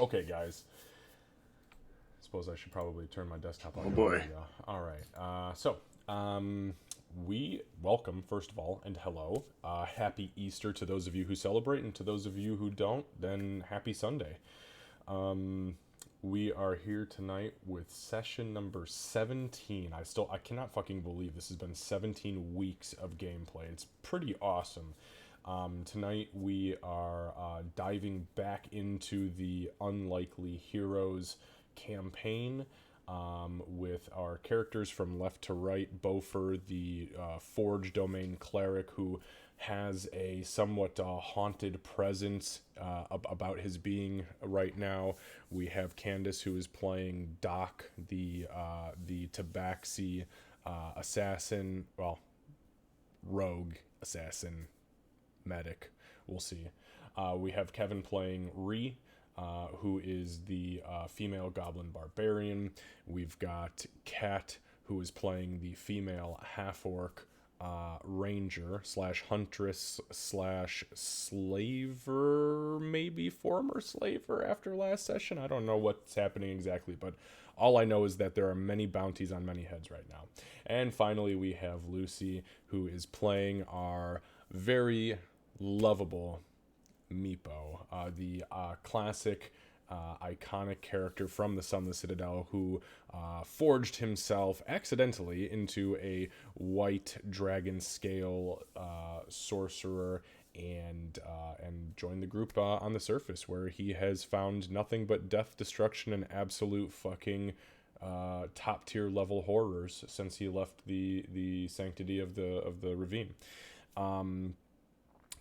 Okay, guys. Suppose I should probably turn my desktop on. Oh There boy. we go. All right. We welcome, first of all, and hello. Happy Easter to those of you who celebrate, and to those of you who don't, then happy Sunday. Um, we are here tonight with session number 17. I cannot fucking believe this has been 17 weeks of gameplay. It's pretty awesome. Tonight we are diving back into the Unlikely Heroes campaign with our characters from left to right. Bofer, the Forge Domain cleric who has a somewhat haunted presence about his being right now. We have Candace, who is playing Doc, the Tabaxi assassin, well, rogue assassin medic. We'll see. We have Kevin playing Ree, who is the female goblin barbarian. We've got Kat, who is playing the female half orc ranger slash huntress slash slaver, maybe former slaver after last session. I don't know what's happening exactly, but all I know is that there are many bounties on many heads right now. And finally, we have Lucy, who is playing our very lovable Meepo, the classic, iconic character from the Sunless Citadel who forged himself accidentally into a white dragon scale sorcerer and joined the group on the surface, where he has found nothing but death, destruction, and absolute fucking top tier level horrors since he left the sanctity of the ravine.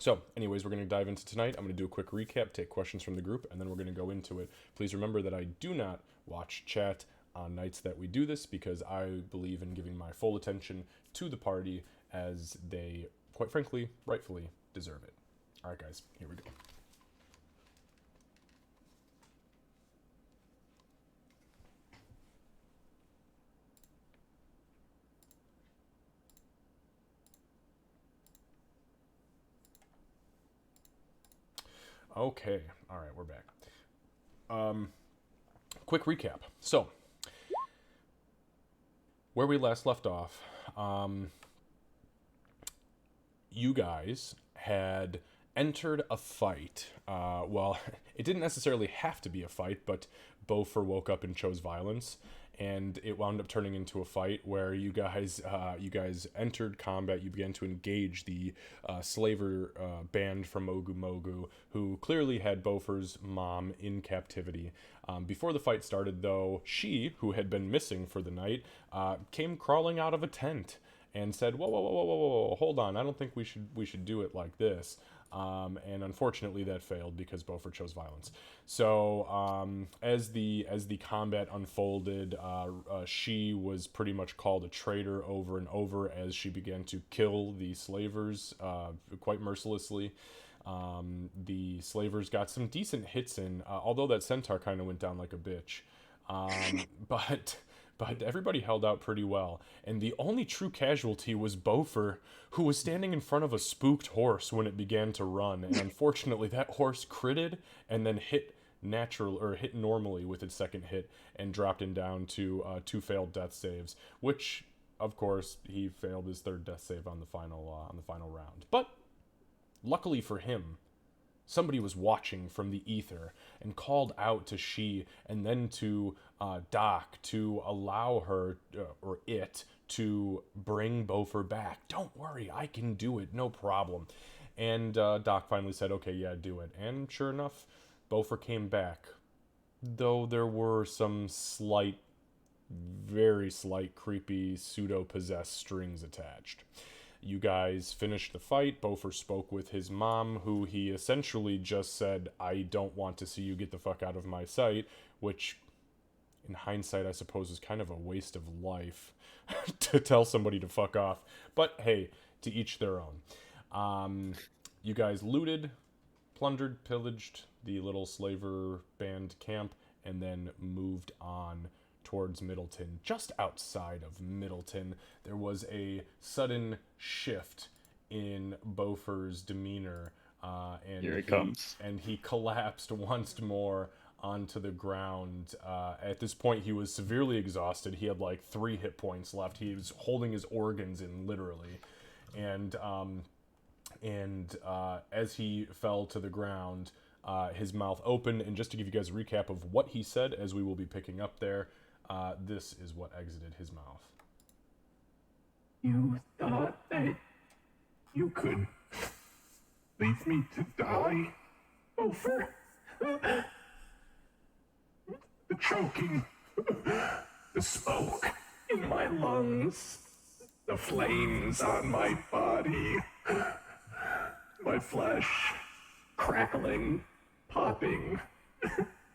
So, anyways, we're going to dive into tonight. I'm going to do a quick recap, take questions from the group, and then we're going to go into it. Please remember that I do not watch chat on nights that we do this because I believe in giving my full attention to the party as they, quite frankly, rightfully deserve it. All right, guys, here we go. Okay, all right, we're back. Quick recap. So, where we last left off, you guys had entered a fight. Well, it didn't necessarily have to be a fight, but Bofer woke up and chose violence, and it wound up turning into a fight where you guys entered combat. You began to engage the slaver band from Mogu Mogu, who clearly had Bofer's mom in captivity. Before the fight started, though, she, who had been missing for the night, came crawling out of a tent and said, "Whoa, whoa, whoa, whoa, whoa, whoa, hold on! I don't think we should do it like this." And unfortunately, that failed because Beaufort chose violence. So as the combat unfolded, she was pretty much called a traitor over and over as she began to kill the slavers quite mercilessly. The slavers got some decent hits in, although that centaur kind of went down like a bitch. But everybody held out pretty well. And the only true casualty was Bofer, who was standing in front of a spooked horse when it began to run. And unfortunately, that horse critted and then hit normally with its second hit and dropped him down to two failed death saves, which of course he failed his third death save on the final round. But luckily for him, somebody was watching from the ether and called out to she and then to Doc to allow her or it to bring Bofer back. Don't worry, I can do it, no problem. And Doc finally said, "Okay, yeah, do it." And sure enough, Bofer came back, though there were some slight, very slight, creepy, pseudo possessed strings attached. You guys finished the fight. Bofer spoke with his mom, who he essentially just said, "I don't want to see you get the fuck out of my sight," which, in hindsight, I suppose is kind of a waste of life to tell somebody to fuck off. But hey, to each their own. You guys looted, plundered, pillaged the little slaver band camp, and then moved on towards Middleton. Just outside of Middleton, there was a sudden shift in Bofer's demeanor, and Here it he comes. and he collapsed once more onto the ground. At this point, he was severely exhausted. He had like 3 hit points left. He was holding his organs in, literally. And as he fell to the ground, his mouth opened. And just to give you guys a recap of what he said, as we will be picking up there, this is what exited his mouth. You thought that you could leave me to die over the choking, the smoke in my lungs, the flames on my body, my flesh crackling, popping.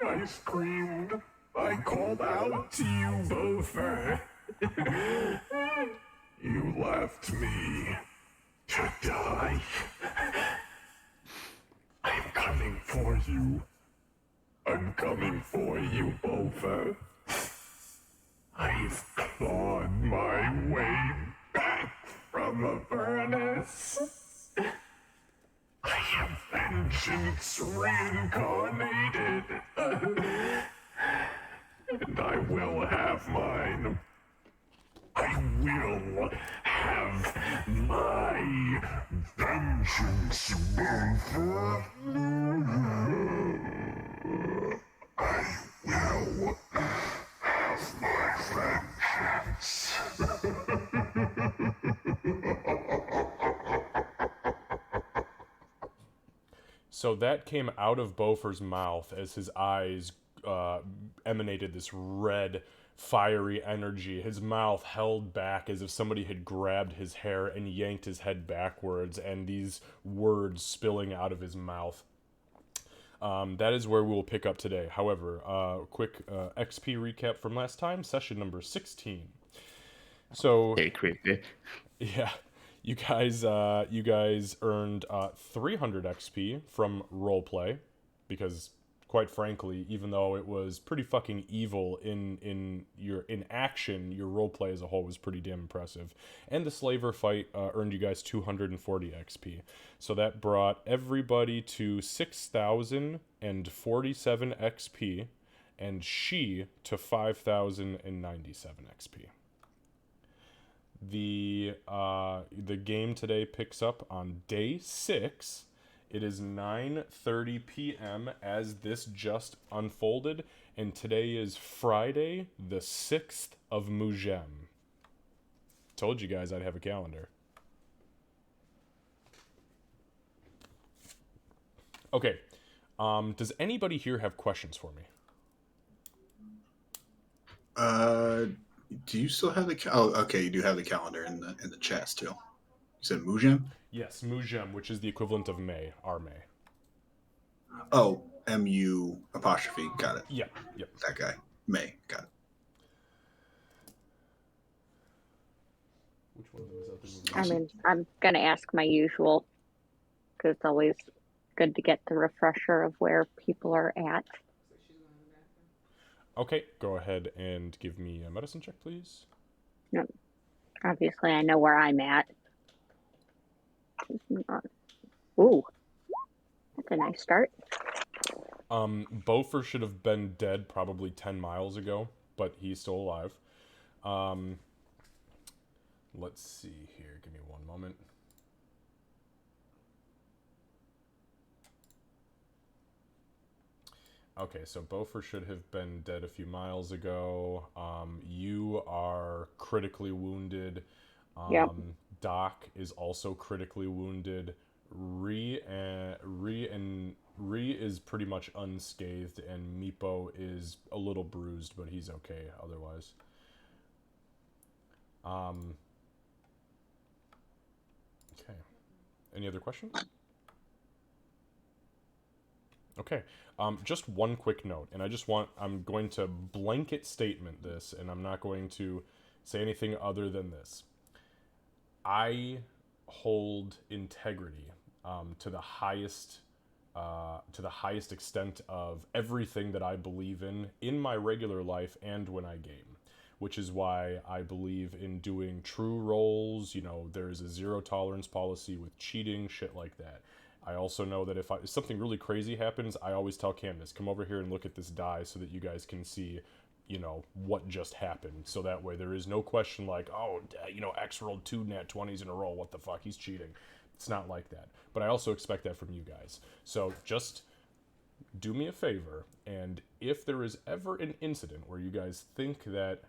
I screamed. I called out to you, Bofer. You left me to die. I'm coming for you. I'm coming for you, Bofer. I've clawed my way back from the furnace. I am vengeance reincarnated. And I will have mine. I will have my vengeance, Bofer. I will have my vengeance. So that came out of Bofer's mouth as his eyes emanated this red, fiery energy. His mouth held back as if somebody had grabbed his hair and yanked his head backwards, and these words spilling out of his mouth. That is where we will pick up today. However, quick XP recap from last time, session number 16. So, Hey, creepy. yeah, you guys earned 300 XP from roleplay, because quite frankly, even though it was pretty fucking evil in action, your roleplay as a whole was pretty damn impressive. And the slaver fight earned you guys 240 XP. So that brought everybody to 6,047 XP, and she to 5,097 XP. The game today picks up on day 6. It is 9:30 p.m. as this just unfolded, and today is Friday, the 6th of Mugem. Told you guys I'd have a calendar. Okay, does anybody here have questions for me? Do you still have the? Oh, okay, you do have the calendar in the chat still. You said Mugem? Yes, Mugem, which is the equivalent of May, our May. Oh, MU apostrophe. Got it. Yep. That guy. May. Got it. Which one of them is out there? I'm gonna ask my usual, because it's always good to get the refresher of where people are at. Okay, go ahead and give me a medicine check, please. Yep. Obviously, I know where I'm at. Ooh, that's a nice start. Bofer should have been dead probably 10 miles ago, but he's still alive. Let's see here. Give me one moment. Okay, so Bofer should have been dead a few miles ago. You are critically wounded. Yep. Doc is also critically wounded. Ree is pretty much unscathed, and Meepo is a little bruised, but he's okay otherwise. Okay. Any other questions? Okay. Just one quick note, and I'm going to blanket statement this, and I'm not going to say anything other than this. I hold integrity to the highest extent of everything that I believe in my regular life and when I game, which is why I believe in doing true rolls. You know, there's a 0 tolerance policy with cheating, shit like that. I also know that if something really crazy happens, I always tell Candace, come over here and look at this die so that you guys can see, you know, what just happened. So that way there is no question like, oh, you know, X rolled 2 nat 20s in a row. What the fuck? He's cheating. It's not like that. But I also expect that from you guys. So just do me a favor, and if there is ever an incident where you guys think that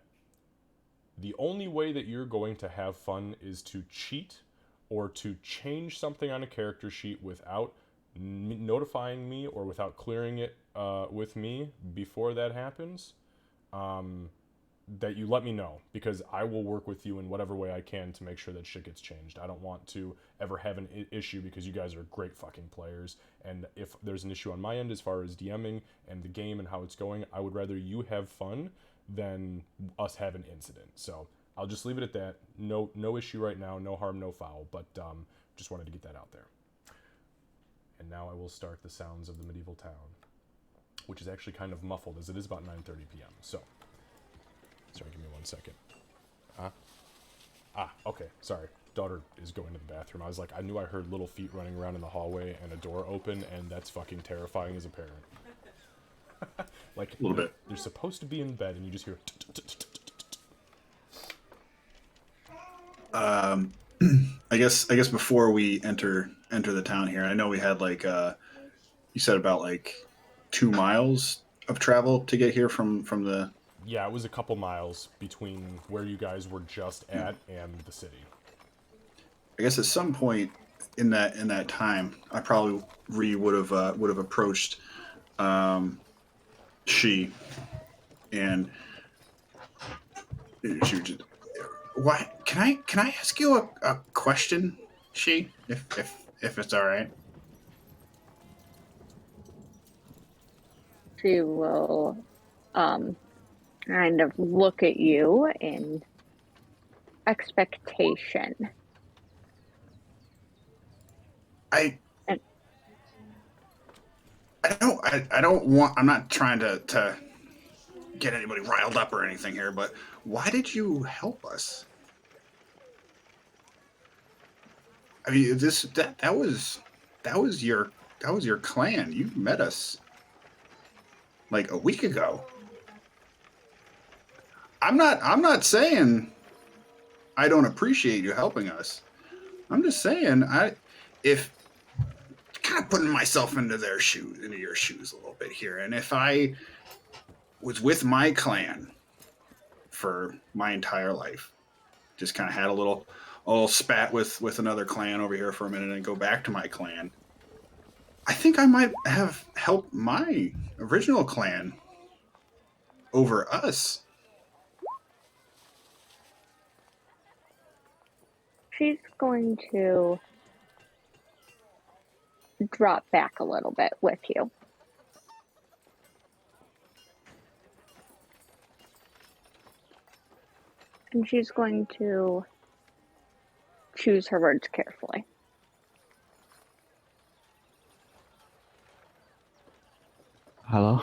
the only way that you're going to have fun is to cheat or to change something on a character sheet without notifying me or without clearing it with me before that happens, that you let me know, because I will work with you in whatever way I can to make sure that shit gets changed. I don't want to ever have an issue, because you guys are great fucking players, and if there's an issue on my end as far as DMing and the game and how it's going, I would rather you have fun than us have an incident. So I'll just leave it at that. No issue right now, no harm, no foul, but just wanted to get that out there. And now I will start the sounds of the medieval town, which is actually kind of muffled as it is about 9:30 p.m. So sorry, give me 1 second. Okay, sorry. Daughter is going to the bathroom. I was like, I knew I heard little feet running around in the hallway and a door open, and that's fucking terrifying as a parent. Like, A little bit. You're supposed to be in bed, and you just hear... I guess before we enter the town here, I know we had like you said about like 2 miles of travel to get here from the. Yeah, it was a couple miles between where you guys were just at and the city. I guess at some point in that time, I probably would have approached she, and she would just, why can I ask you a question, she, if it's all right? She will kind of look at you in expectation. I don't want. I'm not trying to get anybody riled up or anything here, but why did you help us? I mean, that was your clan. You met us like a week ago. I'm not saying I don't appreciate you helping us. I'm just saying if kind of putting myself into your shoes a little bit here, and if I was with my clan for my entire life, just kind of had a little spat with another clan over here for a minute and go back to my clan, I think I might have helped my original clan over us. She's going to drop back a little bit with you. And she's going to choose her words carefully. Hello?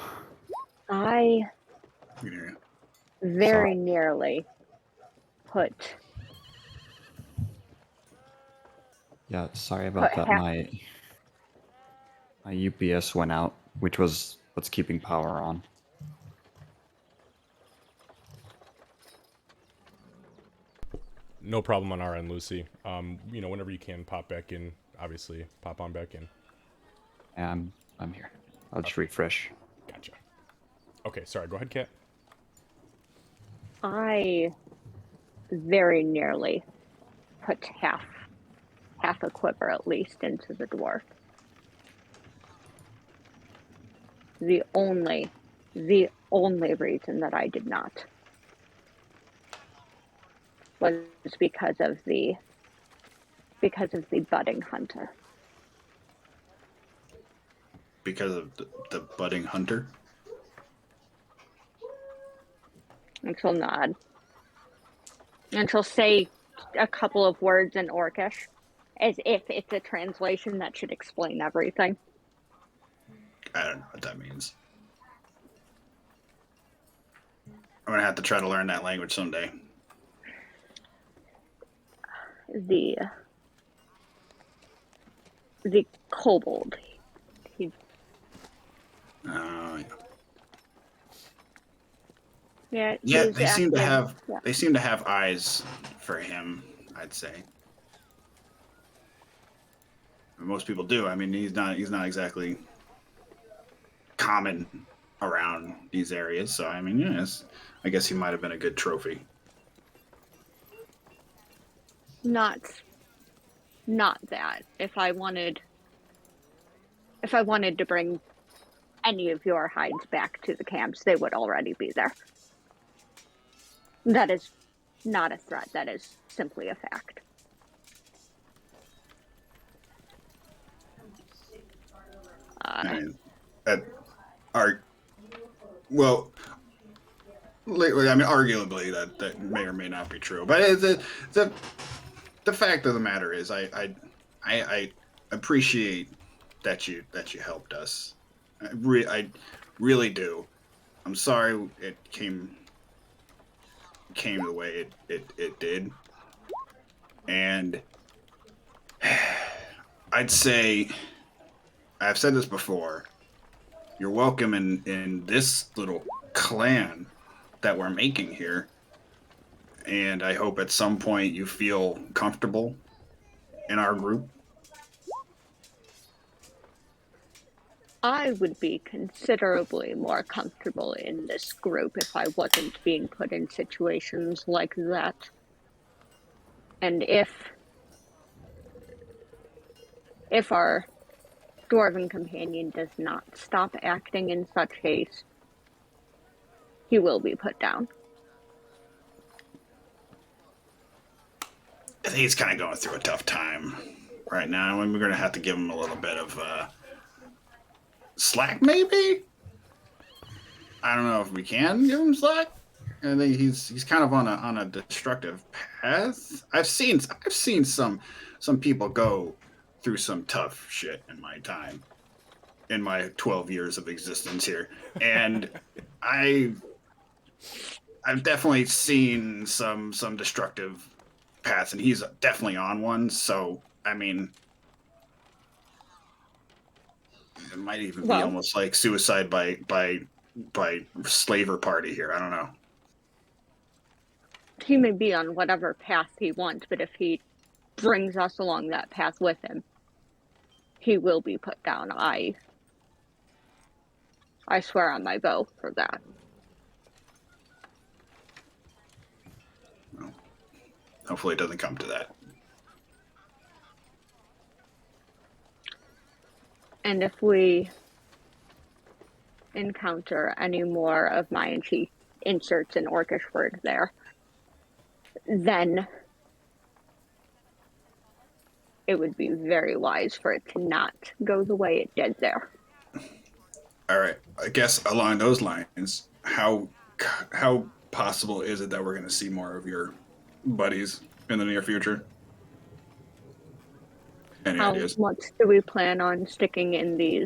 I Yeah. very nearly put Yeah, sorry about Put that. half- My UPS went out, which was what's keeping power on. No problem on our end, Lucy. Whenever you can pop back in, obviously pop on back in. And I'm here. I'll just refresh. Gotcha. Okay, sorry, go ahead, Kat. I very nearly put half a quiver at least into the dwarf. The only reason that I did not was because of the budding hunter. Because of the budding hunter. And she'll nod. And she'll say a couple of words in Orcish, as if it's a translation that should explain everything. I don't know what that means. I'm gonna have to try to learn that language someday. the kobold. He, Yeah. yeah, Yeah, he's acting. Yeah. they seem to have eyes for him, I'd say. Most people do. I mean, he's not exactly common around these areas. So I mean, yes, I guess he might have been a good trophy. Not that. If I wanted to bring any of your hides back to the camps, they would already be there. That is not a threat. That is simply a fact. I mean, that are well. Lately, I mean, arguably that may or may not be true, but the fact of the matter is, I appreciate that you helped us. I really do. I'm sorry it came the way it did, and I'd say I've said this before. You're welcome in this little clan that we're making here, and I hope at some point you feel comfortable in our group. I would be considerably more comfortable in this group if I wasn't being put in situations like that. And if our dwarven companion does not stop acting in such haste, he will be put down. I think he's kind of going through a tough time right now, and we're going to have to give him a little bit of slack, maybe. I don't know if we can give him slack. I think he's kind of on a destructive path. I've seen some people go through some tough shit in my time, in my 12 years of existence here, and I've definitely seen some destructive paths, and he's definitely on one. So I mean, it might even be almost like suicide by slaver party here. I don't know. He may be on whatever path he wants, but if he brings us along that path with him, he will be put down. I swear on my bow for that. Well, hopefully it doesn't come to that. And if we encounter any more of my and she inserts an orcish word there, then it would be very wise for it to not go the way it did there. All right. I guess along those lines, how possible is it that we're going to see more of your buddies in the near future? Any How ideas? much do we plan on sticking in the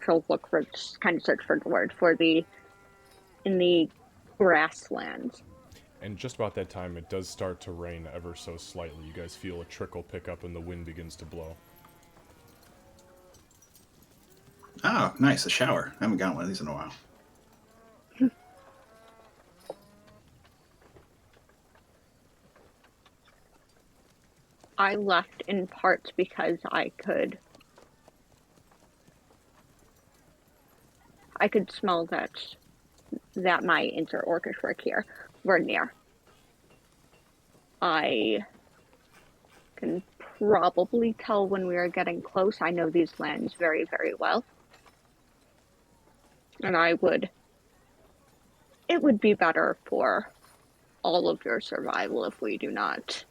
she'll look for, kind of search for the word for in the grasslands? And just about that time, it does start to rain ever so slightly. You guys feel a trickle pick up and the wind begins to blow. Oh, nice. A shower. I haven't gotten one of these in a while. I left in part because I could smell that my inter-orcish work here were near. I can probably tell when we are getting close. I know these lands very, very well. And it would be better for all of your survival if we do not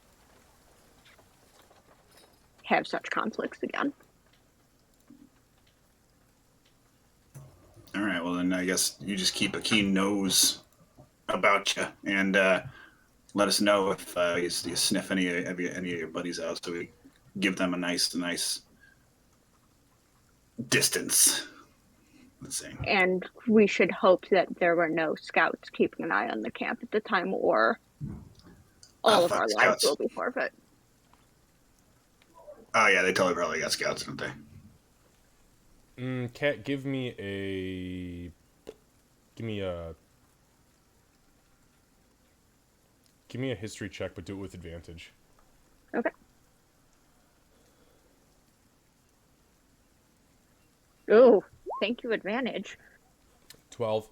have such conflicts again. All right. Well, then I guess you just keep a keen nose about you and let us know if you sniff any of your buddies out, so we give them a nice distance. Let's see. And we should hope that there were no scouts keeping an eye on the camp at the time, or all of our lives will be forfeit. Oh yeah, they totally probably got scouts, don't they? Cat, give me a history check, but do it with advantage. Okay. Ooh, thank you, advantage. 12.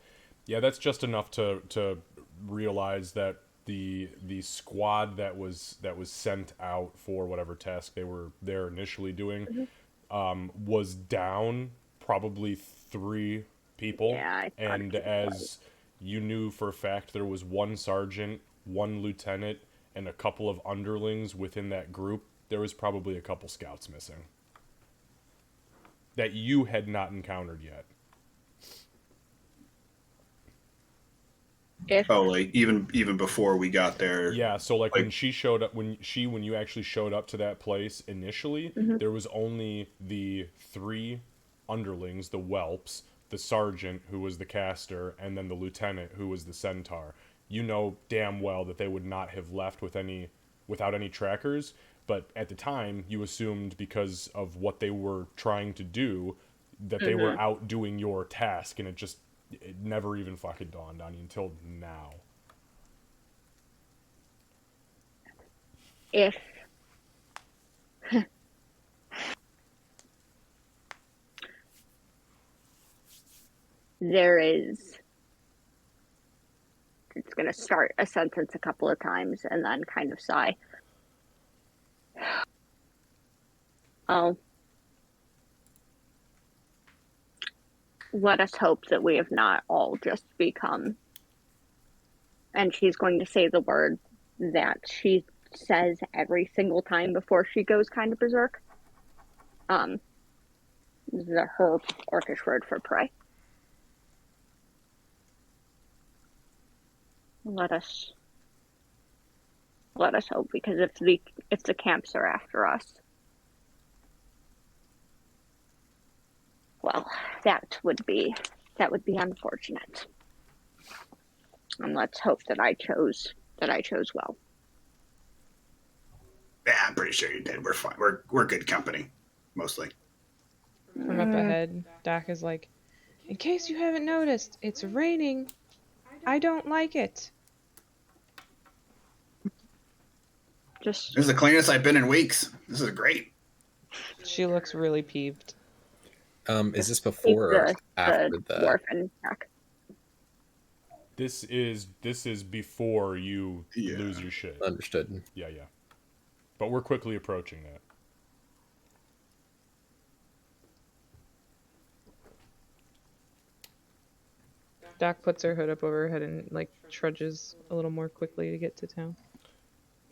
Yeah, that's just enough to realize that the squad that was sent out for whatever task they were there initially doing was down probably 3 people. Yeah, I thought And it was. as you knew for a fact, there was one sergeant, one lieutenant, and a couple of underlings within that group. There was probably a couple scouts missing that you had not encountered yet. If Oh, like even before we got there. Yeah, so like Like- when she showed up, when you actually showed up to that place initially, there was only the 3 underlings, the whelps, the sergeant who was the caster, and then the lieutenant who was the centaur. You know damn well that they would not have left without any trackers, but at the time you assumed because of what they were trying to do that they were out doing your task, and it never even fucking dawned on you until now. if there is, it's going to start a sentence a couple of times and then kind of sigh. Oh, let us hope that we have not all just become, and she's going to say the word that she says every single time before she goes kind of berserk. Her orcish word for prey. Let us hope, because if the camps are after us, well, that would be unfortunate. And let's hope that I chose well. Yeah, I'm pretty sure you did. We're fine. We're good company, mostly. From up ahead, Doc is like, in case you haven't noticed, it's raining. I don't like it. Just This is the cleanest I've been in weeks. This is great. She looks really peeved. Is this keep before or after the the? dwarf in check. This is before you Yeah. lose your shit. Understood. Yeah. But we're quickly approaching that. Doc puts her hood up over her head and like trudges a little more quickly to get to town.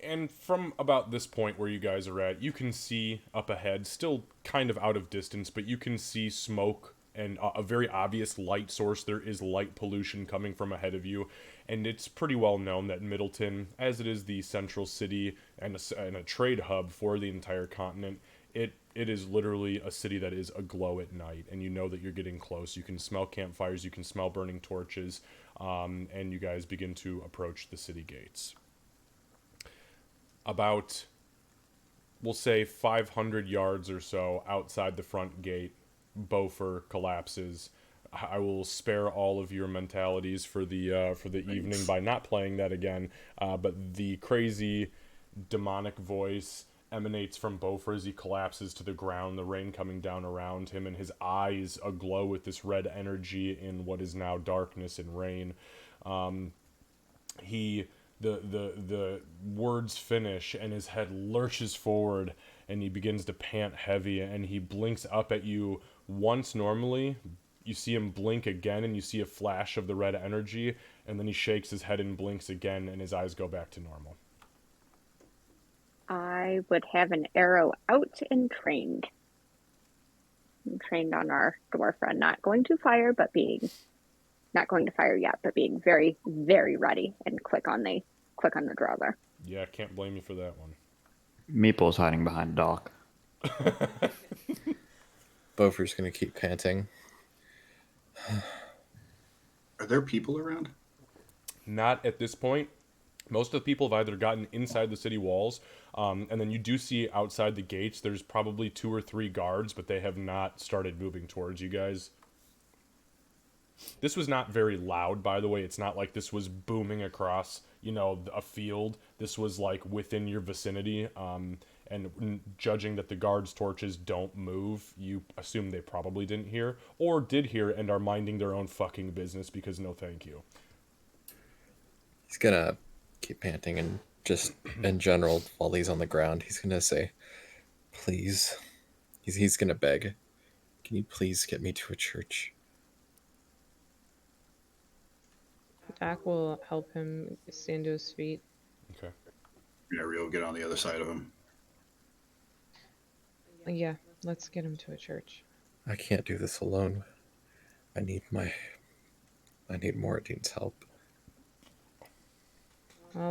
And from about this point where you guys are at, you can see up ahead, still kind of out of distance, but you can see smoke and a very obvious light source. There is light pollution coming from ahead of you, and it's pretty well known that Middleton, as it is the central city and a trade hub for the entire continent, it is literally a city that is aglow at night, and you know that you're getting close. You can smell campfires, you can smell burning torches, and you guys begin to approach the city gates. About, we'll say 500 yards or so outside the front gate, Beaufort collapses. I will spare all of your mentalities for the evening by not playing that again. But the crazy demonic voice emanates from Beaufort as he collapses to the ground, the rain coming down around him, and his eyes aglow with this red energy in what is now darkness and rain. The words finish and his head lurches forward and he begins to pant heavy, and he blinks up at you once normally. You see him blink again and you see a flash of the red energy, and then he shakes his head and blinks again and his eyes go back to normal. I would have an arrow out and trained. I'm trained on our dwarf friend, not going to fire yet, but being very, very ready and quick on the draw there. Yeah, can't blame you for that one. Meeple's hiding behind Doc. Beaufort's gonna keep panting. Are there people around? Not at this point. Most of the people have either gotten inside the city walls And then you do see outside the gates, there's probably 2 or 3 guards, but they have not started moving towards you guys. This was not very loud, by the way. It's not like this was booming across, you know, a field. This was like within your vicinity. And judging that the guards' torches don't move, you assume they probably didn't hear, or did hear and are minding their own fucking business because no thank you. He's gonna keep panting and just in general, while he's on the ground, he's gonna say, please. He's gonna beg. Can you please get me to a church? Dak will help him stand to his feet. Okay. Yeah, Rio, get on the other side of him. Yeah, let's get him to a church. I can't do this alone. I need Moradine's help. Well, I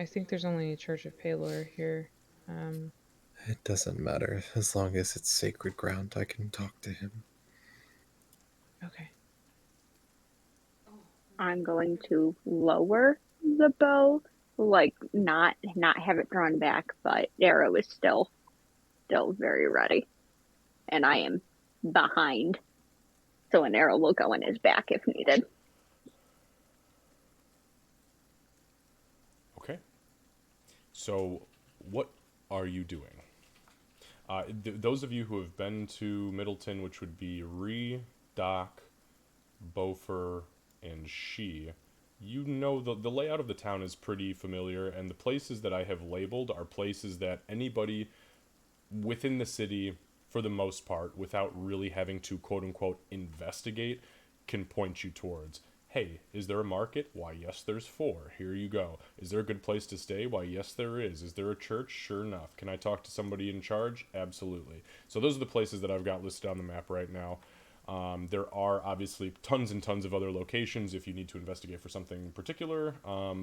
think there's only a Church of Palor here. It doesn't matter. As long as it's sacred ground, I can talk to him. Okay. I'm going to lower the bow, like not have it drawn back, but arrow is still very ready, and I am behind, so an arrow will go in his back if needed. Okay. So, what are you doing? Those of you who have been to Middleton, which would be Ree, Doc, Beaufort, and She, you know the layout of the town is pretty familiar, and the places that I have labeled are places that anybody within the city, for the most part, without really having to quote-unquote investigate, can point you towards. Hey, is there a market? Why, yes, there's 4. Here you go. Is there a good place to stay? Why, yes, there is. Is there a church? Sure enough. Can I talk to somebody in charge? Absolutely. So those are the places that I've got listed on the map right now. There are obviously tons and tons of other locations if you need to investigate for something particular,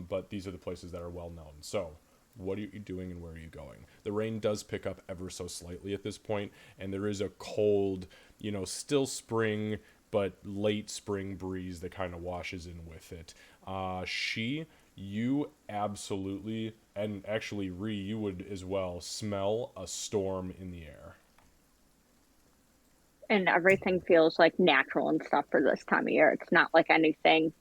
but these are the places that are well known. So, what are you doing and where are you going? The rain does pick up ever so slightly at this point, and there is a cold, you know, still spring, but late spring breeze that kind of washes in with it. You absolutely, and actually Ree, you would as well, smell a storm in the air. And everything feels like natural and stuff for this time of year. It's not like anything.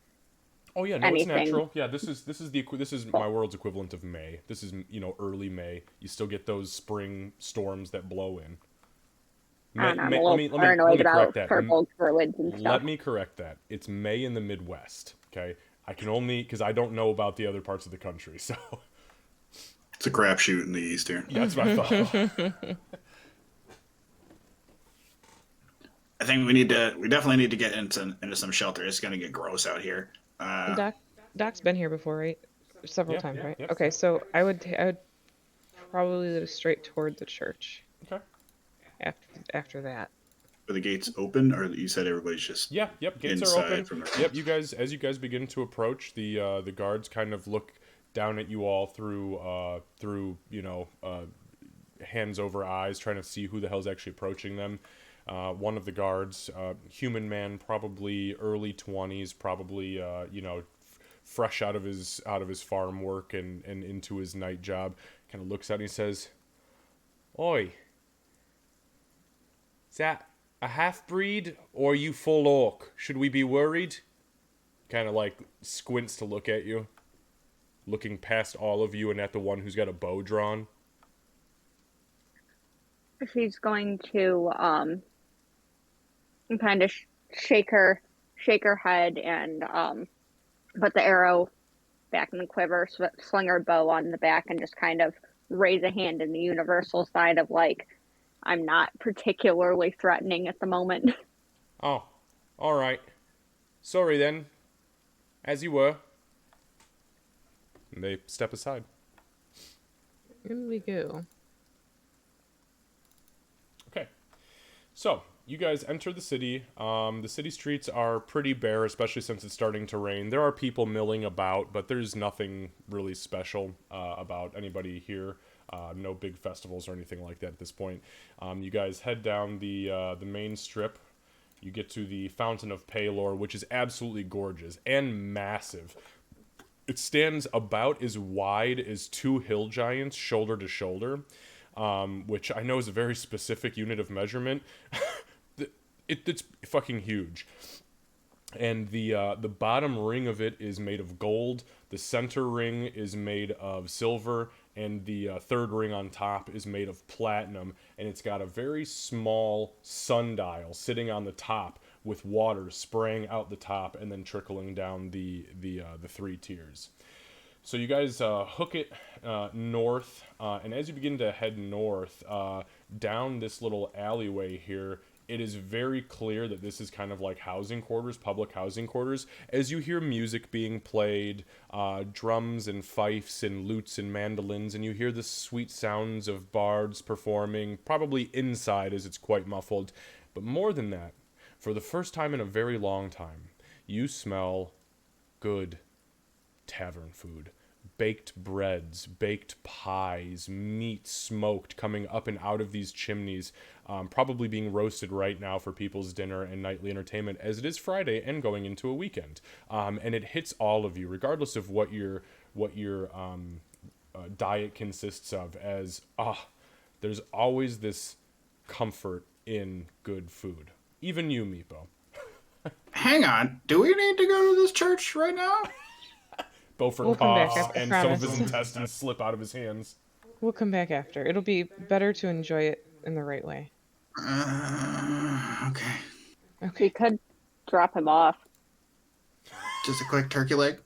Oh yeah, no, anything. It's natural. Yeah, this is my world's equivalent of May. This is, you know, early May. You still get those spring storms that blow in. I'm a little paranoid about purple druids and stuff. Let me correct that. It's May in the Midwest. Okay, I can only because I don't know about the other parts of the country. So it's a crapshoot in the East here. Yeah, that's what I thought. I think we definitely need to get into some shelter. It's gonna get gross out here. Doc's been here before, right? Several times, right? Yep. Okay, so I would probably lead us straight toward the church. Okay. After that. Are the gates open, or you said everybody's just Yep. Gates are open. Yep. You guys, as you guys begin to approach, the guards kind of look down at you all through you know, hands over eyes, trying to see who the hell's actually approaching them. One of the guards, human man, probably early 20s, probably you know, fresh out of his farm work and into his night job, kind of looks out and he says, "Oi, is that a half-breed or are you full orc? Should we be worried?" Kind of like squints to look at you, looking past all of you and at the one who's got a bow drawn. She's going to kind of shake her head and put the arrow back in the quiver, sling her bow on the back, and just kind of raise a hand in the universal side of like, I'm not particularly threatening at the moment. Oh, all right. Sorry then. As you were. And they step aside. In we go. Okay. So, you guys enter the city. The city streets are pretty bare, especially since it's starting to rain. There are people milling about, but there's nothing really special about anybody here. No big festivals or anything like that at this point. You guys head down the main strip. You get to the Fountain of Palor, which is absolutely gorgeous and massive. It stands about as wide as two hill giants shoulder to shoulder, which I know is a very specific unit of measurement. It's fucking huge. And the bottom ring of it is made of gold. The center ring is made of silver, and the third ring on top is made of platinum. And it's got a very small sundial sitting on the top with water spraying out the top and then trickling down the three tiers. So you guys hook it north, and as you begin to head north down this little alleyway here, it is very clear that this is kind of like housing quarters, public housing quarters, as you hear music being played, drums and fifes and lutes and mandolins, and you hear the sweet sounds of bards performing, probably inside as it's quite muffled. But more than that, for the first time in a very long time, you smell good tavern food. Baked breads, baked pies, meat smoked coming up and out of these chimneys, probably being roasted right now for people's dinner and nightly entertainment, as it is Friday and going into a weekend. And it hits all of you, regardless of what your diet consists of, as there's always this comfort in good food. Even you, Meepo. Hang on. Do we need to go to this church right now? Beaufort We'll come back coughs, after, and some of his promise. intestines slip out of his hands. We'll come back after. It'll be better to enjoy it in the right way. Okay. We could drop him off. Just a quick turkey leg.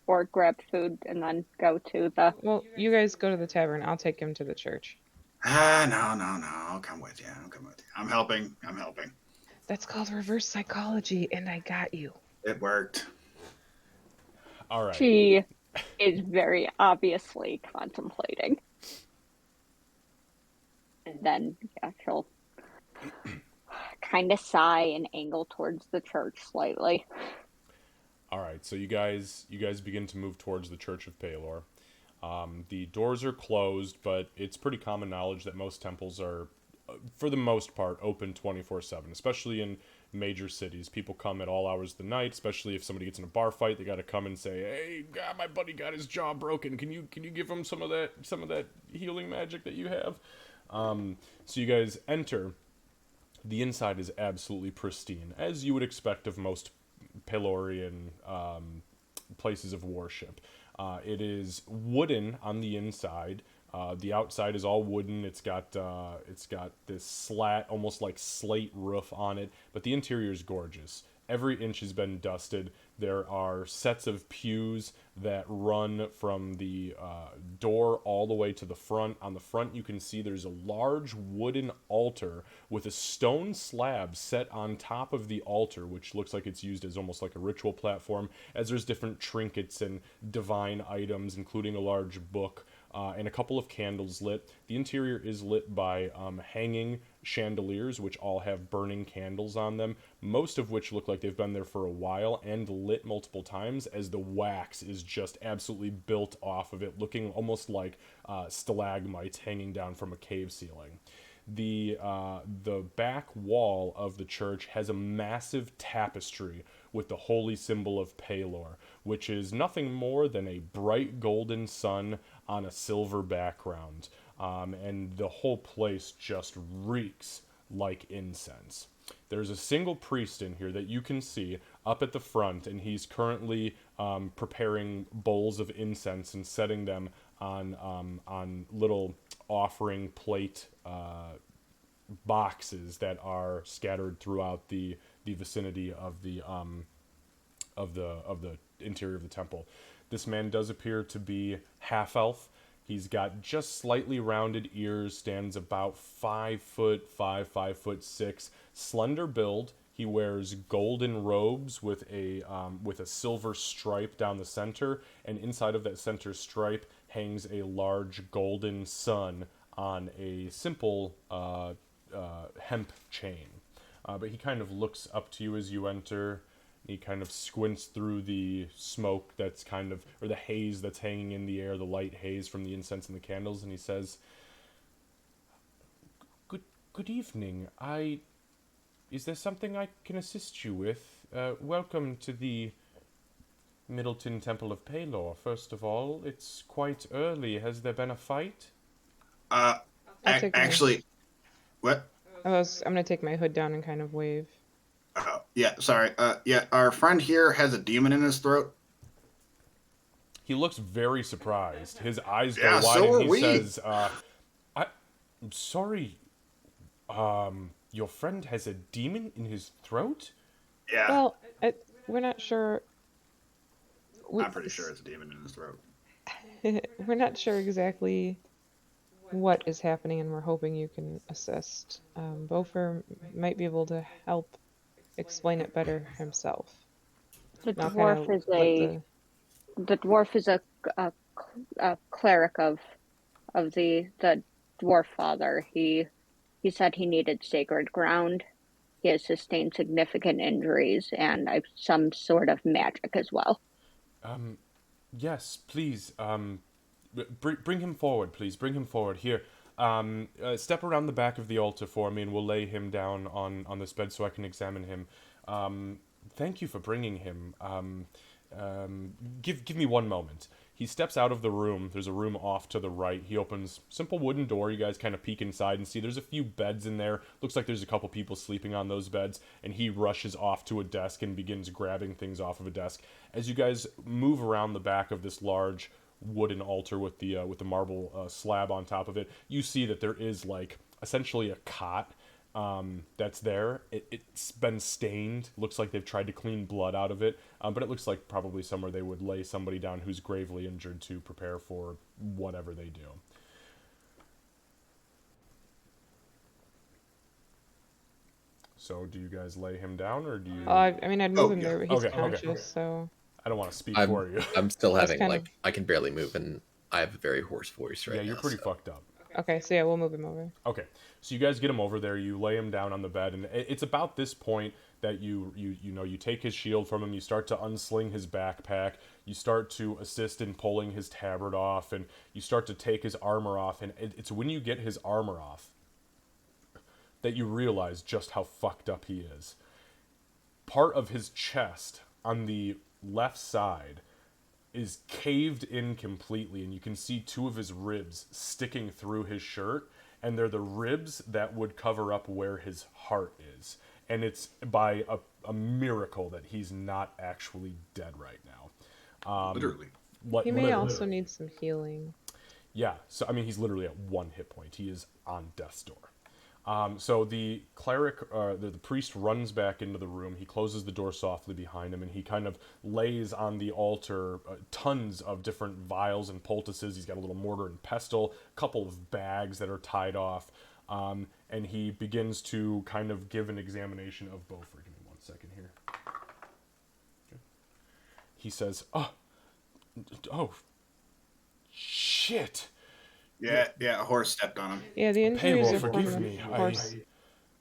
Or grab food and then go to the. Well, you guys go to the tavern. I'll take him to the church. No. I'll come with you. I'm helping. That's called reverse psychology, and I got you. It worked. All right. She is very obviously contemplating. And then she'll kind of sigh and angle towards the church slightly. All right. So you guys begin to move towards the Church of Pelor. The doors are closed, but it's pretty common knowledge that most temples are, for the most part, open 24/7, especially in major cities. People come at all hours of the night, especially if somebody gets in a bar fight. They got to come and say, "Hey, God, my buddy got his jaw broken. Can you give him some of that healing magic that you have?" So you guys enter. The inside is absolutely pristine, as you would expect of most Pelorian places of worship. It is wooden on the inside. The outside is all wooden. It's got this slat, almost like slate roof on it, but the interior is gorgeous. Every inch has been dusted. There are sets of pews that run from the door all the way to the front. On the front, you can see there's a large wooden altar with a stone slab set on top of the altar, which looks like it's used as almost like a ritual platform, as there's different trinkets and divine items, including a large book. And a couple of candles lit. The interior is lit by hanging chandeliers, which all have burning candles on them, most of which look like they've been there for a while and lit multiple times, as the wax is just absolutely built off of it, looking almost like stalagmites hanging down from a cave ceiling. The back wall of the church has a massive tapestry with the holy symbol of Pelor, which is nothing more than a bright golden sun on a silver background. And the whole place just reeks like incense. There's a single priest in here that you can see up at the front, and he's currently preparing bowls of incense and setting them on little offering plate boxes that are scattered throughout the vicinity of the interior of the temple. This man does appear to be half elf. He's got just slightly rounded ears, stands about 5'5", 5'6", slender build. He wears golden robes with a silver stripe down the center, and inside of that center stripe hangs a large golden sun on a simple hemp chain. But he kind of looks up to you as you enter. He kind of squints through the smoke that's or the haze that's hanging in the air, the light haze from the incense and the candles, and he says, Good evening. Is there something I can assist you with? Welcome to the Middleton Temple of Paylor, first of all, it's quite early. Has there been a fight? I'll take my- Actually, what? I'm gonna take my hood down and kind of wave. Yeah, sorry. Yeah, our friend here has a demon in his throat. He looks very surprised. His eyes go Yeah, wide so and are he we. says, I'm sorry, your friend has a demon in his throat? Yeah, Well, we're not sure. I'm pretty sure it's a demon in his throat. We're not sure exactly what is happening, and we're hoping you can assist. Bofer might be able to help explain it better himself. The Now dwarf kinda is let the dwarf is a cleric of the dwarf father. He said he needed sacred ground. He has sustained significant injuries and some sort of magic as well. Yes, please, bring him forward, please. Bring him forward. Here, step around the back of the altar for me, and we'll lay him down on this bed so I can examine him. Thank you for bringing him. Give me one moment. He steps out of the room. There's a room off to the right. He opens simple wooden door. You guys kind of peek inside and see there's a few beds in there. Looks like there's a couple people sleeping on those beds. And he rushes off to a desk and begins grabbing things off of a desk. As you guys move around the back of this large wooden altar with the marble slab on top of it, you see that there is like essentially a cot that's there. It's been stained. Looks like they've tried to clean blood out of it, but it looks like probably somewhere they would lay somebody down who's gravely injured to prepare for whatever they do. So, do you guys lay him down, or do you? I mean, I'd move him yeah. there, but he's Okay, okay. conscious, so. I don't want to speak for you. I'm still That's having kind like of- I can barely move and I have a very hoarse voice right Yeah, you're now, pretty so- fucked up. Okay, so yeah, we'll move him over. Okay, so you guys get him over there. You lay him down on the bed, and it's about this point that you take his shield from him. You start to unsling his backpack. You start to assist in pulling his tabard off, and you start to take his armor off. And it's when you get his armor off that you realize just how fucked up he is. Part of his chest on the left side is caved in completely, and you can see two of his ribs sticking through his shirt, and they're the ribs that would cover up where his heart is. And it's by a miracle that he's not actually dead right now. Literally. He may also need some healing. Yeah, so I mean, he's literally at 1 hit point. He is on death's door. So the cleric, the priest runs back into the room. He closes the door softly behind him, and he kind of lays on the altar tons of different vials and poultices. He's got a little mortar and pestle, a couple of bags that are tied off, and he begins to kind of give an examination of Beaufort. Give me 1 second here. Okay. He says, oh, shit. Yeah, a horse stepped on him. Yeah, the injuries Paywall, are from forgive the me. horse.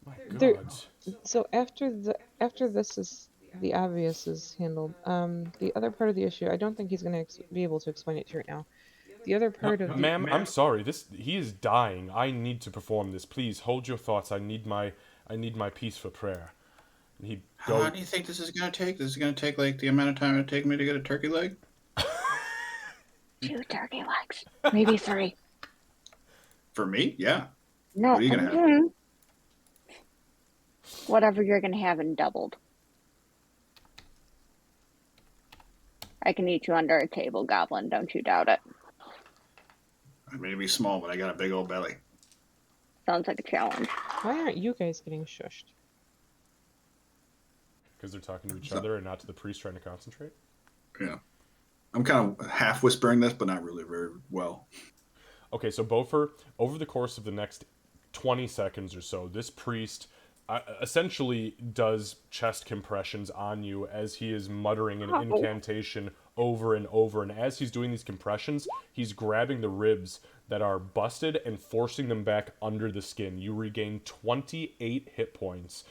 My There- God. So after this is the obvious is handled, the other part of the issue, I don't think he's gonna be able to explain it to you right now. The other part of Ma'am, I'm sorry. He is dying. I need to perform this. Please hold your thoughts. I need my peace for prayer. And he How goes. long do you think this is going to take? This is going to take like the amount of time it take me to get a turkey leg? 2 turkey legs, maybe 3. For me? Yeah. No, What are you gonna have? mhm. Whatever you're gonna have and doubled. I can eat you under a table, Goblin. Don't you doubt it. I may be small, but I got a big old belly. Sounds like a challenge. why aren't you guys getting shushed? Because they're talking to each other and not to the priest trying to concentrate. Yeah. I'm kind of half whispering this, but not really very well. Okay, so Beaufort, over the course of the next 20 seconds or so, this priest essentially does chest compressions on you as he is muttering an incantation over and over. And as he's doing these compressions, he's grabbing the ribs that are busted and forcing them back under the skin. You regain 28 hit points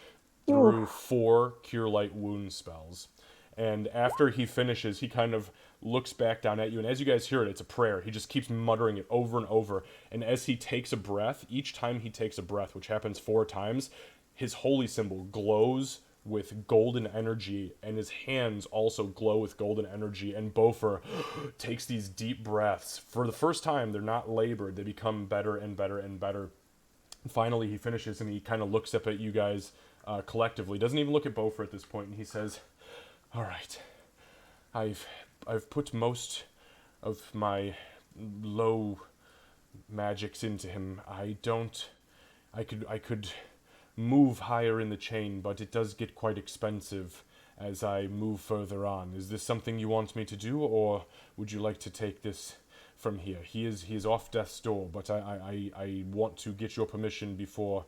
through 4 Cure Light Wound spells. And after he finishes, he kind of looks back down at you. And as you guys hear it, it's a prayer. He just keeps muttering it over and over. And as he takes a breath, each time he takes a breath, which happens 4 times, his holy symbol glows with golden energy, and his hands also glow with golden energy. And Bofer takes these deep breaths. For the first time, they're not labored. They become better and better and better. And finally, he finishes, and he kind of looks up at you guys collectively. Doesn't even look at Bofer at this point, and he says, "All right, I've put most of my low magics into him. I could move higher in the chain, but it does get quite expensive as I move further on. Is this something you want me to do, or would you like to take this from here? He is off death's door, but I want to get your permission before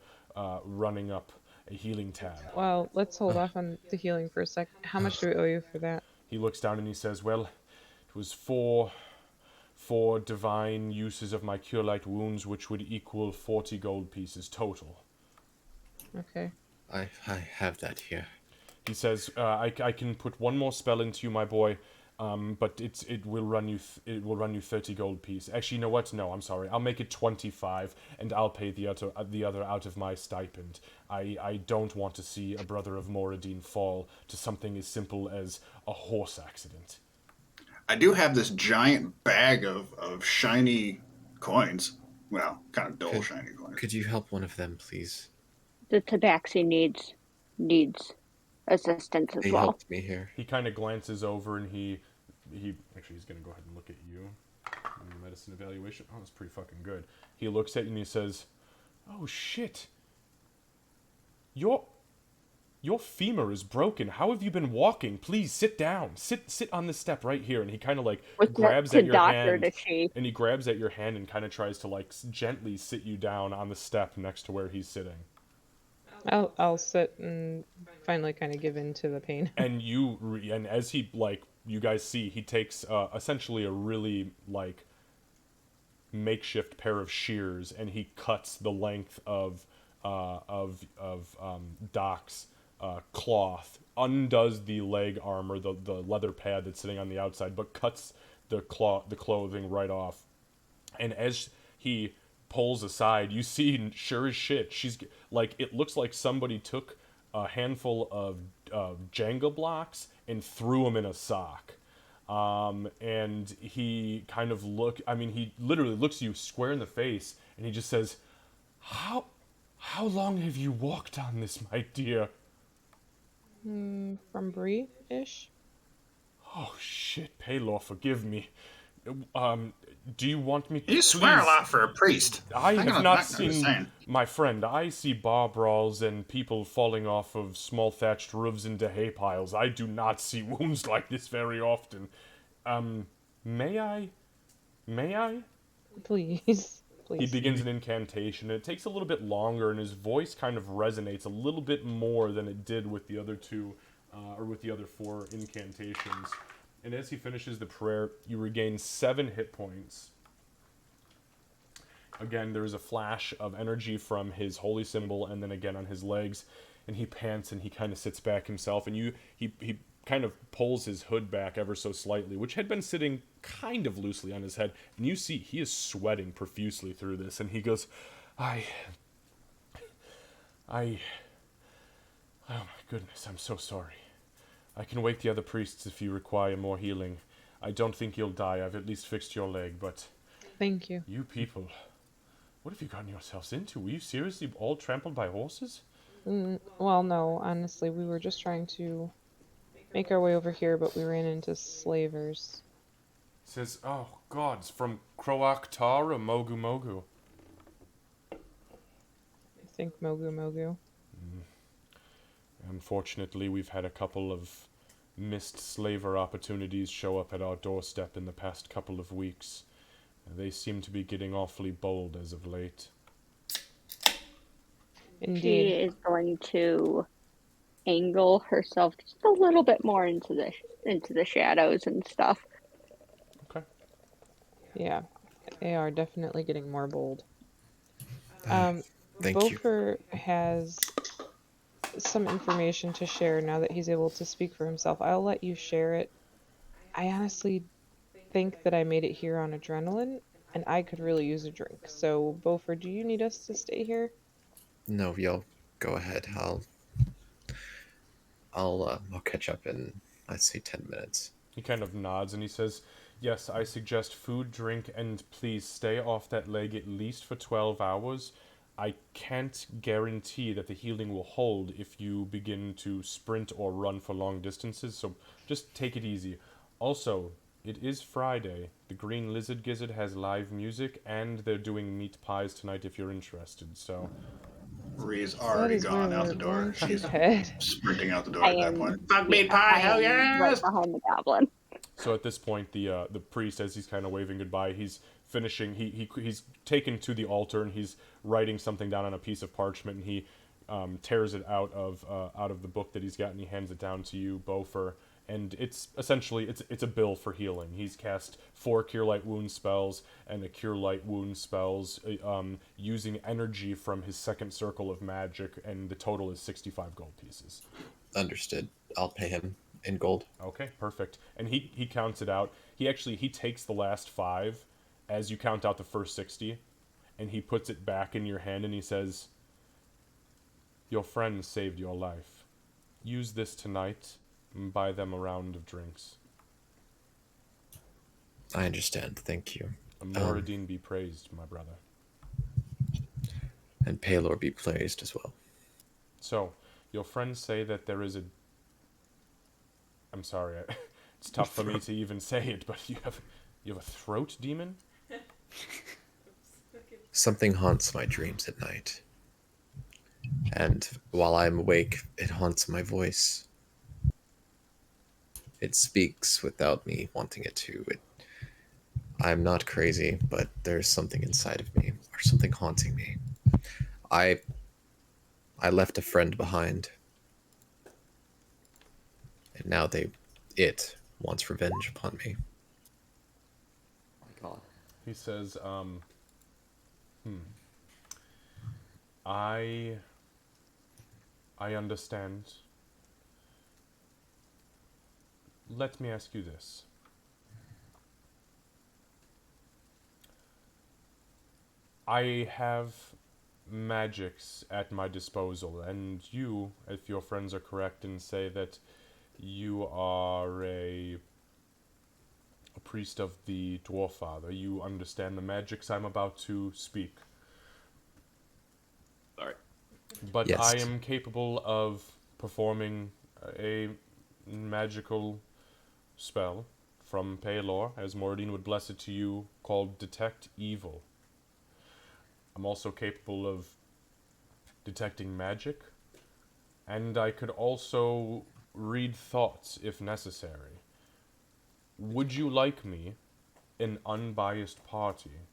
running up a healing tab." Well, let's hold off on the healing for a sec. How much do we owe you for that? He looks down and he says, "Well, it was four divine uses of my cure light wounds, which would equal 40 gold pieces total." Okay. I have that here. He says, I can put one more spell into you, my boy, but it will run you 30 gold piece. Actually, you know what? No, I'm sorry. I'll make it 25, and I'll pay the other out of my stipend. I don't want to see a brother of Moradin fall to something as simple as a horse accident. I do have this giant bag of shiny coins. Well, kind of dull Okay. shiny coins. Could you help one of them, please? The tabaxi needs assistance as He well. helped me here. He kind of glances over, and he actually, he's going to go ahead and look at you. Medicine evaluation. Oh, that's pretty fucking good. He looks at you and he says, "Oh shit. Your femur is broken. How have you been walking? Please sit down. Sit on this step right here." And he kind of like grabs at your hand. And he grabs at your hand and kind of tries to like gently sit you down on the step next to where he's sitting. I'll sit and finally kind of give in to the pain. And and as he like you guys see, he takes essentially a really like makeshift pair of shears, and he cuts the length of Doc's cloth, undoes the leg armor, the leather pad that's sitting on the outside, but cuts the clothing right off. And as he pulls aside, you see, sure as shit, she's like, it looks like somebody took a handful of Jenga blocks and threw them in a sock. And he kind of he literally looks you square in the face, and he just says, How long have you walked on this, my dear?" From Bree-ish? "Oh shit, Paylor, forgive me. Do you want me to You swear a please- lot for a priest. I have I'm not just seen, saying. my friend, I see bar brawls and people falling off of small thatched roofs into hay piles. I do not see wounds like this very often. May I? Please. Please. He begins an incantation, and it takes a little bit longer, and his voice kind of resonates a little bit more than it did with the other two, or with the other 4 incantations. And as he finishes the prayer, you regain 7 hit points. Again, there is a flash of energy from his holy symbol, and then again on his legs, and he pants and he kind of sits back himself, and he kind of pulls his hood back ever so slightly, which had been sitting kind of loosely on his head, and you see he is sweating profusely through this, and he goes, I oh my goodness, I'm so sorry. I can wake the other priests if you require more healing. I don't think you'll die. I've at least fixed your leg, but Thank you. you people, what have you gotten yourselves into? Were you seriously all trampled by horses? Well, no, honestly, we were just trying to make our way over here, but we ran into slavers. Says, oh god, it's from Croak Tar or Mogu Mogu? I think Mogu Mogu. Unfortunately, we've had a couple of missed slaver opportunities show up at our doorstep in the past couple of weeks. They seem to be getting awfully bold as of late. She Indeed. is going to angle herself just a little bit more into the shadows and stuff. Okay. Yeah, they are definitely getting more bold. Thank you. Bofer has some information to share now that he's able to speak for himself. I'll let you share it. I honestly think that I made it here on adrenaline, and I could really use a drink. So, Bofer, do you need us to stay here? No, y'all go ahead. I'll catch up in, I'd say, 10 minutes. He kind of nods and he says, "Yes, I suggest food, drink, and please stay off that leg at least for 12 hours. I can't guarantee that the healing will hold if you begin to sprint or run for long distances, so just take it easy. Also, it is Friday. The Green Lizard Gizzard has live music, and they're doing meat pies tonight if you're interested, so..." Maria's That already is gone where out we're the door. going to She's head. sprinting out the door I at that am- point. Fuck Yeah, meat pie, I hell am right yes! behind the goblin. So at this point, the priest, as he's kind of waving goodbye, he's finishing. He's taken to the altar and he's writing something down on a piece of parchment, and he tears it out of the book that he's got, and he hands it down to you, Beaufort. And it's essentially it's a bill for healing. He's cast 4 Cure Light Wound spells and a Cure Light Wound spells, using energy from his second circle of magic, and the total is 65 gold pieces. Understood. I'll pay him in gold. Okay, perfect. And he counts it out. He takes the last 5 as you count out the first 60, and he puts it back in your hand, and he says, "Your friend saved your life. Use this tonight and buy them a round of drinks. I understand. Thank you. Moradin be praised, my brother." And Paylor be praised as well. So, your friends say that there is a... I'm sorry, it's tough for me to even say it, but you have a throat demon? Something haunts my dreams at night. And while I'm awake, it haunts my voice. It speaks without me wanting it to. I'm not crazy, but there's something inside of me, or something haunting me. I left a friend behind. And now it wants revenge upon me. Oh my god. He says, I understand. Let me ask you this. I have magics at my disposal, and you, if your friends are correct and say that you are a priest of the Dwarf Father, you understand the magics I'm about to speak. Sorry. But Yes. I am capable of performing a magical spell from Paylor, as Moradin would bless it to you, called Detect Evil. I'm also capable of detecting magic, and I could also read thoughts if necessary. Would you like me, an unbiased party,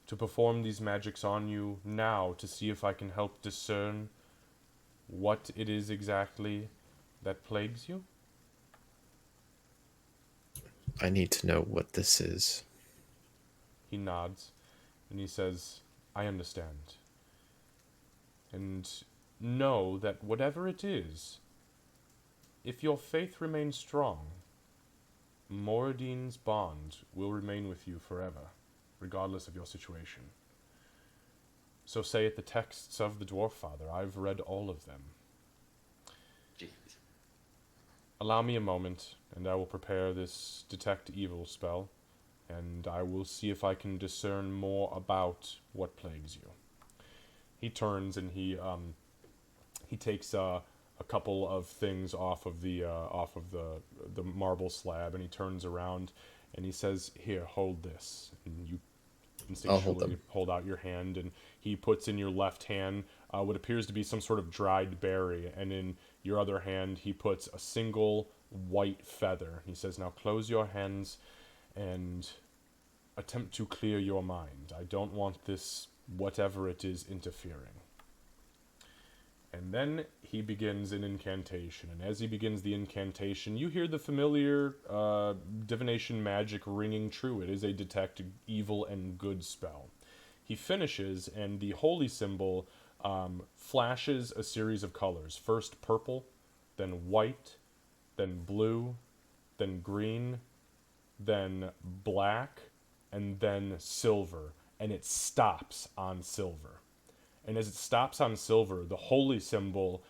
to perform these magics on you now to see if I can help discern what it is exactly that plagues you? I need to know what this is. He nods, and he says, "I understand. And know that whatever it is, if your faith remains strong, Moradin's bond will remain with you forever, regardless of your situation. So say it the texts of the Dwarf Father. I've read all of them. Jeez. Allow me a moment, and I will prepare this Detect Evil spell, and I will see if I can discern more about what plagues you." He turns and he takes a couple of things off of the marble slab, and he turns around and he says, "Here, hold this." And you I'll hold instinctually them. hold out your hand, and he puts in your left hand what appears to be some sort of dried berry, and in your other hand he puts a single white feather. He says, "Now close your hands and attempt to clear your mind. I don't want this, whatever it is, interfering." And then he begins an incantation, and as he begins the incantation, you hear the familiar divination magic ringing true. It is a detect evil and good spell. He finishes, and the holy symbol flashes a series of colors. First purple, then white, then blue, then green, then black, and then silver, and it stops on silver. And as it stops on silver, the holy symbol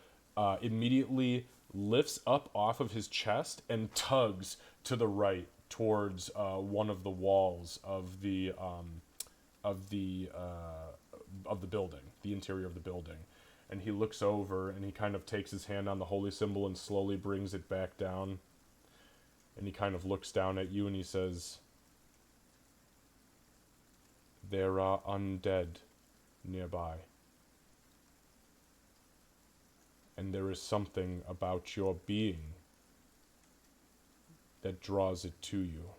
immediately lifts up off of his chest and tugs to the right towards one of the walls of the building, the interior of the building. And he looks over and he kind of takes his hand on the holy symbol and slowly brings it back down. And he kind of looks down at you and he says, "There are undead nearby. And there is something about your being that draws it to you.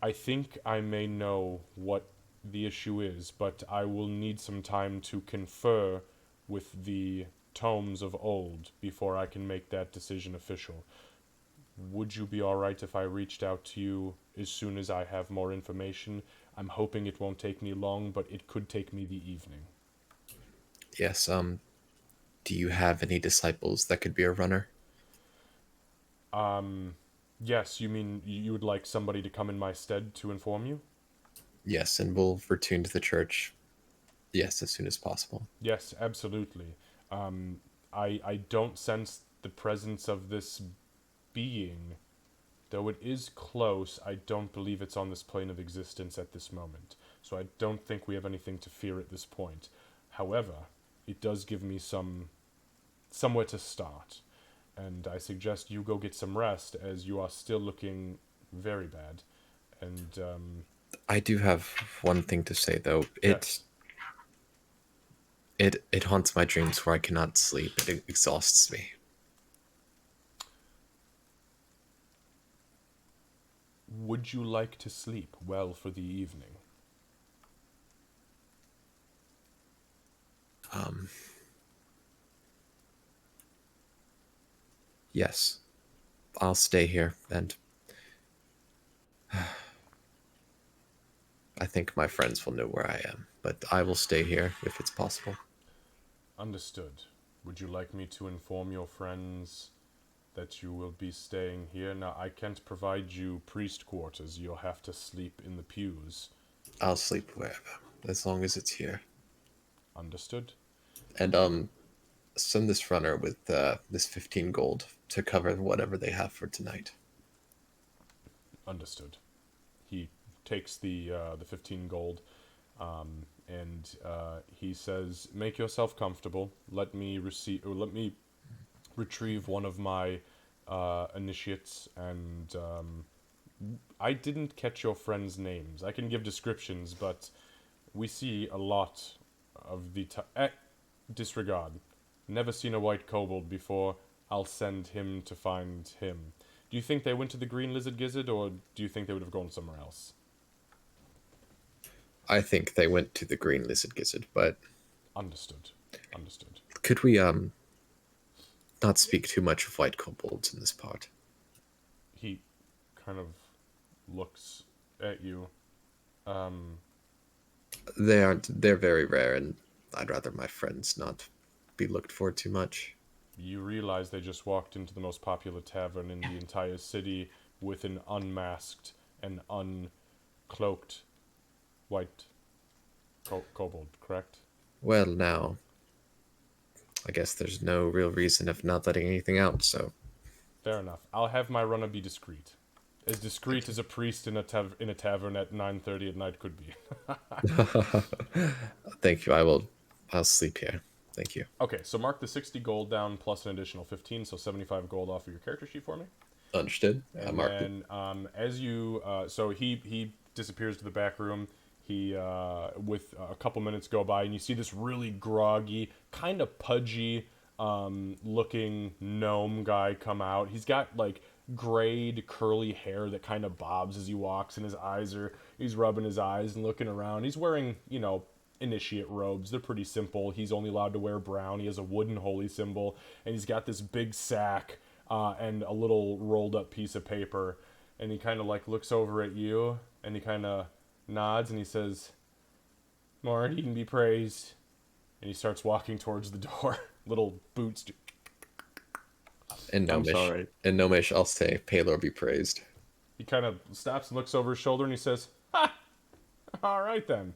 I think I may know what the issue is, but I will need some time to confer with the tomes of old before I can make that decision official. Would you be alright if I reached out to you as soon as I have more information? I'm hoping it won't take me long, but it could take me the evening." Yes, do you have any disciples that could be a runner? Yes, you mean you would like somebody to come in my stead to inform you? Yes, and we'll return to the church, yes, as soon as possible. Yes, absolutely. I don't sense the presence of this being. Though it is close, I don't believe it's on this plane of existence at this moment. So I don't think we have anything to fear at this point. However, it does give me somewhere to start. And I suggest you go get some rest, as you are still looking very bad. And, I do have one thing to say, though. Yes. It haunts my dreams where I cannot sleep. It exhausts me. would you like to sleep well for the evening? Yes. I'll stay here, and I think my friends will know where I am, but I will stay here if it's possible. Understood. Would you like me to inform your friends that you will be staying here? Now, I can't provide you priest quarters. You'll have to sleep in the pews. I'll sleep wherever, as long as it's here. Understood? And send this runner with this 15 gold to cover whatever they have for tonight. Understood. He takes the 15 gold, and he says, "Make yourself comfortable. Let me retrieve one of my initiates, and I didn't catch your friends' names. I can give descriptions, but we see a lot of the disregard. Never seen a white kobold before. I'll send him to find him. Do you think they went to the Green Lizard Gizzard, or do you think they would have gone somewhere else?" I think they went to the Green Lizard Gizzard, but Understood. Understood. could we not speak too much of white kobolds in this part? He kind of looks at you. They're very rare, and I'd rather my friends not be looked for too much. You realize they just walked into the most popular tavern in the entire city with an unmasked and uncloaked white kobold, correct? Well, now, I guess there's no real reason of not letting anything out, so Fair enough. I'll have my runner be discreet. As discreet as a priest in a tavern at 9:30 at night could be. thank you. I'll sleep here. Thank you. Okay, so mark the 60 gold down plus an additional 15, so 75 gold off of your character sheet for me. Understood. I And marked it. then, as you, so he disappears to the back room. He, with a couple minutes go by, and you see this really groggy, kind of pudgy, looking gnome guy come out. He's got like grayed, curly hair that kind of bobs as he walks, and he's rubbing his eyes and looking around. He's wearing, initiate robes. They're pretty simple. He's only allowed to wear brown. He has a wooden holy symbol, and he's got this big sack and a little rolled up piece of paper. And he kind of like looks over at you, and he kind of nods, and he says, "Lord, he can be praised." And he starts walking towards the door. Little boots. And I'm Nomish. sorry. And Nomish, I'll say, Paylor be praised. He kind of stops and looks over his shoulder, and he says, "Ha! All right then."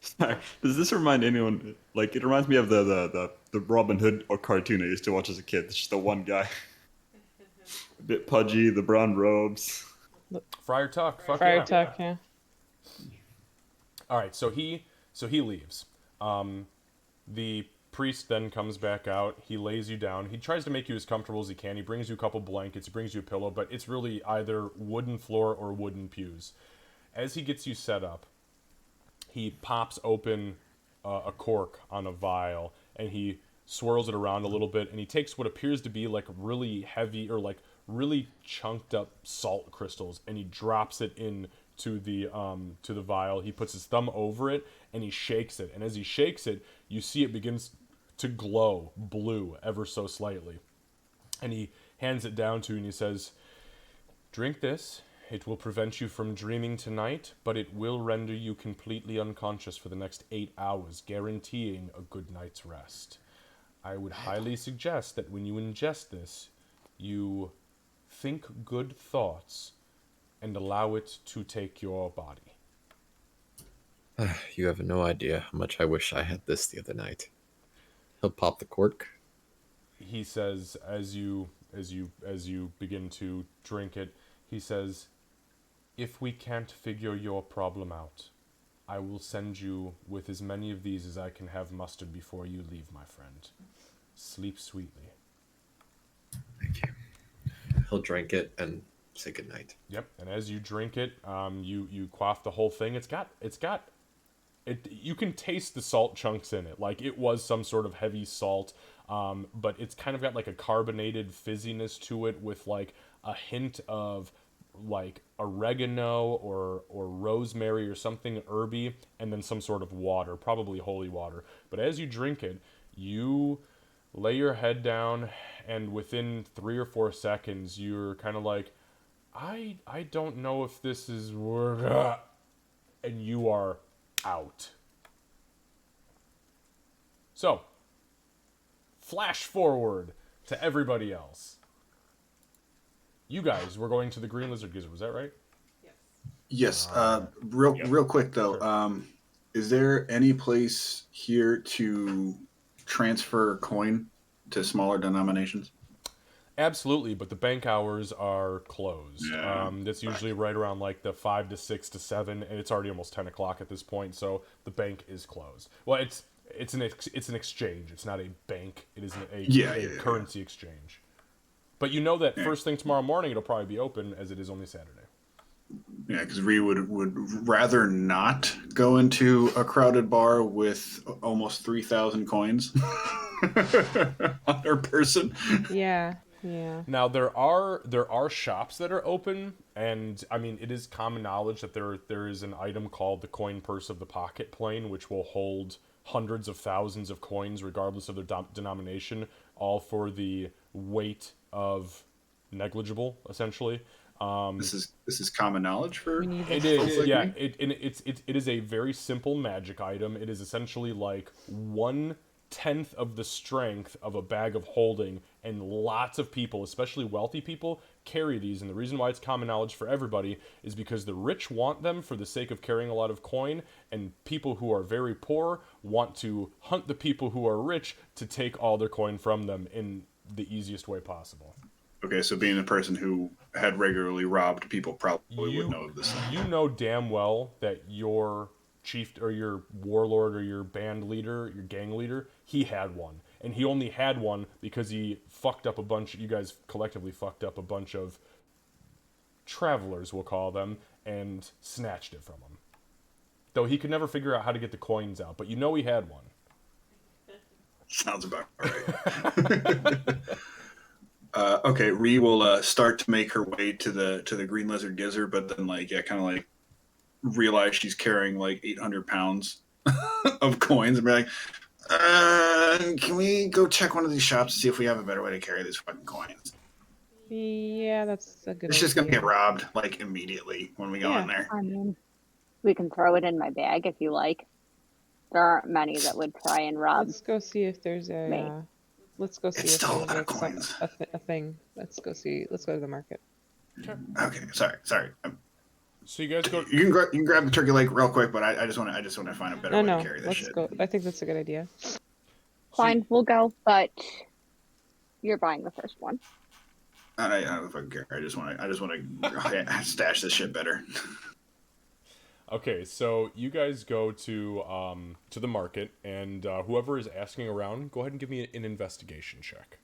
Sorry, does this remind anyone? Like, it reminds me of the Robin Hood or cartoon I used to watch as a kid. It's just the one guy, a bit pudgy, the brown robes. Friar Tuck. Fuck Friar yeah. Tuck, yeah. All right, so he leaves. The priest then comes back out. He lays you down. He tries to make you as comfortable as he can. He brings you a couple blankets. He brings you a pillow, but it's really either wooden floor or wooden pews. As he gets you set up, he pops open a cork on a vial and he swirls it around a little bit, and he takes what appears to be like really heavy or like really chunked up salt crystals, and he drops it in to the vial. He puts his thumb over it and he shakes it, and as he shakes it, you see it begins to glow blue ever so slightly, and he hands it down to you and he says, "Drink this. It will prevent you from dreaming tonight, but it will render you completely unconscious for the next 8 hours, guaranteeing a good night's rest. I would highly suggest that when you ingest this, you think good thoughts and allow it to take your body." You have no idea how much I wish I had this the other night. He'll pop the cork. He says, as you begin to drink it, he says, "If we can't figure your problem out, I will send you with as many of these as I can have mustered before you leave, my friend. Sleep sweetly." Thank you. He'll drink it and say goodnight. Yep. And as you drink it, you quaff the whole thing. You can taste the salt chunks in it. Like, it was some sort of heavy salt, but it's kind of got like a carbonated fizziness to it with like a hint of like oregano or rosemary or something herby, and then some sort of water, probably holy water. But as you drink it, you lay your head down, and within 3 or 4 seconds, you're kind of like, I don't know if this is work, and you are out. So, flash forward to everybody else. You guys were going to the Green Lizard Gizzard, was that right? Yes. Real quick though. Sure. Is there any place here to transfer coin to smaller denominations? Absolutely, but the bank hours are closed. Yeah. That's usually right around like the 5 to 6 to 7, and it's already almost 10 o'clock at this point, so the bank is closed. Well, it's an exchange. It's not a bank. It is a currency exchange. But you know that first thing tomorrow morning it'll probably be open, as it is only Saturday. Yeah, because Ree would rather not go into a crowded bar with almost 3,000 coins on her person. Yeah, yeah. Now there are shops that are open, and I mean, it is common knowledge that there is an item called the coin purse of the pocket plane, which will hold hundreds of thousands of coins regardless of their denomination, all for the weight of negligible, essentially. This is common knowledge for It folks is, like yeah. me? It is a very simple magic item. It is essentially like 1/10 of the strength of a bag of holding, and lots of people, especially wealthy people, carry these. And the reason why it's common knowledge for everybody is because the rich want them for the sake of carrying a lot of coin, and people who are very poor want to hunt the people who are rich to take all their coin from them in the easiest way possible. Okay, so being a person who had regularly robbed people probably You would know this. you know damn well that your chief or your warlord or your band leader, your gang leader, he had one. And he only had one because he fucked up a bunch, you guys collectively fucked up a bunch of travelers, we'll call them, and snatched it from him. Though he could never figure out how to get the coins out, but you know he had one. Sounds about right. Okay, Ree will start to make her way to the Green Lizard Gizzard, but then kind of realize she's carrying like 800 pounds of coins, and be like, can we go check one of these shops to see if we have a better way to carry these fucking coins? Yeah, that's a good It's just gonna idea. get robbed like immediately when we go in there. I mean, we can throw it in my bag if you like. There aren't many that would try and rob. Let's go see if there's Me. let's go see It's if still a there's lot of like coins. a thing. Let's go to the market. Okay, sorry. So you guys go. You can grab the turkey leg real quick, but I just want to find a better way No, to carry this let's shit. go. I think that's a good idea. Fine, we'll go, but you're buying the first one. I don't fucking care. I just want to stash this shit better. Okay, so you guys go to the market, and whoever is asking around, go ahead and give me an investigation check.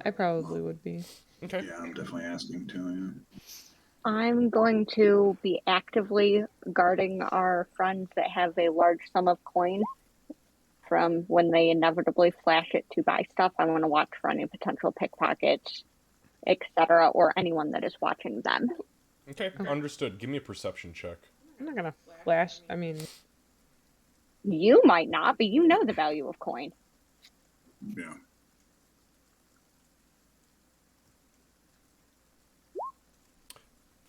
I probably would be. Okay. Yeah, I'm definitely asking too. Yeah. I'm going to be actively guarding our friends that have a large sum of coin from when they inevitably flash it to buy stuff. I want to watch for any potential pickpockets, etc., or anyone that is watching them. Okay, understood. Give me a perception check. I'm not gonna flash. I mean, You might not, but you know the value of coin. Yeah.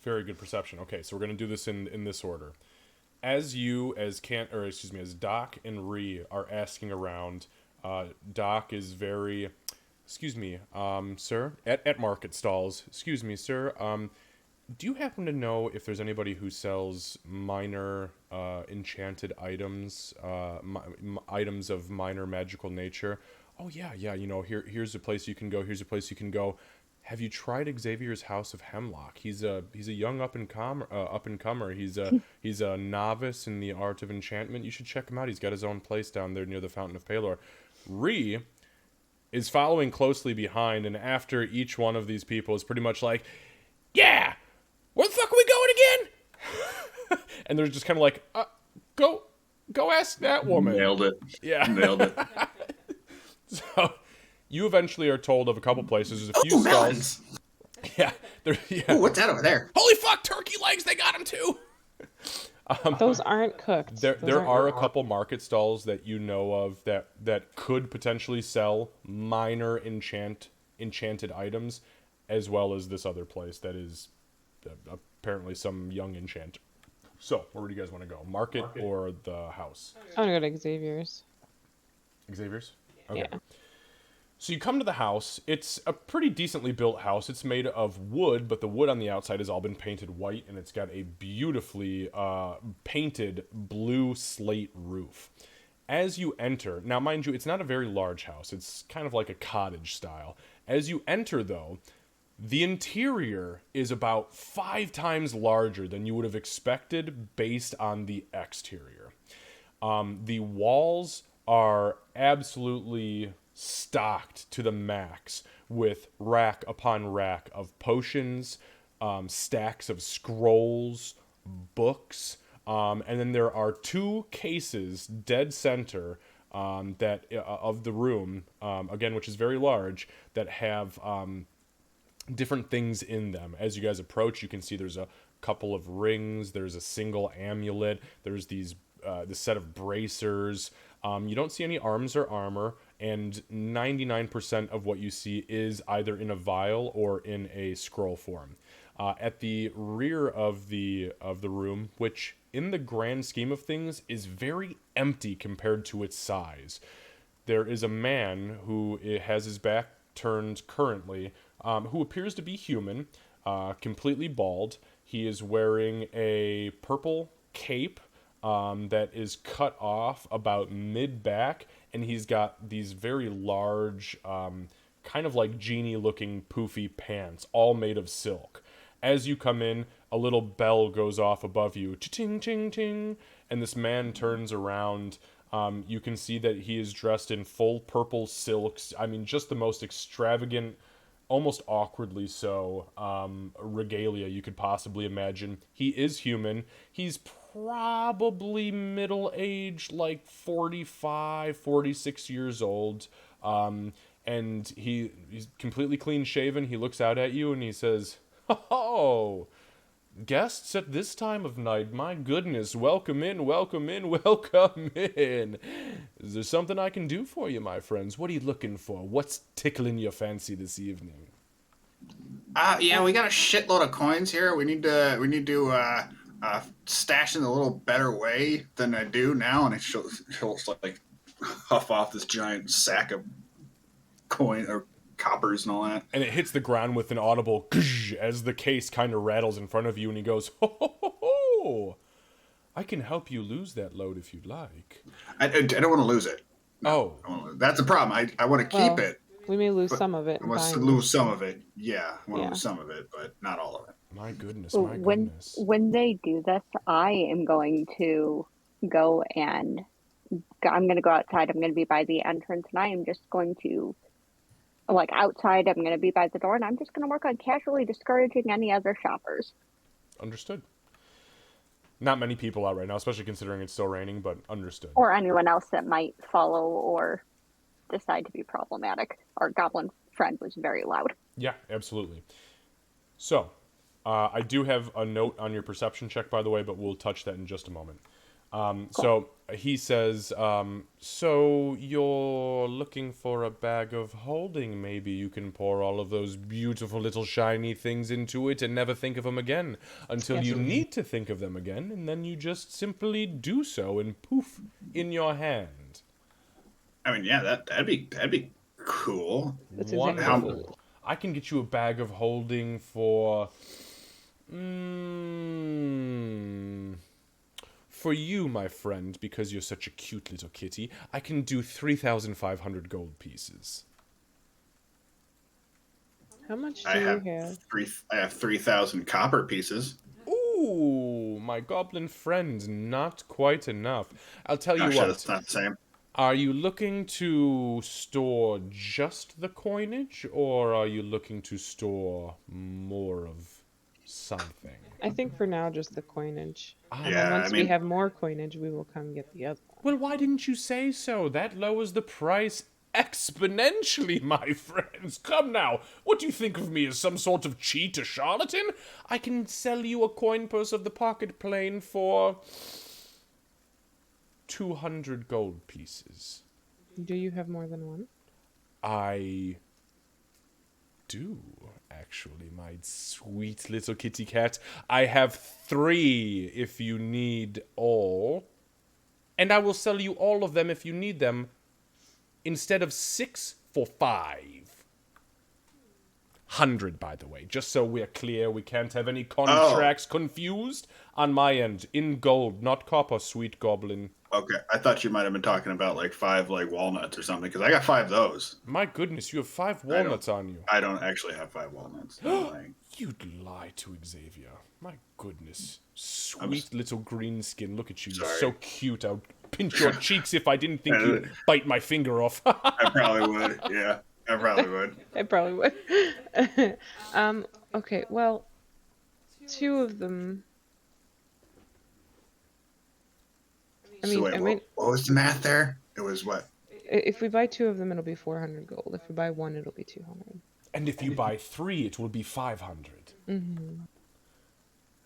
Very good perception. Okay, so we're gonna do this in this order. As Doc and Ree are asking around, Doc is very, excuse me, sir, at market stalls. Excuse me, sir. Do you happen to know if there's anybody who sells minor enchanted items, items of minor magical nature? Oh yeah. You know, here's a place you can go. Here's a place you can go. Have you tried Xavier's House of Hemlock? He's a young up and comer. He's a novice in the art of enchantment. You should check him out. He's got his own place down there near the Fountain of Pelor. Ree is following closely behind, and after each one of these people is pretty much like, yeah, where the fuck are we going again? And they're just kind of like, go ask that woman. Nailed it. Yeah. Nailed it. So you eventually are told of a couple places. There's a few Ooh, stalls. melons. Yeah. Ooh, what's that over there? Holy fuck, turkey legs! They got them too. those aren't cooked. There Those aren't are a cooked. couple market stalls that you know of that could potentially sell minor enchanted items, as well as this other place that is apparently some young enchanter. So, where do you guys want to go? Market or the house? I'm gonna go to Xavier's. Xavier's? Okay. Yeah. So you come to the house. It's a pretty decently built house. It's made of wood, but the wood on the outside has all been painted white, and it's got a beautifully painted blue slate roof. As you enter, now mind you, it's not a very large house. It's kind of like a cottage style. As you enter, though, the interior is about 5 times larger than you would have expected based on the exterior. The walls are absolutely stocked to the max with rack upon rack of potions, stacks of scrolls, books, and then there are 2 cases dead center that of the room, again, which is very large, that have different things in them. As you guys approach, you can see there's a couple of rings, there's a single amulet, there's this set of bracers. You don't see any arms or armor, and 99% of what you see is either in a vial or in a scroll form. At the rear of the room, which in the grand scheme of things is very empty compared to its size, there is a man who has his back turned currently, who appears to be human, completely bald. He is wearing a purple cape that is cut off about mid-back, and he's got these very large, kind of like genie-looking poofy pants, all made of silk. As you come in, a little bell goes off above you, ting ting ting, and this man turns around. You can see that he is dressed in full purple silks. I mean, just the most extravagant, almost awkwardly so, regalia you could possibly imagine. He is human. He's probably middle-aged, like 45, 46 years old. And he's completely clean-shaven. He looks out at you and he says, "Oh, guests at this time of night, my goodness, welcome in, welcome in, welcome in. Is there something I can do for you, my friends? What are you looking for? What's tickling your fancy this evening?" Yeah, we got a shitload of coins here. We need to stash in a little better way than I do now, and she'll like huff off this giant sack of coin or coppers and all that. And it hits the ground with an audible as the case kind of rattles in front of you, and he goes, ho, ho, ho, ho. I can help you lose that load if you'd like. I don't want to lose it. Oh, That's a problem. I want to keep Well, it. We may lose But some of it. I in want to buying lose this. some of it. Yeah, I want to Yeah. lose some of it, but not all of it. my goodness, So my goodness. when they do this, I am going to go and I'm going to go outside. I'm going to be by the entrance, and I am just going to like outside. I'm going to be by the door, and I'm just going to work on casually discouraging any other shoppers. Understood. Not many people out right now, especially considering it's still raining, but understood. Or anyone else that might follow or decide to be problematic. Our goblin friend was very loud. Yeah, absolutely. So, I do have a note on your perception check, by the way, but we'll touch that in just a moment. So he says, so you're looking for a bag of holding. Maybe you can pour all of those beautiful little shiny things into it and never think of them again until you need to think of them again, and then you just simply do so and poof, in your hand. I mean, yeah, that'd be cool. That's exactly Wonderful. I can get you a bag of holding for... for you, my friend, because you're such a cute little kitty, I can do 3,500 gold pieces. How much do I you have have? I have 3,000 copper pieces. Ooh, my goblin friend, not quite enough. I'll tell you Actually, what. that's not the same. Are you looking to store just the coinage, or are you looking to store more of something? I think for now, just the coinage. And Yeah, then once I mean- we have more coinage, we will come get the other one. Well, why didn't you say so? That lowers the price exponentially, my friends. Come now, what do you think of me as some sort of cheat or charlatan? I can sell you a coin purse of the pocket plane for 200 gold pieces. Do you have more than one? I do, actually, my sweet little kitty cat. I have 3 if you need all. And I will sell you all of them if you need them, instead of 6 for 500, by the way. Just so we're clear, we can't have any contracts confused. On my end, in gold, not copper, sweet goblin. Okay, I thought you might have been talking about like 5 like walnuts or something, because I got 5 of those. My goodness, you have 5 don't- walnuts on you. I don't actually have 5 walnuts. I'm lying. You'd lie to Xavier. My goodness. Sweet little green skin. Look at you. You're Sorry. so cute. I'd pinch your cheeks if I didn't think you'd bite my finger off. I probably would. Yeah, I probably would. I probably would. Okay, well, 2 of them. I mean, So wait, what was the math there? It was what? if we buy 2 of them, it'll be 400 gold. If we buy 1, it'll be 200. And if you buy 3, it will be 500. Mm-hmm.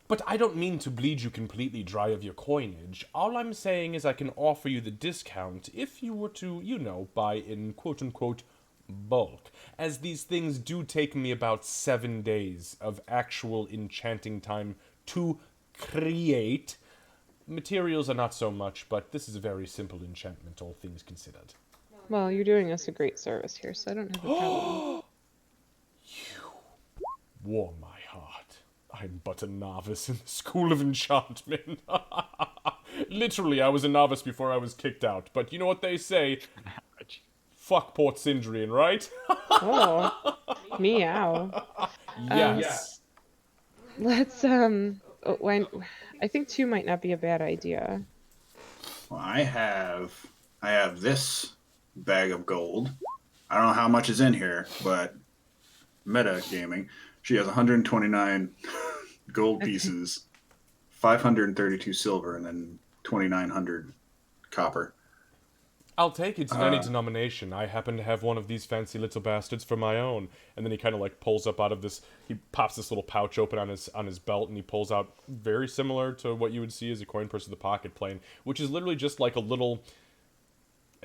But I don't mean to bleed you completely dry of your coinage. All I'm saying is I can offer you the discount if you were to, you know, buy in quote-unquote bulk. As these things do take me about 7 days of actual enchanting time to create. Materials are not so much, but this is a very simple enchantment, all things considered. Well, you're doing us a great service here, so I don't have a problem. Warm my heart. I'm but a novice in the school of enchantment. Literally, I was a novice before I was kicked out. But you know what they say? Fuck Port Sindrian, right? Oh, meow. Yes. Let's, I think 2 might not be a bad idea. Well, I have this bag of gold. I don't know how much is in here, but Meta Gaming, she has 129 gold pieces, 532 silver, and then 2,900 copper. I'll take it in any denomination. I happen to have one of these fancy little bastards for my own. And then he kind of like pulls up out of this. He pops this little pouch open on his belt, and he pulls out very similar to what you would see as a coin purse of the pocket plane, which is literally just like a little.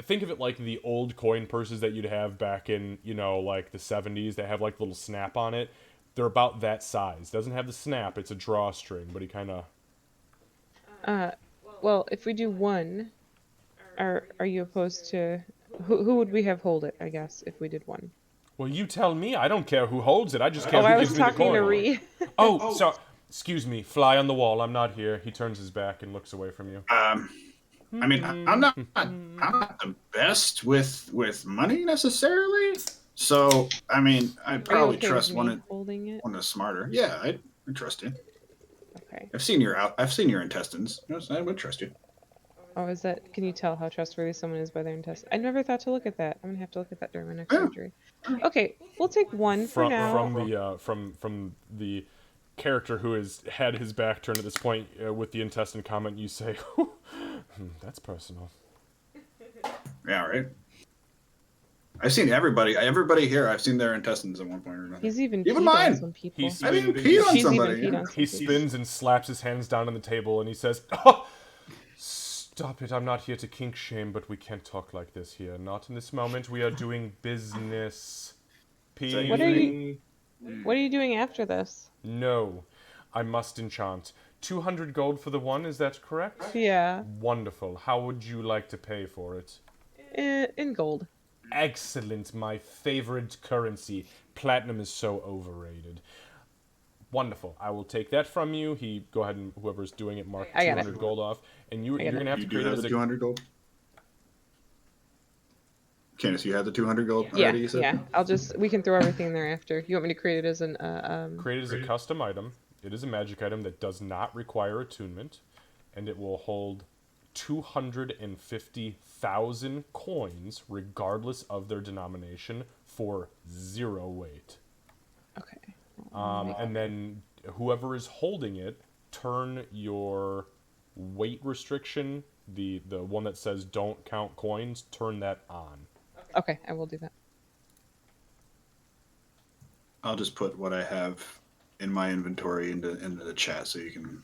Think of it like the old coin purses that you'd have back in, you know, like the 70s. They have like little snap on it. They're about that size. Doesn't have the snap. It's a drawstring, but he kind of. Well, if we do 1, are you opposed to... Who would we have hold it, I guess, if we did 1? Well, you tell me. I don't care who holds it. I just care Oh, who I was gives me the talking to coin. Ree. Oh, so excuse me. Fly on the wall. I'm not here. He turns his back and looks away from you. I mean, I'm not the best with money necessarily. So, I mean, I'd Are you probably okay trust with me one holding it? that's smarter. Yeah, I trust you. Okay. I've seen your intestines. Yes, I would trust you. Oh, is that? Can you tell how trustworthy someone is by their intestines? I never thought to look at that. I'm gonna have to look at that during my next Yeah. surgery. Okay, we'll take one for now. From the character who has had his back turned at this point with the intestine comment, you say, "That's personal." Yeah, right. I've seen everybody here. I've seen their intestines at one point or another. He's even Even peed mine. on some people. He's- I've even peed on She's somebody. even peed yeah. on some He people. spins and slaps his hands down on the table and he says, "Oh, stop it. I'm not here to kink shame, but we can't talk like this here. Not in this moment. We are doing business." P. What are you doing after this? No. I must enchant. 200 gold for the one, is that correct? Yeah, Wonderful. How would you like to pay for it? in gold. Excellent. My favorite currency. Platinum is so overrated. Wonderful. I will take that from you. Go ahead and whoever's doing it, mark I got it. 200 gold off. And you're got going it. to have You to do create it have as the a 200 gold. Candace, you have the 200 gold Yeah, already. You said? yeah. We can throw everything in there after. You want me to create it as an create it as a custom item. It is a magic item that does not require attunement, and it will hold 250,000 coins, regardless of their denomination, for 0 weight. Okay. And then whoever is holding it, turn your weight restriction, the one that says don't count coins, turn that on. Okay, I will do that. I'll just put what I have in my inventory into the chat so you can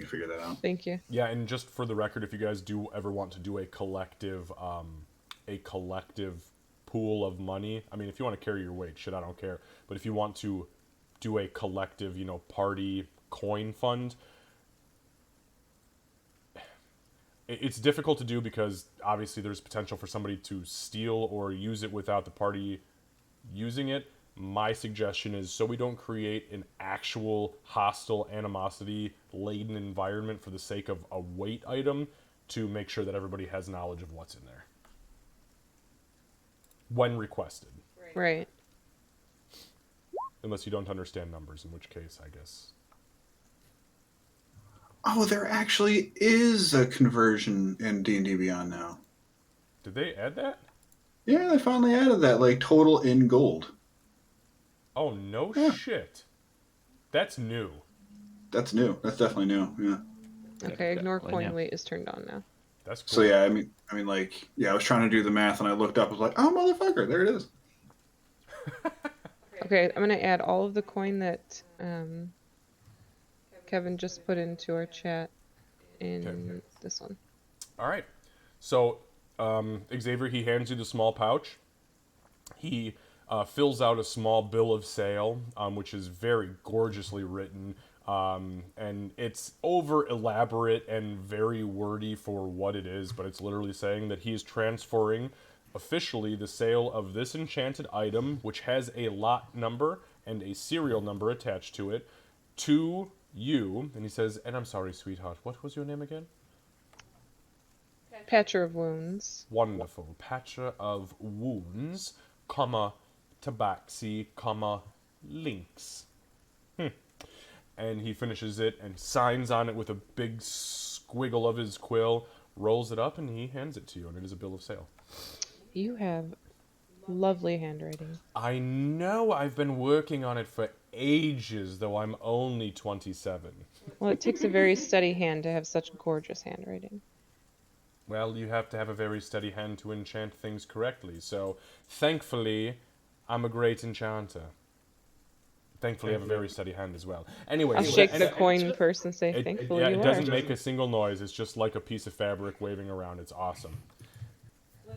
figure that out. Thank you. Yeah, and just for the record, if you guys do ever want to do a collective pool of money, I mean, if you want to carry your weight, shit, I don't care. But if you want to do a collective, party coin fund, it's difficult to do because obviously there's potential for somebody to steal or use it without the party using it. My suggestion is, so we don't create an actual hostile, animosity-laden environment for the sake of a weight item, to make sure that everybody has knowledge of what's in there when requested. Right. Unless you don't understand numbers, in which case, I guess. Oh, there actually is a conversion in D&D Beyond now. Did they add that? Yeah, they finally added that, like total in gold. Oh, no shit. That's new. That's new. That's definitely new. Yeah. Okay, ignore definitely, coin yeah. weight is turned on now. That's cool. So yeah, I mean, like, yeah, I was trying to do the math and I looked up. I was like, oh, motherfucker, there it is. Okay, I'm gonna add all of the coin that Kevin just put into our chat in Okay. this one. All right. So, Xavier, he hands you the small pouch. He fills out a small bill of sale, which is very gorgeously written. And it's over elaborate and very wordy for what it is, but it's literally saying that he is transferring officially the sale of this enchanted item, which has a lot number and a serial number attached to it, to you. And he says, "And I'm sorry, sweetheart, what was your name again?" Patcher of Wounds. Wonderful. Patcher of Wounds, comma, Tabaxi, comma, Lynx. And he finishes it and signs on it with a big squiggle of his quill, rolls it up, and he hands it to you, and it is a bill of sale. You have lovely handwriting. I know I've been working on it for ages, though I'm only 27. Well, it takes a very steady hand to have such gorgeous handwriting. Well, you have to have a very steady hand to enchant things correctly, so thankfully, I'm a great enchanter. Thankfully, I have a very steady hand as well. Anyway, I'll shake the coin first and say, thankfully yeah, you it are. doesn't make a single noise. It's just like a piece of fabric waving around. It's awesome.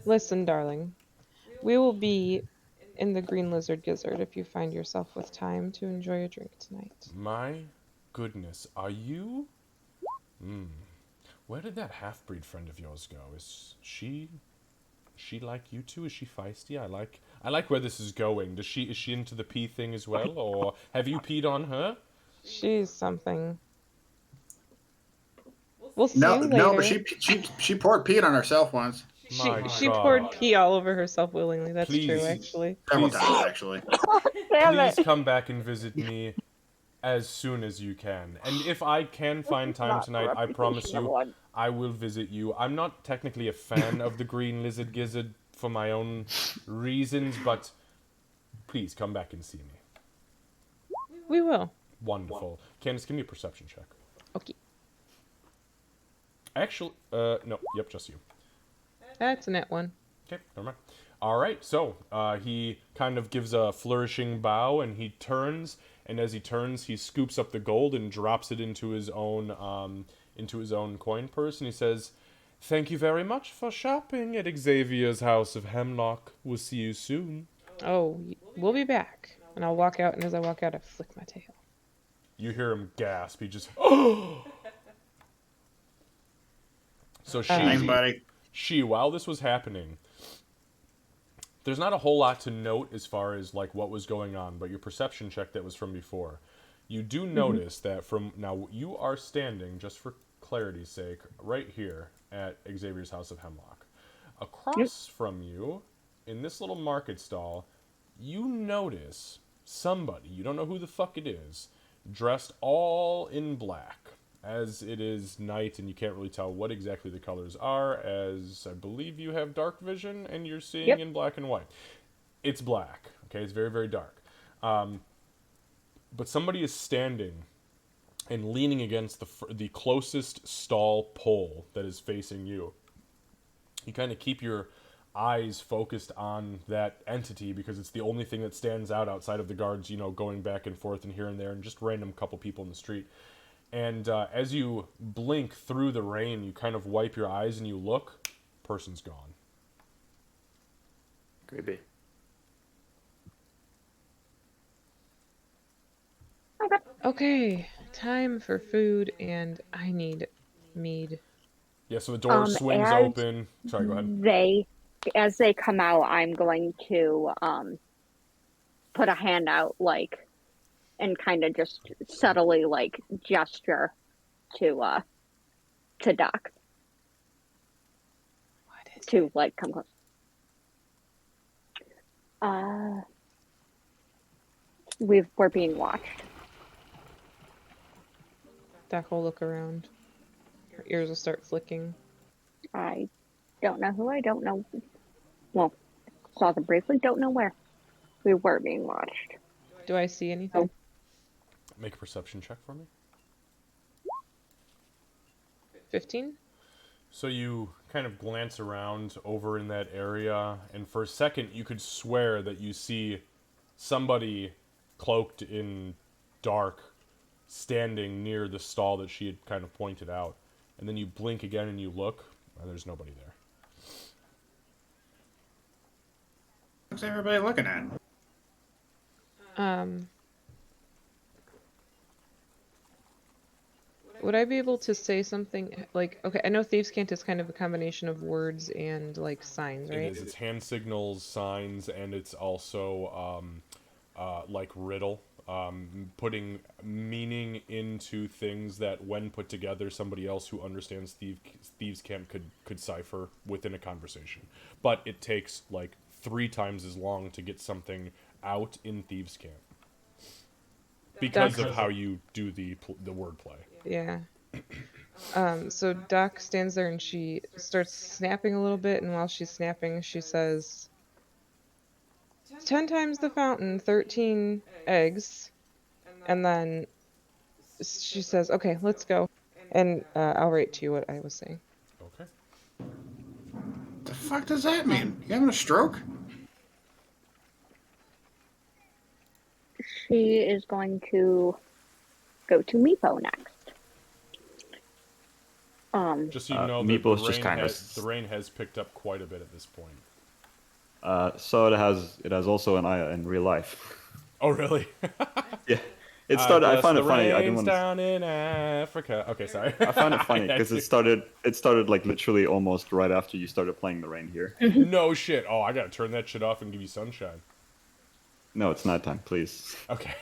Listen, darling. We will be in the Green Lizard Gizzard if you find yourself with time to enjoy a drink tonight. My goodness, are you? Where did that half-breed friend of yours go? Is she like you two? Is she feisty? I like where this is going. Is she into the pee thing as well, or have you peed on her? She's something. We'll see No, later. no, but she poured pee on herself once. My She God. poured pee all over herself willingly. That's true, Please. actually. Several Please. times, actually. Damn Please it. come back and visit me as soon as you can. And if I can find time Not the tonight, I promise reputation of you, one. I will visit you. I'm not technically a fan of the green lizard gizzard for my own reasons, but please come back and see me. We will. Wonderful. Candace, give me a perception check. Okay. Actually, no, yep, just you. That's a net one. Okay, never mind. All right, so he kind of gives a flourishing bow, and he turns. And as he turns, he scoops up the gold and drops it into his own coin purse. And he says, "Thank you very much for shopping at Xavier's House of Hemlock. We'll see you soon." Oh, we'll be back. And I'll walk out, and as I walk out, I flick my tail. You hear him gasp. He just, So Thanks, buddy. while this was happening, there's not a whole lot to note as far as like what was going on, but your perception check that was from before, you do notice that from now you are standing, just for clarity's sake, right here at Xavier's House of Hemlock. Across from you, in this little market stall, you notice somebody, you don't know who the fuck it is, dressed all in black. As it is night and you can't really tell what exactly the colors are, as I believe you have dark vision and you're seeing in black and white. It's black, okay? It's very, very dark. But somebody is standing and leaning against the closest stall pole that is facing you. You kind of keep your eyes focused on that entity because it's the only thing that stands out outside of the guards, going back and forth and here and there and just random couple people in the street. And as you blink through the rain, you kind of wipe your eyes and you look, person's gone. Creepy. Okay, time for food, and I need mead. Yeah, so the door swings as open. Sorry, go ahead. As they come out, I'm going to put a hand out, like, and kind of just subtly, like, gesture to Doc What is to, like, come close. We're being watched. Doc will look around. Her ears will start flicking. I don't know who. I don't know. Well, saw them briefly. Don't know where. We were being watched. Do I see anything? Make a perception check for me. 15? So you kind of glance around over in that area, and for a second you could swear that you see somebody cloaked in dark standing near the stall that she had kind of pointed out. And then you blink again and you look, and there's nobody there. What's everybody looking at? Would I be able to say something like, okay, I know Thieves' Cant is kind of a combination of words and like signs, It right? is. It's hand signals, signs, and it's also like riddle. Putting meaning into things that, when put together, somebody else who understands Thieves' Cant could cipher within a conversation. But it takes like 3 times as long to get something out in Thieves' Cant because of how you do the wordplay. Yeah. So Doc stands there and she starts snapping a little bit, and while she's snapping, she says, 10 times the fountain, 13 eggs. And then she says, okay, let's go. And I'll write to you what I was saying. Okay. The fuck does that mean? You having a stroke? She is going to go to Meepo next. Just so you know, Meeple's just kind of the rain has picked up quite a bit at this point. So it has also an eye in real life. Oh, really? Yeah. It started. I guess found the it funny. I didn't rain's want to. down in Africa. Okay, sorry. I found it funny I had because to. it started like literally almost right after you started playing the rain here. No shit. Oh, I gotta turn that shit off and give you sunshine. No, it's nighttime, please. Okay.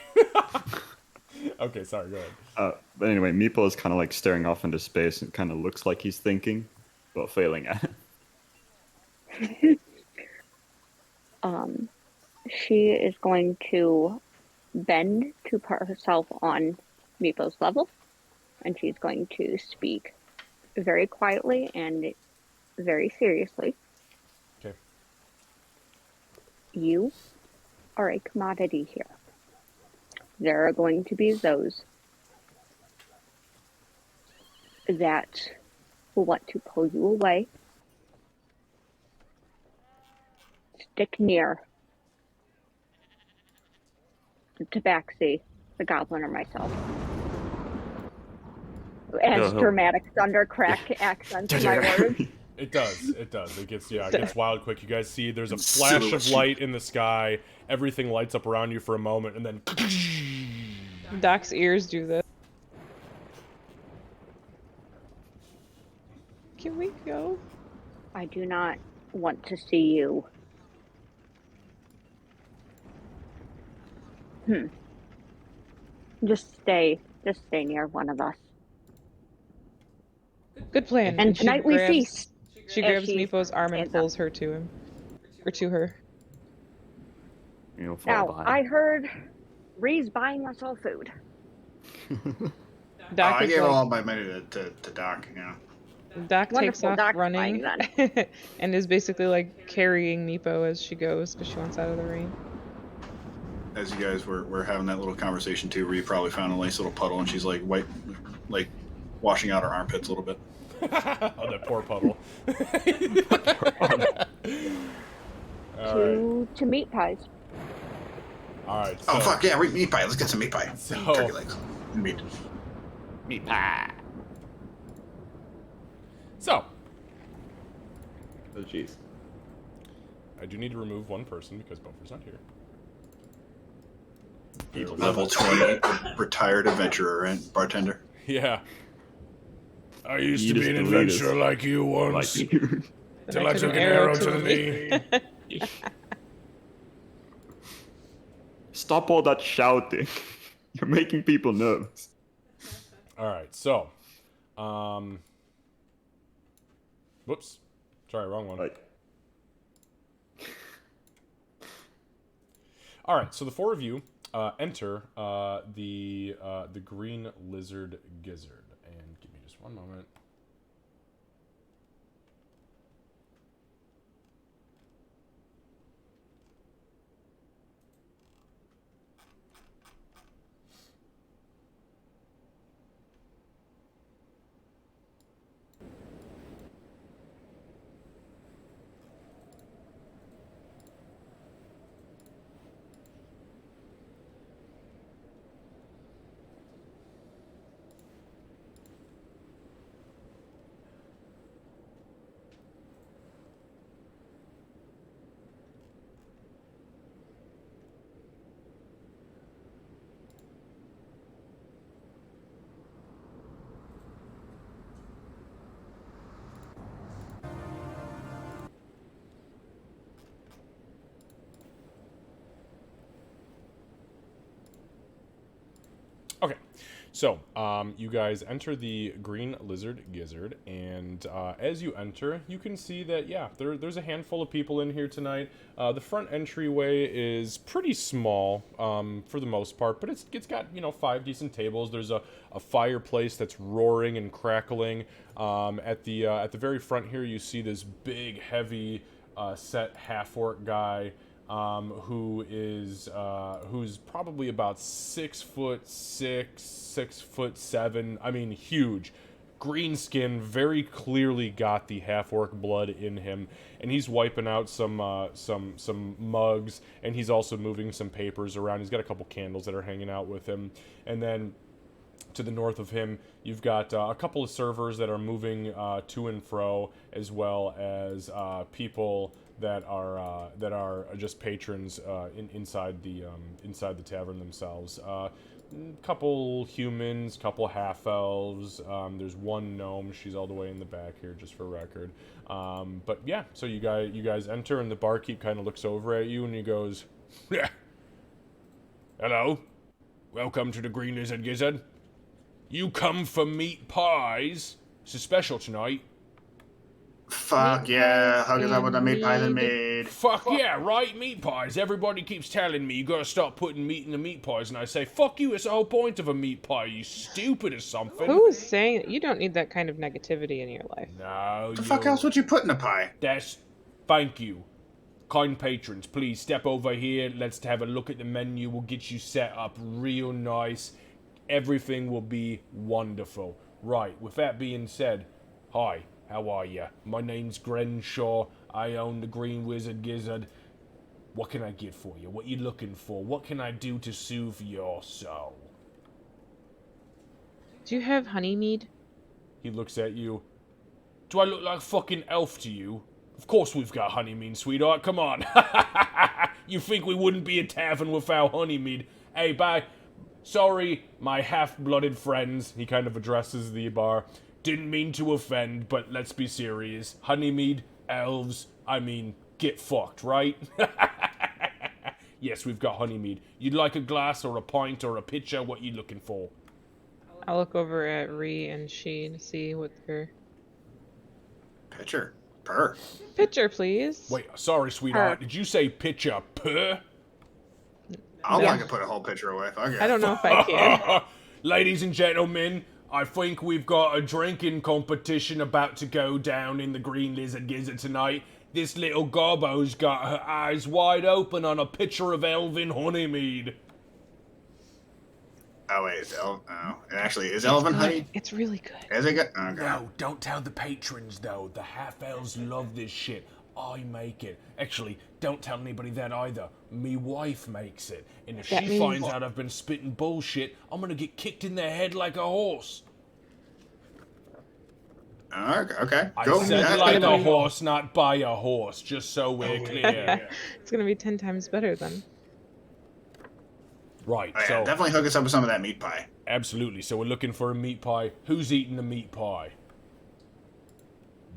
Okay, sorry. Go ahead. But anyway, Meepo is kind of like staring off into space and kind of looks like he's thinking, but failing at it. She is going to bend to put herself on Meepo's level, and she's going to speak very quietly and very seriously. Okay. You are a commodity here. There are going to be those that will want to pull you away, stick near the Tabaxi, the goblin, or myself. As No. dramatic thunder crack accents in my words. It does. It does. It gets wild quick. You guys see there's a flash of light in the sky. Everything lights up around you for a moment, and then Doc's ears do this. Can we go? I do not want to see you. Just stay near one of us. Good plan. And she tonight we grabs- feast. She as grabs she Meepo's arm and stands up. pulls her to him. Or to her. You know, fall Now, behind. I heard Ree's buying us all food. Doc I is gave like, all my money to Doc. Yeah. Doc takes Wonderful, off Doc's running buying and is basically like carrying Meepo as she goes because she wants out of the rain. As you guys were having that little conversation too, Ree probably found a nice little puddle, and she's like washing out her armpits a little bit. oh, that poor puddle. All right. To meat pies. All right. So, Oh fuck yeah, meat pie. Let's get some meat pie. So- Turkey legs. Meat. So, Oh jeez. I do need to remove one person because Buffer's not here. Level 20 retired adventurer, right? Bartender. Yeah. I used You to be just an delete us. adventurer like you once, Like, till I took an arrow to the knee. stop all that shouting. You're making people nervous. All right, so, whoops, sorry, wrong one. Like, All right, so the four of you enter the Green Lizard Gizzard, and give me just one moment. Okay, so you guys enter the Green Lizard Gizzard, and as you enter, you can see that, yeah, there's a handful of people in here tonight. The front entryway is pretty small for the most part, but it's got, 5 decent tables. There's a fireplace that's roaring and crackling. At the very front here, you see this big, heavy set half-orc guy. Who's probably about 6'6", 6'7". I mean, huge, green skin, very clearly got the half-orc blood in him, and he's wiping out some mugs, and he's also moving some papers around. He's got a couple candles that are hanging out with him, and then to the north of him, you've got a couple of servers that are moving to and fro, as well as people that are just patrons inside the tavern themselves. couple humans, couple half elves. There's one gnome. She's all the way in the back here, just for record. But yeah, so you guys enter, and the barkeep kind of looks over at you, and he goes, "Yeah, hello, welcome to the Green Lizard Gizzard. You come for meat pies? It's a special tonight." Fuck yeah, hook us up with the meat pie they made. Fuck yeah, right? Meat pies. Everybody keeps telling me you gotta stop putting meat in the meat pies, and I say, fuck you, it's the whole point of a meat pie, you stupid or something. Who is saying that? You don't need that kind of negativity in your life. No, The fuck else would you put in a pie? Thank you. Kind patrons, please step over here. Let's have a look at the menu. We'll get you set up real nice. Everything will be wonderful. Right, with that being said, hi, how are ya? My name's Grenshaw. I own the Green Wizard Gizzard. What can I get for you? What you looking for? What can I do to soothe your soul? Do you have honey mead? He looks at you. Do I look like fucking elf to you? Of course we've got honey mead, sweetheart. Come on. You think we wouldn't be a tavern without honey mead? Hey, bye. Sorry, my half-blooded friends. He kind of addresses the bar. Didn't mean to offend, but let's be serious. Honey mead, elves, I mean, get fucked, right? Yes, we've got honey mead. You'd like a glass or a pint or a pitcher? What you looking for? I'll look over at Ree and she to see what their Pitcher. Purr. pitcher, please. Wait, sorry, sweetheart. Did you say pitcher purr? I'll Yeah. fucking put a whole pitcher away. Fuck it. I don't know if I can. Ladies and gentlemen, I think we've got a drinking competition about to go down in the Green Lizard Gizzard tonight. This little gobbo's got her eyes wide open on a pitcher of elven honey mead. Oh wait, is elven honey? It's really good. Is it good? Okay. No, don't tell the patrons, though. The half-elves love this shit. I make it. Actually, don't tell anybody that either. Me wife makes it. And if That she means- finds out I've been spitting bullshit, I'm gonna get kicked in the head like a horse. Okay. I Go. said Yeah, like yeah. a horse, not by a horse, just so we're clear. It's gonna be 10 times better then. Right, Oh, yeah, so definitely hook us up with some of that meat pie. absolutely. So we're looking for a meat pie. Who's eating the meat pie?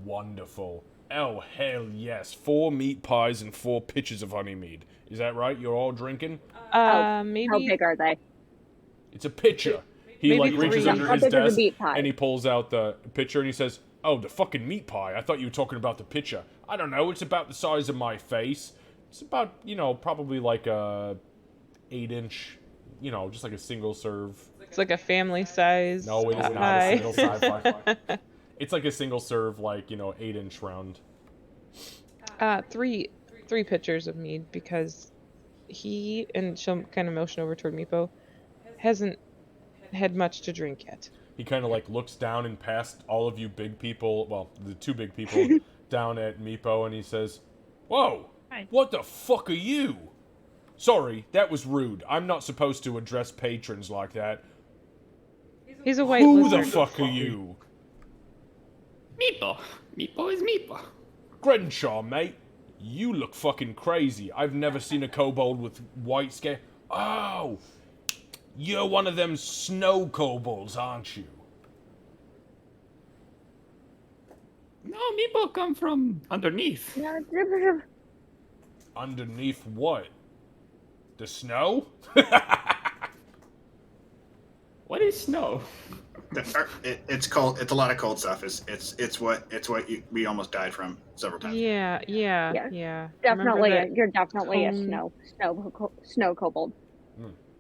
Wonderful. Oh, hell yes. 4 meat pies and 4 pitchers of honey mead. Is that right? You're all drinking? How Maybe. big are they? It's a pitcher. He Maybe like reaches 3. under How his big are the desk meat pies? and he pulls out the pitcher and he says, "Oh, the fucking meat pie. I thought you were talking about the pitcher. I don't know. It's about the size of my face. It's about, probably like a 8-inch, just like a single serve. It's like a family size. No, it is not a pie. single sci-fi. It's like a single serve, 8-inch round. 3 pitchers of mead because he, and she'll kind of motion over toward Meepo, hasn't had much to drink yet. He kind of looks down and past all of you big people, well, the 2 big people down at Meepo, and he says, "Whoa, Hi. what the fuck are you?" Sorry, that was rude. I'm not supposed to address patrons like that. He's a white Who lizard. the fuck are you? Meepo. Meepo is Meepo. Grenshaw, mate. You look fucking crazy. I've never seen a kobold with white skin. Oh, you're one of them snow kobolds, aren't you? No, Meepo come from underneath. Underneath what? The snow? What is snow? It's cold. It's a lot of cold stuff. It's what we almost died from several times. Yeah. Yeah. Remember Definitely, that you're definitely a cone- snow kobold.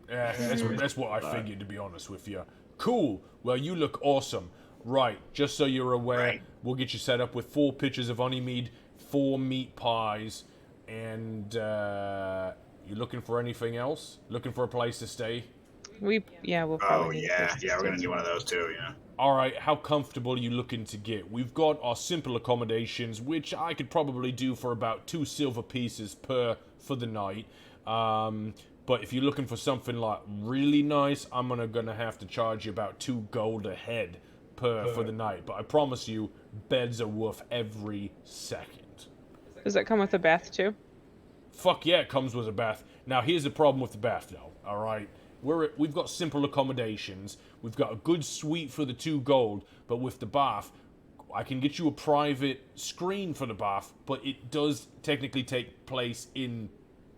Yeah, that's what I figured, to be honest with you. Cool. Well, you look awesome. Right, just so you're aware, Right. we'll get you set up with 4 pitchers of honey mead, 4 meat pies, and you looking for anything else? Looking for a place to stay? we'll Oh probably need a yeah, place to yeah. We're stay. gonna need one of those too. Yeah. All right, how comfortable are you looking to get? We've got our simple accommodations, which I could probably do for about 2 silver pieces per for the night. But if you're looking for something like really nice, I'm gonna have to charge you about 2 gold a head for the night. But I promise you, beds are worth every second. Does that come with a bath too? Fuck yeah, it comes with a bath. Now here's the problem with the bath, though. All right, we've got simple accommodations. We've got a good suite for the 2 gold, but with the bath, I can get you a private screen for the bath, but it does technically take place in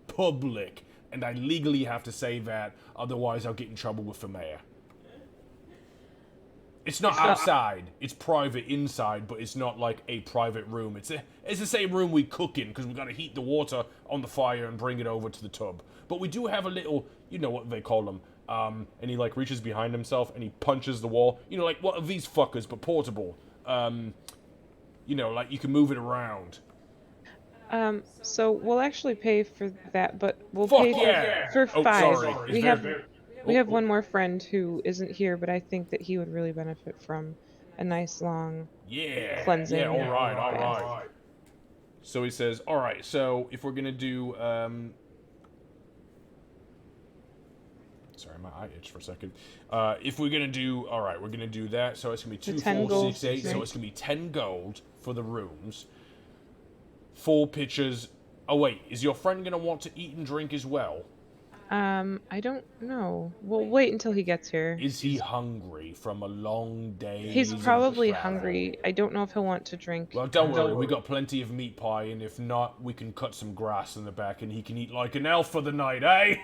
public, and I legally have to say that, otherwise I'll get in trouble with the mayor. It's not outside, it's private inside, but it's not like a private room. It's the same room we cook in, because we gotta heat the water on the fire and bring it over to the tub. But we do have a little, you know what they call them, and he like reaches behind himself and he punches the wall. You know, like, what are these fuckers, but portable? You know, like you can move it around. So we'll actually pay for that, but we'll Fuck pay yeah! for Oh, 5. sorry. We have one more friend who isn't here, but I think that he would really benefit from a nice long cleansing. Yeah, all right. bath. So he says, all right, so if we're going to do, sorry, my eye itched for a second. If we're going to do, all right, we're going to do that. So it's going to be 2, 10 4, gold, 6, 8. So it's going to be 10 gold for the rooms. 4 pitchers. Oh, wait, is your friend going to want to eat and drink as well? I don't know. We'll wait until he gets here. Is he hungry from a long day? He's probably hungry. I don't know if he'll want to drink. Well, don't worry, we got plenty of meat pie, and if not, we can cut some grass in the back, and he can eat like an elf for the night, eh?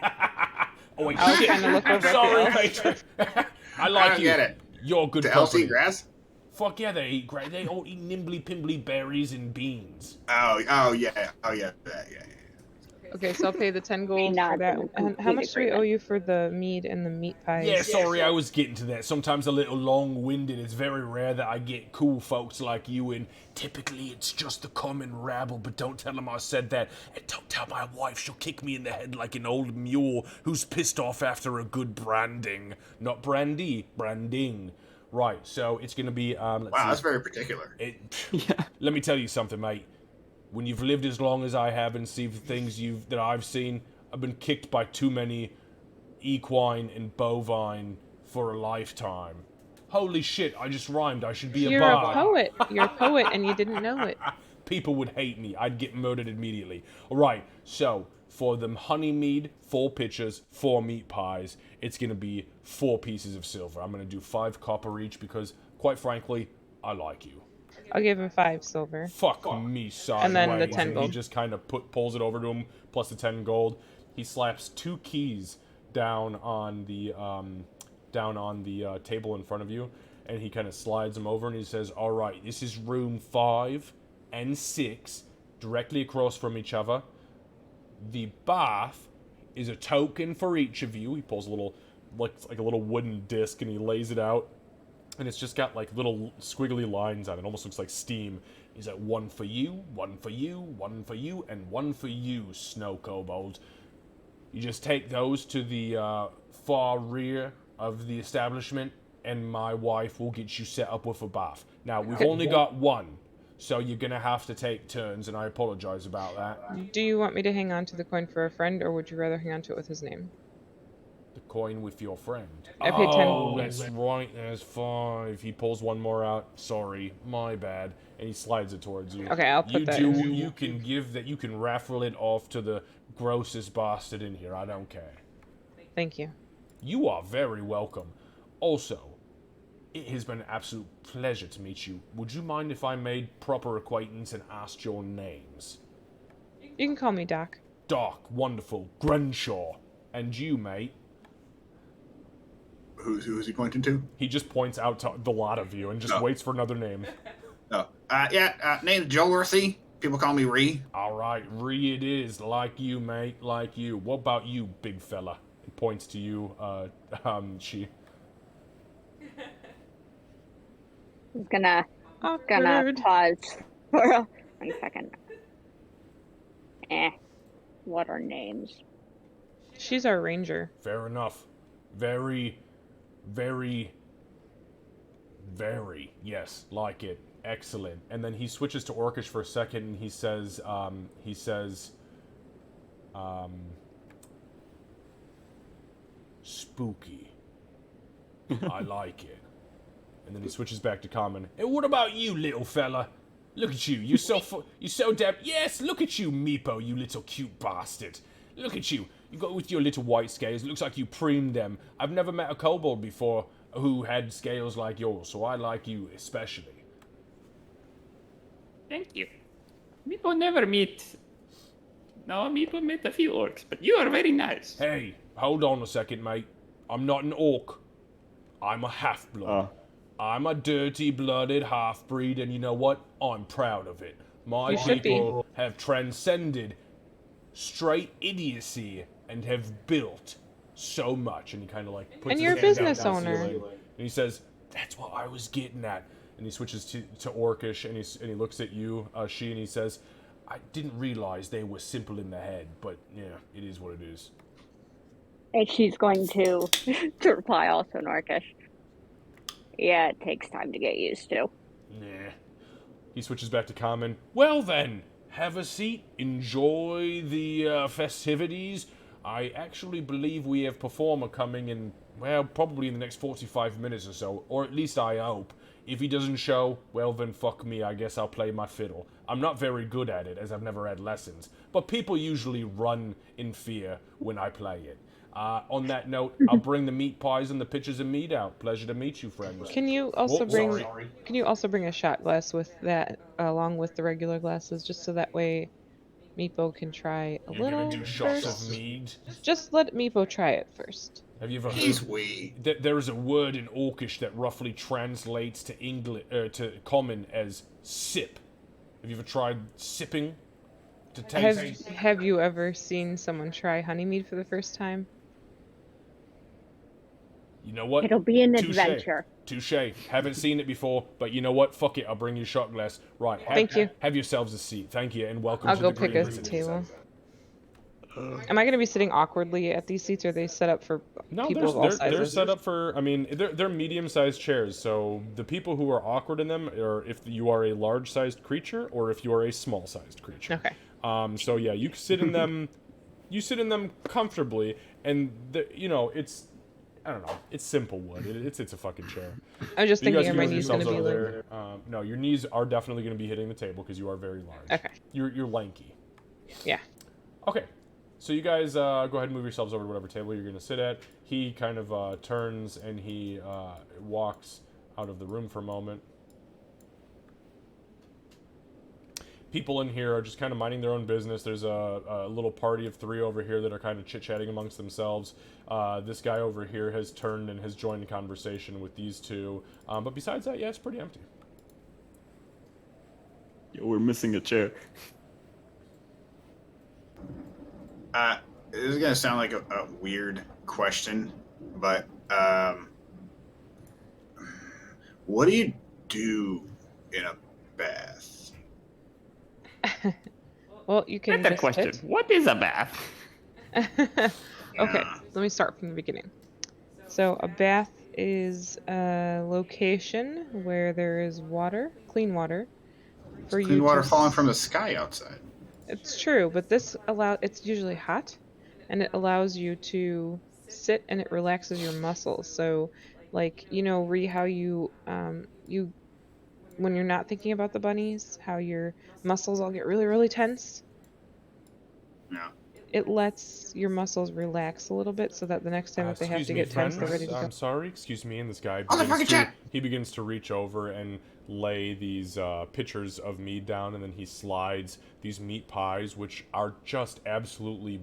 Oh wait, I'll shit. kinda look over at the Sorry, elf. patron. I like don't you. get it. You're good Do elves company. eat grass? Fuck yeah, they eat grass. They all eat nimbly pimbly berries and beans. Oh yeah. Yeah. Okay, so I'll pay the 10 gold not for that. in the And how complete much do we owe agreement. you for the mead and the meat pies? Yeah, sorry, I was getting to that. Sometimes a little long-winded. It's very rare that I get cool folks like you, and typically it's just the common rabble, but don't tell them I said that. And don't tell my wife, she'll kick me in the head like an old mule who's pissed off after a good branding. Not brandy, branding. Right, so it's gonna be, let's Wow, that's see. very particular. Let me tell you something, mate. When you've lived as long as I have and seen the things that I've seen, I've been kicked by too many equine and bovine for a lifetime. Holy shit, I just rhymed. I should be You're a a bard. poet. You're a poet and you didn't know it. People would hate me. I'd get murdered immediately. Alright, so for them honey mead, 4 pitchers, 4 meat pies, it's gonna be 4 pieces of silver. I'm gonna do 5 copper each because, quite frankly, I like you. I'll give him 5 silver. Fuck me sideways. And then the 10 He gold. just kind of pulls it over to him, plus the 10 gold. He slaps 2 keys down on the table in front of you, and he kind of slides them over, and he says, all right, this is room 5 and 6, directly across from each other. The bath is a token for each of you. He pulls a little, like a little wooden disc, and he lays it out. And it's just got like little squiggly lines on it. It almost looks like steam. He's like, 1 for you, 1 for you, 1 for you, and 1 for you, Snow Kobold. You just take those to the far rear of the establishment, and my wife will get you set up with a bath. Now, we've only got 1, so you're going to have to take turns, and I apologize about that. Do you want me to hang on to the coin for a friend, or would you rather hang on to it with his name? The coin with your friend. I paid 10. Oh, that's right. There's 5. He pulls 1 more out. Sorry, my bad. And he slides it towards you. Okay, I'll put that in. You can give that. You can raffle it off to the grossest bastard in here. I don't care. Thank you. You are very welcome. Also, it has been an absolute pleasure to meet you. Would you mind if I made proper acquaintance and asked your names? You can call me Doc. Doc, wonderful. Grenshaw. And you, mate? Who's he pointing to? He just points out to the lot of you and just No. waits for another name. Oh, name's Joe Worthy. People call me Ree. All right, Ree it is. Like you, mate. Like you. What about you, big fella? He points to you, she. I'm gonna Awkward. pause for 1 second. What are names? She's our ranger. Fair enough. Very, very, very, yes, like it. Excellent. And then he switches to Orcish for a second, and he says, spooky. I like it. And then he switches back to common. And what about you, little fella? Look at you. You're so damn... Yes, look at you, Meepo, you little cute bastard. Look at you. You got with your little white scales. It looks like you preened them. I've never met a kobold before who had scales like yours, so I like you especially. Thank you. Meepo never meet. No, Meepo met a few orcs, but you are very nice. Hey, hold on a second, mate. I'm not an orc. I'm a half-blood. I'm a dirty-blooded half-breed, and you know what? I'm proud of it. My You should be. people have transcended straight idiocy and have built so much. And he kind of like puts And his you're a hand down business to the owner. ceiling, and he says, "That's what I was getting at." And he switches to Orcish, and he looks at you, she, and he says, "I didn't realize they were simple in the head, but yeah, it is what it is." And she's going to to reply also in Orcish. Yeah, it takes time to get used to. Nah. He switches back to common. Well then, have a seat. Enjoy the festivities. I actually believe we have performer coming in, well, probably in the next 45 minutes or so. Or at least I hope. If he doesn't show, well then fuck me, I guess I'll play my fiddle. I'm not very good at it, as I've never had lessons. But people usually run in fear when I play it. On that note, I'll bring the meat pies and the pitchers of meat out. Pleasure to meet you, friends. Can you also Whoa, bring? sorry. Can you also bring a shot glass with that, along with the regular glasses, just so that way, Meepo can try a You're little gonna do shots first? of mead? Just let Meepo try it first. Have you ever He's heard weak. that there is a word in Orcish that roughly translates to English to common as sip? Have you ever tried sipping to taste? Have you ever seen someone try honey mead for the first time? You know what? It'll be an Touche. adventure. Touche. Haven't seen it before, but you know what? Fuck it. I'll bring you a shot glass. Right. Thank you. Have yourselves a seat. Thank you, and welcome I'll to go the pick Green a Room. table. Am I going to be sitting awkwardly at these seats, or are they set up for No, people of all they're sizes? set up for. I mean, they're medium-sized chairs. So the people who are awkward in them are if you are a large-sized creature or if you are a small-sized creature. Okay. So yeah, you sit in them. You sit in them comfortably, and it's. I don't know. It's simple wood. It's a fucking chair. I was just You thinking, guys are my can move knees going to yourselves be over like? there. No, your knees are definitely going to be hitting the table because you are very large. Okay. You're lanky. Yeah. Okay. So you guys go ahead and move yourselves over to whatever table you're going to sit at. He kind of turns and he walks out of the room for a moment. People in here are just kind of minding their own business. There's a little party of 3 over here that are kind of chit-chatting amongst themselves. This guy over here has turned and has joined the conversation with these 2. But besides that, yeah, it's pretty empty. Yo, we're missing a chair. This is gonna sound like a weird question, but what do you do in a bath? Well, you can Better just question. sit. What is a bath? Okay, let me start from the beginning. So a bath is a location where there is water, clean water, for Clean you water to falling from the sky outside. It's true, but it's usually hot, and it allows you to sit and it relaxes your muscles. So, like, how you when you're not thinking about the bunnies, how your muscles all get really, really tense. Yeah. It lets your muscles relax a little bit so that the next time that they have to get tense, they're ready to go. I'm sorry. Excuse me. And this guy Motherfucking he begins to reach over and lay these pitchers of meat down, and then he slides these meat pies, which are just absolutely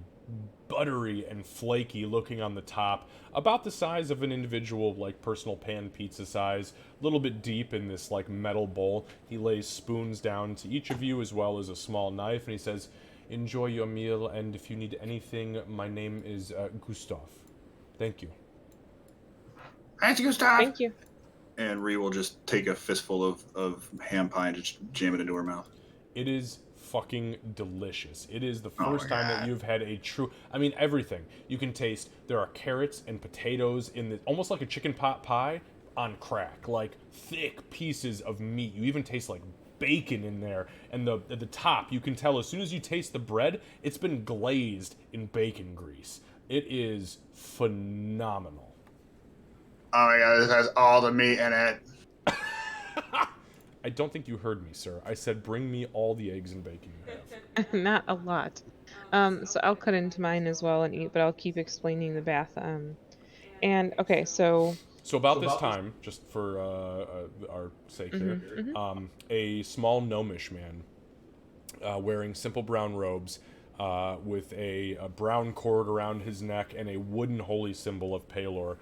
buttery and flaky looking on the top, about the size of an individual like personal pan pizza size, a little bit deep in this like metal bowl. He lays spoons down to each of you as well as a small knife, and he says, "Enjoy your meal, and if you need anything, my name is Gustav. Thank you." Thank you, Gustav. Thank you. And Ree will just take a fistful of ham pie and just jam it into her mouth. It is fucking delicious. It is the Oh first my time that God. you've had a true. I mean, everything you can taste. There are carrots and potatoes in the almost like a chicken pot pie on crack, like thick pieces of meat. You even taste like bacon in there, and at the top you can tell as soon as you taste the bread, it's been glazed in bacon grease. It is phenomenal. Oh my god, this has all the meat in it. I don't think you heard me, sir. I said bring me all the eggs and bacon you have. Not a lot. So I'll cut into mine as well and eat, but I'll keep explaining the bath. And okay, so So about this time, just for our sake here, a small gnomish man wearing simple brown robes with a brown cord around his neck and a wooden holy symbol of Palor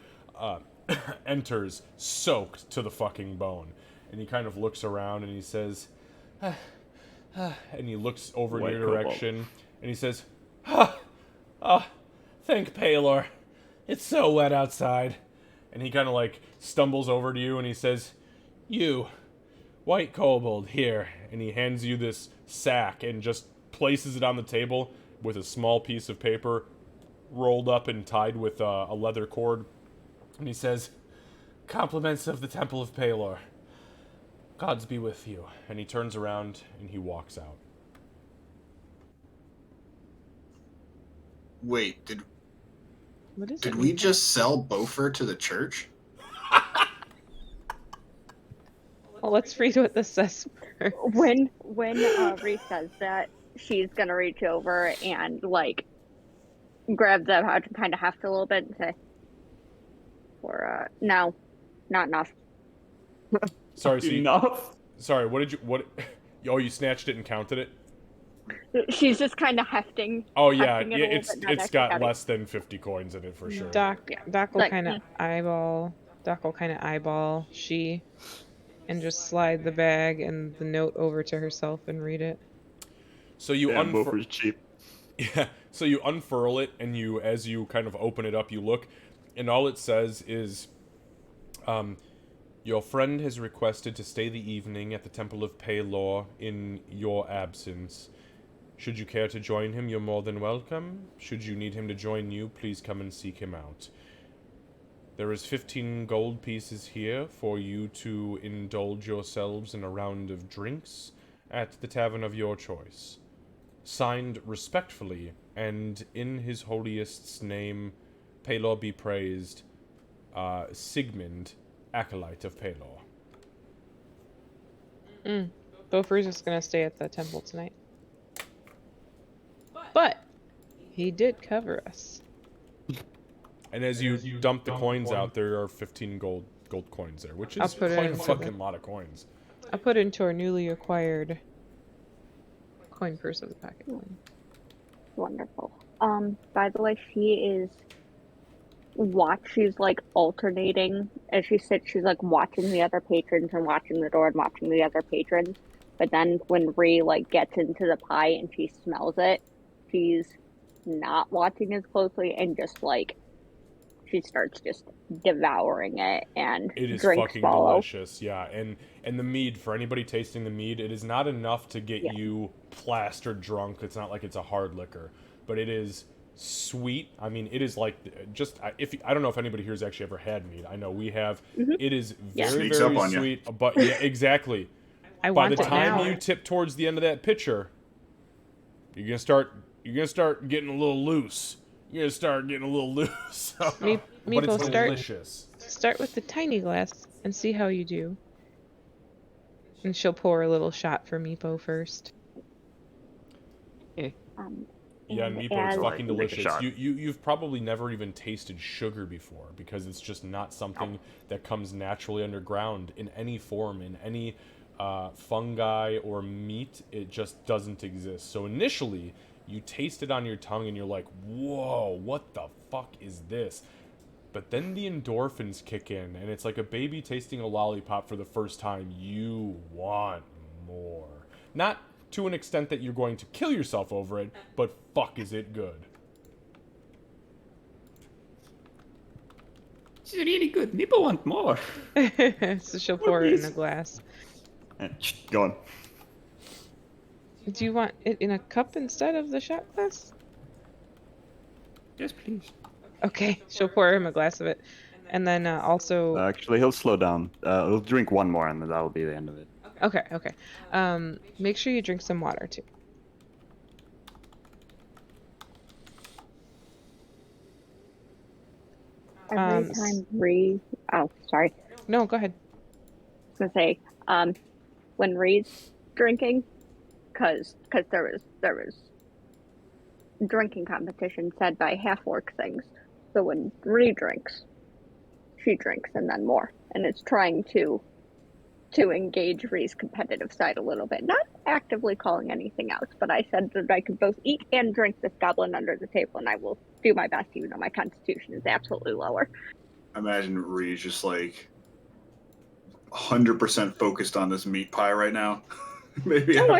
enters soaked to the fucking bone. And he kind of looks around and he says, and he looks over in White your kobold. direction and he says, thank Palor. It's so wet outside. And he kind of like stumbles over to you and he says, you, white kobold, here. And he hands you this sack and just places it on the table with a small piece of paper rolled up and tied with a leather cord. And he says, compliments of the Temple of Palor. Gods be with you. And he turns around and he walks out. Wait, did what is did it? we just sell Beaufort to the church? Well, let's read what this says first. When Reese says that, she's gonna reach over and like grab the pouch and kind of heft a little bit and say, no, not enough. Sorry, so Enough. sorry, what? Oh, you snatched it and counted it? She's just kind of hefting. Oh yeah, hefting it a little it's bit, not it's actually got counting. less than 50 coins in it for sure. Doc will Like, kind of eyeball she, and just slide the bag and the note over to herself and read it. So you Yeah, Beaufort's cheap. Yeah. So you unfurl it, and as you kind of open it up, you look, and all it says is, your friend has requested to stay the evening at the Temple of Palor in your absence. Should you care to join him, you're more than welcome. Should you need him to join you, please come and seek him out. There is 15 gold pieces here for you to indulge yourselves in a round of drinks at the tavern of your choice. Signed respectfully, and in his holiest's name, Palor be praised, Sigmund, Acolyte of Palor. Beaufort's just gonna stay at the temple tonight. But he did cover us. And as you dump the coins out, there are 15 gold coins there, which I'll is put it quite a into fucking lot of coins. I put into our newly acquired coin purse of the pocket coin. Wonderful. By the way, she's like alternating as she sits. She's like watching the other patrons and watching the door and watching the other patrons. But then when Ree like gets into the pie and she smells it, she's not watching as closely and just like she starts just devouring it and It is drinks fucking follow. delicious, yeah. And the mead, for anybody tasting the mead, it is not enough to get you plastered drunk. It's not like it's a hard liquor, but it is sweet. I mean, it is like just I don't know if anybody here has actually ever had mead. I know we have. It is very Sneaks up very on ya. sweet, but yeah, exactly. I By want the it time now. you tip towards the end of that pitcher, you're gonna start getting a little loose. You're gonna start getting a little loose. but Meeple, it's delicious. Start with the tiny glass and see how you do. And she'll pour a little shot for Meepo first. Yeah, and And meatball is as- fucking Make a delicious. shot. You've probably never even tasted sugar before because it's just not something that comes naturally underground in any form, in any fungi or meat. It just doesn't exist. So initially, you taste it on your tongue and you're like, whoa, what the fuck is this? But then the endorphins kick in and it's like a baby tasting a lollipop for the first time. You want more. Not to an extent that you're going to kill yourself over it, but fuck is it good. It's really good. People want more. So she'll pour it in a glass. Go on. Do you want it in a cup instead of the shot glass? Yes, please. Okay, she'll pour him a glass of it. And then also... Actually, he'll slow down. He'll drink one more, and then that'll be the end of it. Okay. Make sure you drink some water, too. Every time Ree, oh sorry, No, go ahead. I was gonna say, when Ree's drinking, cause there was drinking competition said by half-orc things. So when Ree drinks, she drinks and then more. And it's trying to engage Ree's competitive side a little bit. Not actively calling anything out, but I said that I could both eat and drink this goblin under the table, and I will do my best, even though my constitution is absolutely lower. Imagine Ree's just like 100% focused on this meat pie right now. Maybe Oh,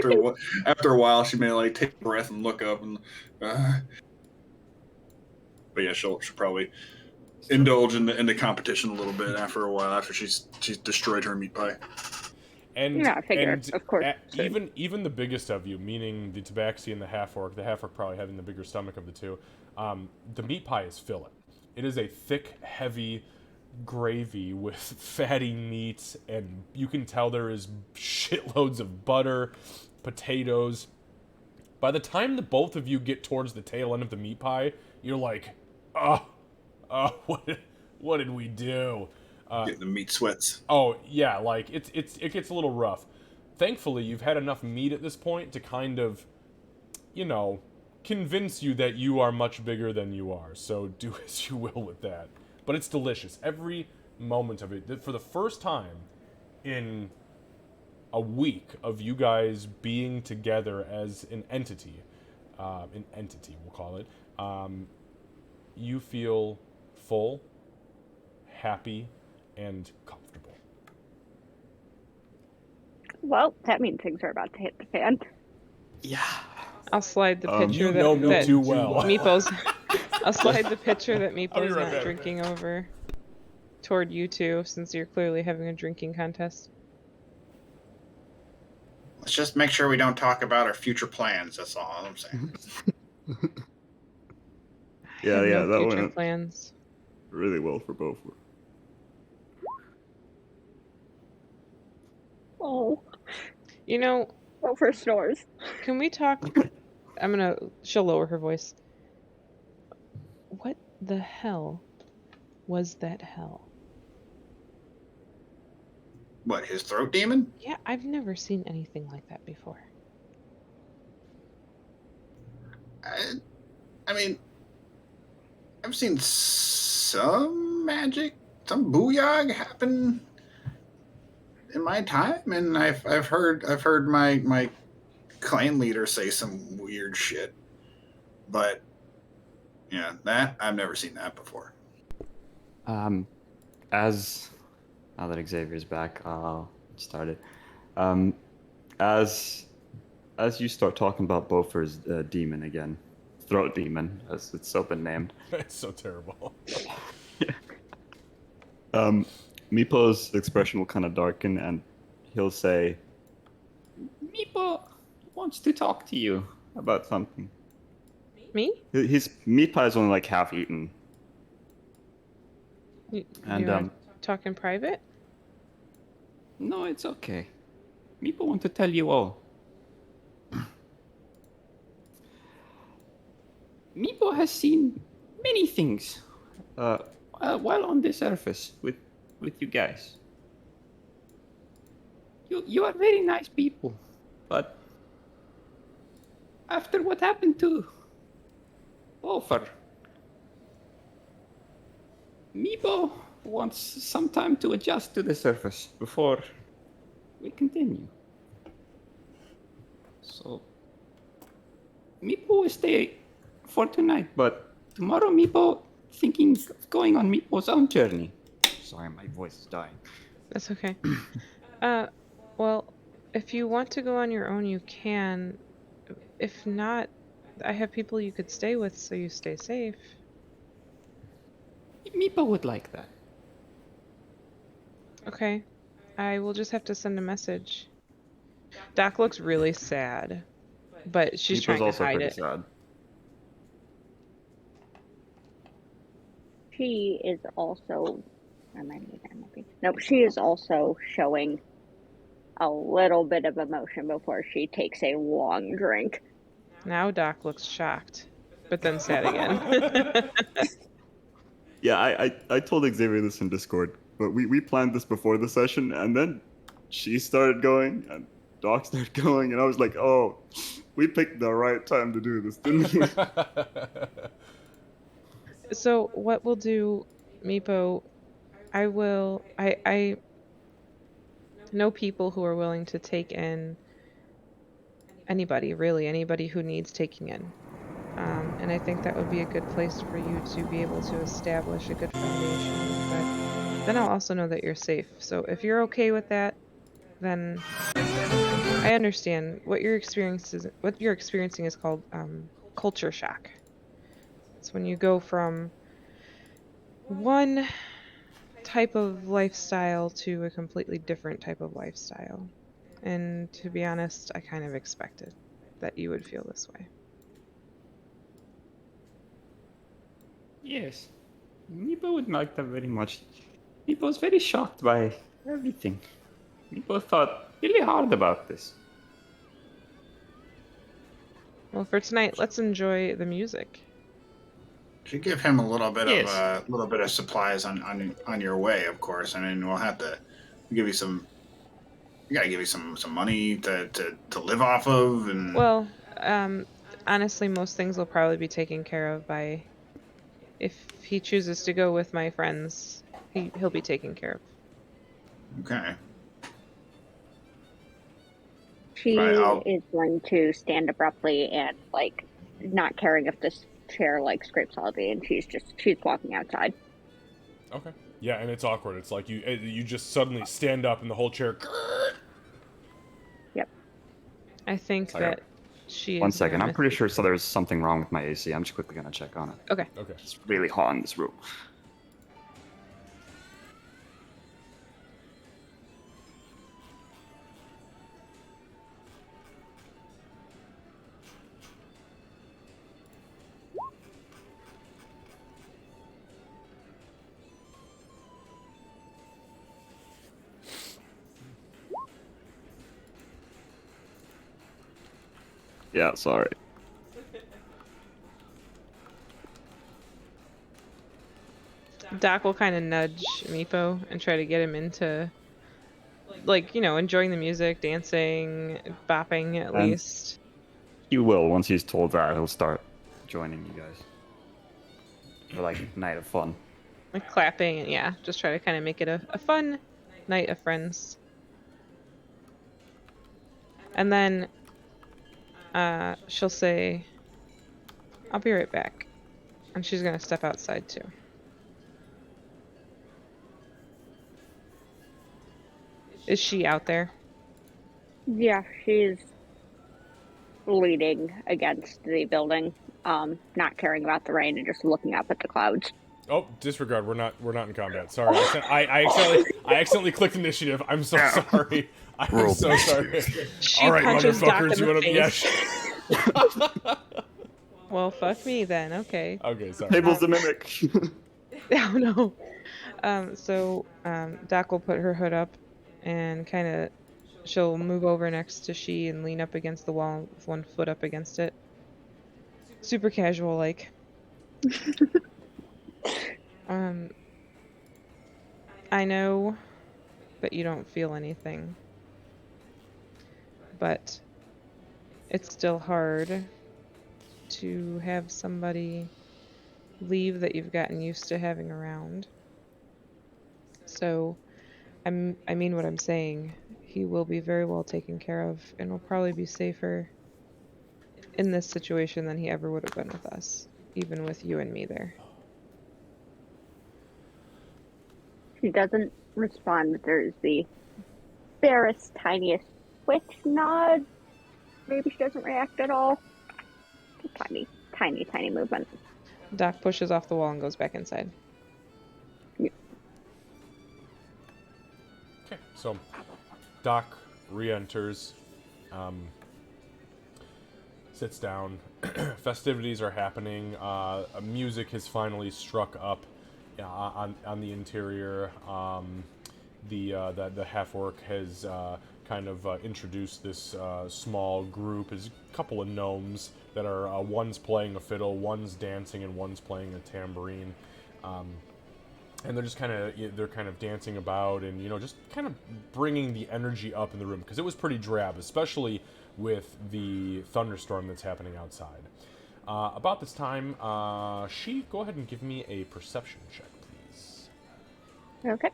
after a while, she may like take a breath and look up and. But yeah, she'll probably indulge in the competition a little bit after a while after she's destroyed her meat pie. And Yeah, I figure, and of course. even the biggest of you, meaning the Tabaxi and the half-orc probably having the bigger stomach of the two, the meat pie is filling. It is a thick, heavy gravy with fatty meats, and you can tell there is shitloads of butter, potatoes. By the time the both of you get towards the tail end of the meat pie, you're like, what did we do? Getting the meat sweats. Oh yeah, like it gets a little rough. Thankfully, you've had enough meat at this point to kind of, convince you that you are much bigger than you are. So do as you will with that. But it's delicious. Every moment of it. For the first time in a week of you guys being together as an entity, we'll call it, you feel full, happy, and comfortable. Well, that means things are about to hit the fan. Yeah. I'll slide the picture You know me that too well. Meepo's. I'll slide the picture that Meepo's right not back. drinking over toward you two, since you're clearly having a drinking contest. Let's just make sure we don't talk about our future plans. That's all I'm saying. I Yeah, have yeah, no that future went plans. really well for both. Oh, over snores. Can we talk? She'll lower her voice. What the hell was that hell? What, his throat demon? Yeah, I've never seen anything like that before. I mean, I've seen some magic, some booyah happen in my time, and I've heard my clan leader say some weird shit, but yeah, that I've never seen that before. As now that Xavier's back, I'll start it. As you start talking about Beaufort's demon again, throat demon, as it's so been named. It's so terrible. Meepo's expression will kind of darken, and he'll say, Meepo wants to talk to you. about something. Me? His meat pie is only like half eaten. You And, wanna talk in private? No, it's okay. Meepo want to tell you all. Meepo has seen many things while on the surface with you guys. You are very nice people, but after what happened to Beaufort, Meepo wants some time to adjust to the surface before we continue. So, Meepo will stay for tonight, but tomorrow Meepo thinking of going on Meepo's own journey. Sorry, my voice is dying. That's okay. Well, if you want to go on your own, you can. If not, I have people you could stay with, so you stay safe. Meepo would like that. Okay. I will just have to send a message. Doc looks really sad, but she's Meepo's trying to also hide pretty it. sad. She is also. Nope, she is also showing a little bit of emotion before she takes a long drink. Now Doc looks shocked, but then sad again. Yeah, I told Xavier this in Discord, but we planned this before the session, and then she started going, and Doc started going, and I was like, "Oh, we picked the right time to do this, didn't we?" So what we'll do, Meepo, I know people who are willing to take in anybody, really, anybody who needs taking in. And I think that would be a good place for you to be able to establish a good foundation. But then I'll also know that you're safe. So if you're okay with that, then I understand what your experiencing is called culture shock. It's when you go from one type of lifestyle to a completely different type of lifestyle. And to be honest, I kind of expected that you would feel this way. Yes. Meepo would like that very much. Meepo was very shocked by everything. Meepo thought really hard about this. Well, for tonight, let's enjoy the music. Should give him a little bit Yes. of little bit of supplies on your way, of course. I mean, we'll have to give you some. We gotta give you some money to live off of, and Well, honestly, most things will probably be taken care of by. If he chooses to go with my friends, he'll be taken care of. okay. She Right, is going to stand abruptly and like not caring if this chair like scrapes all day, and she's walking outside. Okay. Yeah, and it's awkward. It's like you just suddenly stand up and the whole chair. Yep. I think Sorry. that she is. One second, gonna I'm pretty miss- sure so there's something wrong with my AC. I'm just quickly gonna check on it. Okay. Okay. It's really hot in this room. Yeah, sorry. Doc will kind of nudge Meepo and try to get him into, like, enjoying the music, dancing, bopping at And- least. He will, once he's told that, he'll start joining you guys. For like night of fun. Like clapping, and yeah, just try to kind of make it a fun night of friends. And then she'll say, I'll be right back. And she's going to step outside too. Is she out there? Yeah, she's leaning against the building, not caring about the rain and just looking up at the clouds. Oh, disregard. We're not in combat. Sorry. I accidentally clicked initiative. I'm so sorry. I'm Roll so sorry. She All right, punches Doc in motherfuckers. You the want to? face. Yeah. Well, fuck me then. Okay. Okay. Sorry. Mabel's the mimic. Oh no. So Doc will put her hood up and kind of she'll move over next to she and lean up against the wall with one foot up against it. Super casual like. I know that you don't feel anything. But it's still hard to have somebody leave that you've gotten used to having around. So, I mean what I'm saying. He will be very well taken care of and will probably be safer in this situation than he ever would have been with us, even with you and me there. She doesn't respond, but there's the barest, tiniest twitch nod. Maybe she doesn't react at all. Tiny, tiny, tiny movement. Doc pushes off the wall and goes back inside. Okay. So, Doc re-enters, sits down. Festivities are happening. Music has finally struck up on the interior. The half-orc has kind of introduced this small group. There's a couple of gnomes that are one's playing a fiddle, one's dancing, and one's playing a tambourine. and they're kind of dancing about, and just kind of bringing the energy up in the room, because it was pretty drab, especially with the thunderstorm that's happening outside. About this time, she, go ahead and give me a perception check, please. Okay.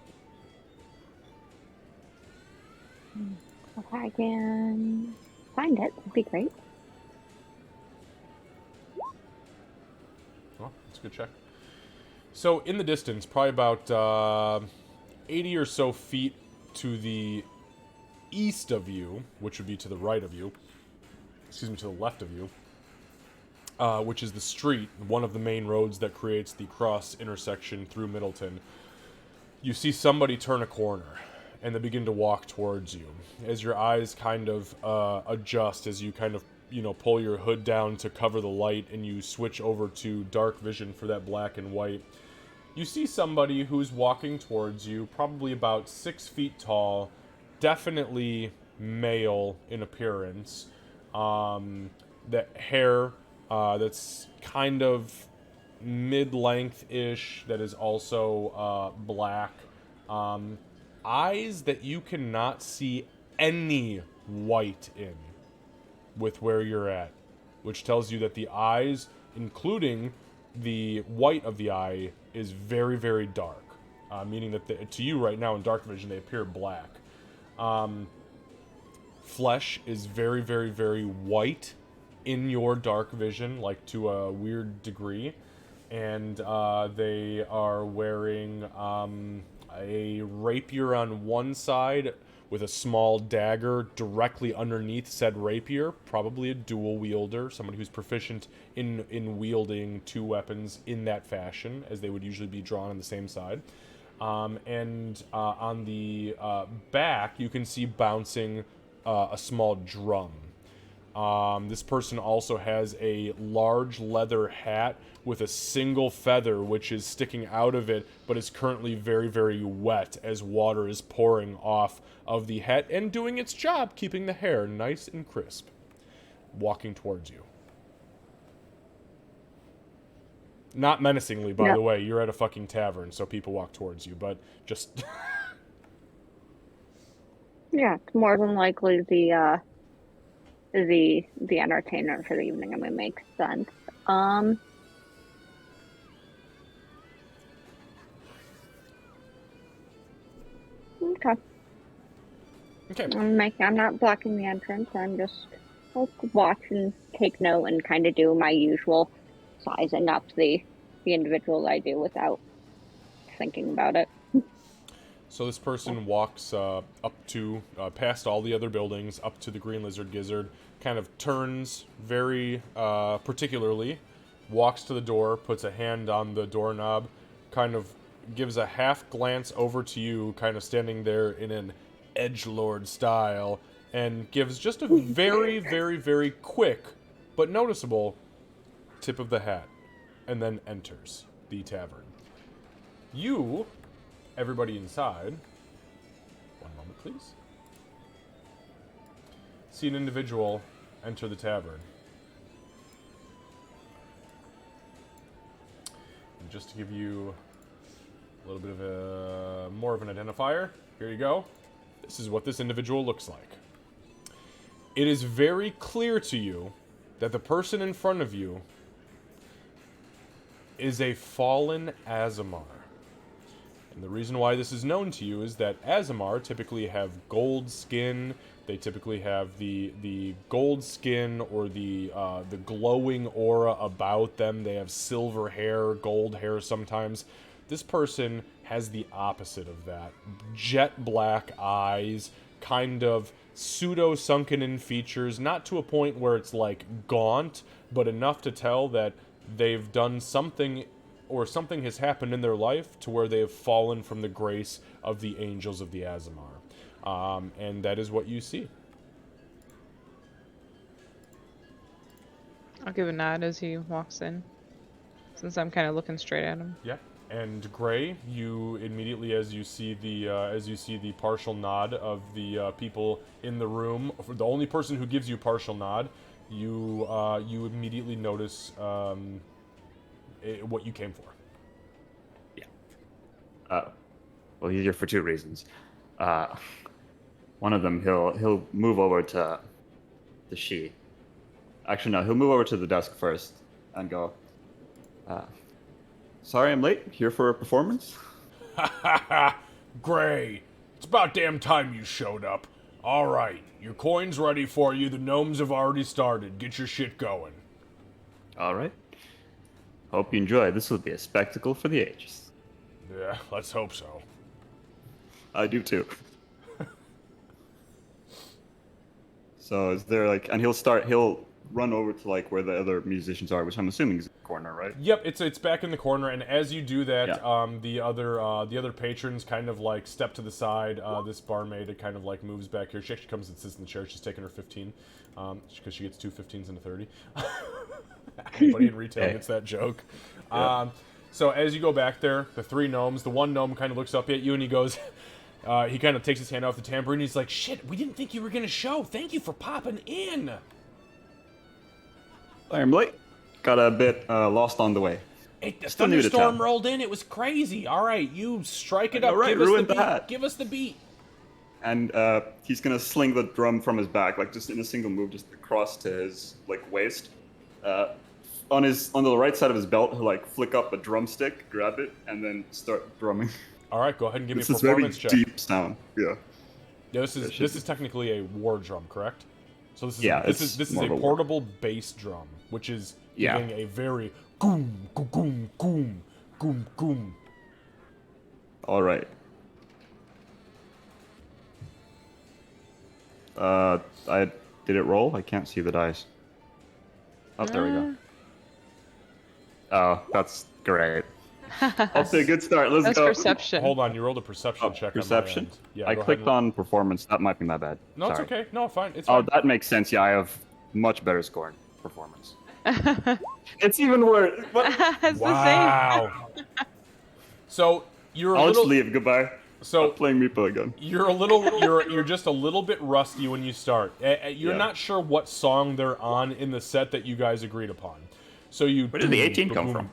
If I can find it, that'd be great. Well, that's a good check. So, in the distance, probably about 80 or so feet to the east of you, which would be to the right of you, to the left of you, which is the street, one of the main roads that creates the cross intersection through Middleton, you see somebody turn a corner, and they begin to walk towards you. As your eyes kind of adjust, as you kind of, pull your hood down to cover the light, and you switch over to dark vision for that black and white, you see somebody who's walking towards you, probably about 6 feet tall, definitely male in appearance. That hair that's kind of mid-length-ish, that is also black. Eyes that you cannot see any white in with where you're at, which tells you that the eyes, including the white of the eye, is very, very dark, meaning that to you right now in dark vision they appear black. Flesh is very, very, very white in your dark vision, like to a weird degree, and they are wearing a rapier on one side with a small dagger directly underneath said rapier, probably a dual wielder, someone who's proficient in wielding two weapons in that fashion, as they would usually be drawn on the same side. And on the back, you can see bouncing a small drum. This person also has a large leather hat with a single feather which is sticking out of it, but is currently very, very wet as water is pouring off of the hat and doing its job, keeping the hair nice and crisp. Walking towards you. Not menacingly, by the way. You're at a fucking tavern, so people walk towards you, but just... Yeah, it's more than likely the entertainment for the evening. I mean, makes sense. Okay. Okay. I'm not blocking the entrance. I'm just watch and take note and kind of do my usual sizing up the individual I do without thinking about it. So this person walks up to, past all the other buildings, up to the Green Lizard Gizzard, kind of turns very particularly, walks to the door, puts a hand on the doorknob, kind of gives a half glance over to you, kind of standing there in an edgelord style, and gives just a very, very, very quick but noticeable tip of the hat, and then enters the tavern. You... Everybody inside, one moment please, see an individual enter the tavern. And just to give you a little bit of more of an identifier, here you go. This is what this individual looks like. It is very clear to you that the person in front of you is a fallen Aasimar. And the reason why this is known to you is that Aasimar typically have gold skin. They typically have the gold skin or the glowing aura about them. They have silver hair, gold hair sometimes. This person has the opposite of that. Jet black eyes, kind of pseudo sunken in features, not to a point where it's like gaunt, but enough to tell that they've done something, or something has happened in their life to where they have fallen from the grace of the angels of the Aasimar. And that is what you see. I'll give a nod as he walks in, since I'm kind of looking straight at him. Yeah. And Gray, you immediately, as you see the partial nod of the people in the room, the only person who gives you partial nod, you immediately notice what you came for. Yeah. Well, he's here for two reasons. One of them, he'll move over to the she. Actually, no, he'll move over to the desk first and go. Sorry, I'm late. Here for a performance. Ha ha ha! Gray, it's about damn time you showed up. All right, your coin's ready for you. The gnomes have already started. Get your shit going. All right. Hope you enjoy. This will be a spectacle for the ages. Yeah, let's hope so. I do too. So is there like, and he'll run over to like where the other musicians are, which I'm assuming is in the corner, right? Yep, it's back in the corner, and as you do that, Yeah. the other patrons kind of like step to the side. This barmaid kind of like moves back here. She actually comes and sits in the chair. She's taking her 15, because she gets 2 15s and a 30. Anybody in retail Hey. gets that joke. Yeah. So as you go back there, the three gnomes, the one gnome kind of looks up at you and he goes, he kind of takes his hand off the tambourine. He's like, "Shit, we didn't think you were gonna show. Thank you for popping in." I'm late. Got a bit lost on the way. Hey, the Still new to thunderstorm town. rolled in. It was crazy. All right, you strike it I up. know, right? Give us the Ruined beat. that. Give us the beat. And he's gonna sling the drum from his back, like just in a single move, just across to his like waist. On the right side of his belt, he'll like flick up a drumstick, grab it, and then start drumming. All right, go ahead and give me This a is very performance check. deep sound. Yeah. Yeah, this is It should this is technically a war drum, correct? So this is Yeah, this it's is this is more a of a war. portable bass drum, which is Yeah. giving a very goom goom goom goom goom goom. All right. I did it roll? I can't see the dice. Oh, there we go. Oh, that's great. That's a good start. Let's That's go. perception. Hold on, you rolled a perception check. Perception. On my end. Yeah, I go ahead clicked and- on performance. That might be my bad. No, Sorry. it's okay. No, fine. It's Oh, fine. that makes sense. Yeah, I have much better score in performance. It's even worse. What? It's Wow. So you're a I'll little. just leave. Goodbye. So I'm playing Meepo again. you're just a little bit rusty when you start. You're Yeah. not sure what song they're on in the set that you guys agreed upon. So you. Where did the 18 come from?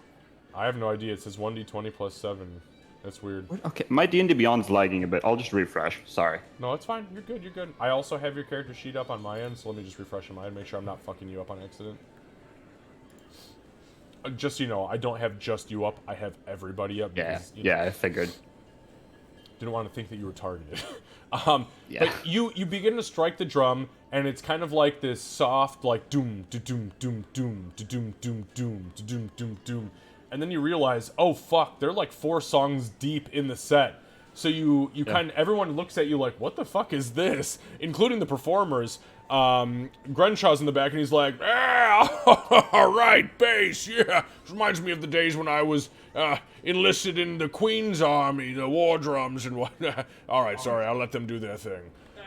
I have no idea. It says 1d20 plus 7. That's weird. Okay, my D&D Beyond's lagging a bit. I'll just refresh. Sorry. No, it's fine. You're good. You're good. I also have your character sheet up on my end, so let me just refresh mine. Make sure I'm not fucking you up on accident. Just so you know, I don't have just you up. I have everybody up. Yeah. Because, you know, Yeah, I figured. didn't want to think that you were targeted. Yeah. But you begin to strike the drum, and it's kind of like this soft, like doom, da doom, doom, doom, da doom, doom, doom, da doom, doom, doom, and then you realize, oh fuck, they're like 4 songs deep in the set. So you kind of, everyone looks at you like, what the fuck is this? Including the performers. Grenshaw's in the back and he's like, all right, bass, yeah. Reminds me of the days when I was enlisted in the Queen's Army, the war drums and whatnot. All right, sorry, I'll let them do their thing.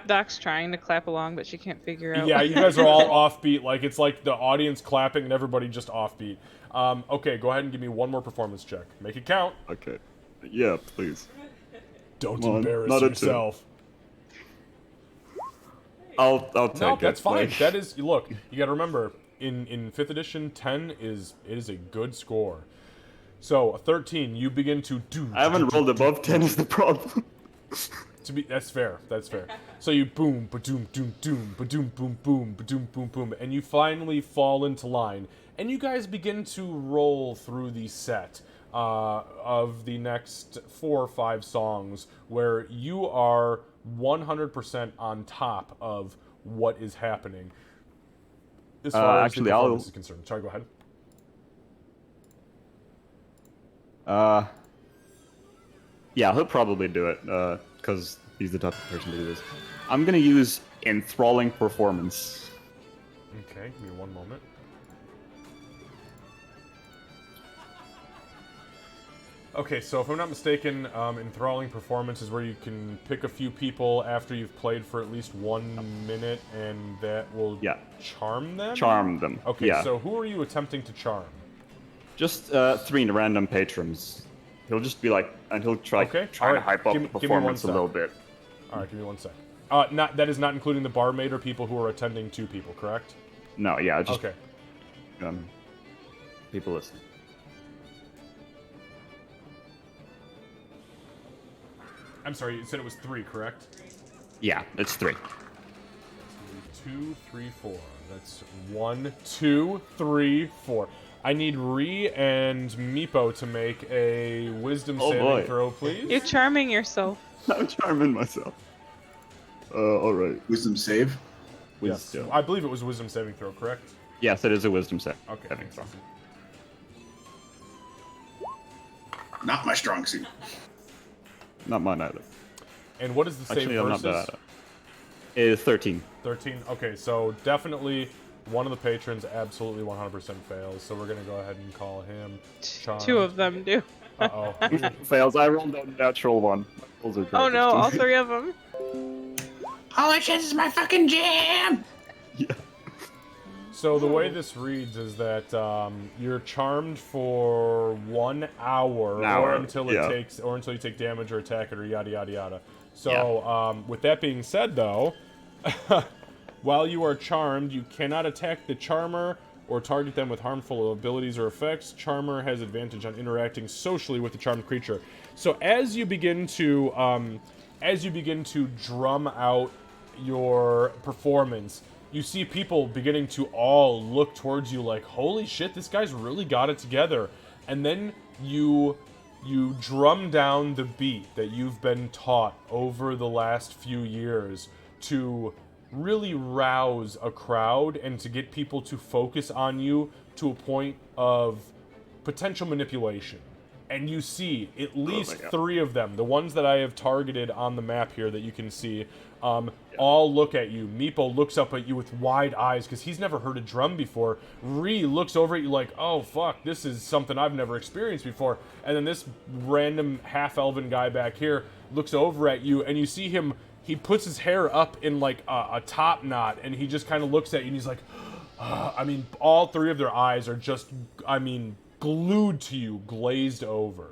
Doc's trying to clap along, but she can't figure out. Yeah, you guys are all offbeat. Like, it's like the audience clapping and everybody just offbeat. Okay, go ahead and give me one more performance check. Make it count. Okay. Yeah, please. Don't Come on, embarrass not a two. yourself. I'll take No, it. that's fine. Like, That is, look, you got to remember, in 5th edition, 10 is a good score. So, a 13, you begin to do. I haven't rolled above 10 is the problem. That's fair. That's fair. So you boom, ba-doom, doom, doom, ba-doom, boom, boom, ba-doom, boom, boom, and you finally fall into line, and you guys begin to roll through the set of the next 4 or 5 songs where you are 100% on top of what is happening. As far as actually, the I'll- performance is concerned. Sorry, go ahead. Yeah, he'll probably do it, because he's the type of person to do this. I'm gonna use enthralling performance. Okay, give me one moment. Okay, so if I'm not mistaken, enthralling performance is where you can pick a few people after you've played for at least 1 minute, and that will Yeah. charm them? Charm them. Okay, Yeah. so who are you attempting to charm? Just 3 random patrons. He'll just be like, and he'll try Okay, try to alright, hype up give me- the give me one performance a sec. little bit. Alright, give me one sec. That is not including the barmaid or people who are attending 2 people, correct? No, yeah, just Okay. people listening. I'm sorry, you said it was 3, correct? Yeah, it's 3. 2, 3, 4. That's 1, 2, 3, 4. I need Ree and Meepo to make a wisdom saving boy. throw, please. You're charming yourself. I'm charming myself. All right. Wisdom save. Yes. Wisdom. I believe it was a wisdom saving throw, correct? Yes, it is a wisdom set. Okay. I think so. Not my strong suit. Not mine either. And what is the save Actually, I'm not versus? bad at it. It is 13. 13. Okay, so definitely one of the patrons absolutely 100% fails. So we're gonna go ahead and call him Charmed. 2 of them do. Uh-oh. Fails. I rolled a natural one. Those are Oh no, garbage. all 3 of them. Holy shit, this is my fucking jam! Yeah. So the way this reads is that you're charmed for 1 hour, An hour, or until it yeah. takes, or until you take damage or attack it, or yada yada yada. So with that being said, though, while you are charmed, you cannot attack the charmer or target them with harmful abilities or effects. Charmer has advantage on interacting socially with the charmed creature. So as you begin to drum out your performance, you see people beginning to all look towards you like, holy shit, this guy's really got it together. And then you drum down the beat that you've been taught over the last few years to really rouse a crowd and to get people to focus on you to a point of potential manipulation. And you see at least God. 3 of them, the ones that I have targeted on the map here that you can see, all look at you. Meepo looks up at you with wide eyes because he's never heard a drum before. Ree looks over at you like, oh fuck, this is something I've never experienced before. And then this random half-elven guy back here looks over at you, and you see him, he puts his hair up in like a top knot, and he just kind of looks at you and he's like, I mean, all 3 of their eyes are just, glued to you, glazed over.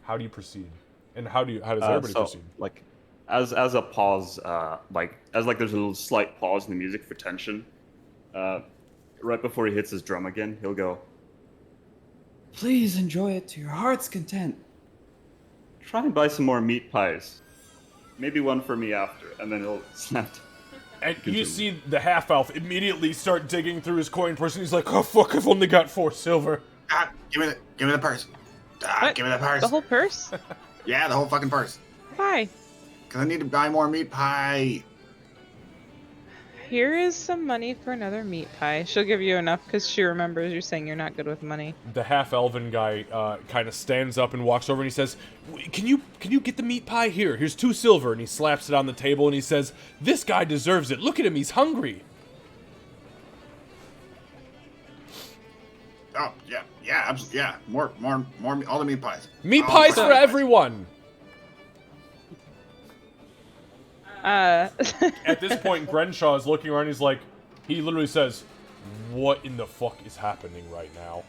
How do you proceed? And how does everybody proceed? Like, as a pause, there's a little slight pause in the music for tension. Right before he hits his drum again, he'll go, Please enjoy it to your heart's content. "Try and buy some more meat pies. Maybe one for me after." And then he'll snap. And you see the half-elf immediately start digging through his coin purse, and he's like, oh fuck, I've only got 4 silver. Give me the purse. What? Give me the purse. The whole purse? Yeah, the whole fucking purse. Why? Because I need to buy more meat pie. Here is some money for another meat pie. She'll give you enough because she remembers you're saying you're not good with money. The half-elven guy kind of stands up and walks over and he says, can you get the meat pie here? Here's 2 silver. And he slaps it on the table and he says, this guy deserves it. Look at him, he's hungry. Oh, yeah, absolutely, yeah. More, all the meat pies. Meat All pies the for everyone. At this point, Grenshaw is looking around. He's like, he literally says, "What in the fuck is happening right now?"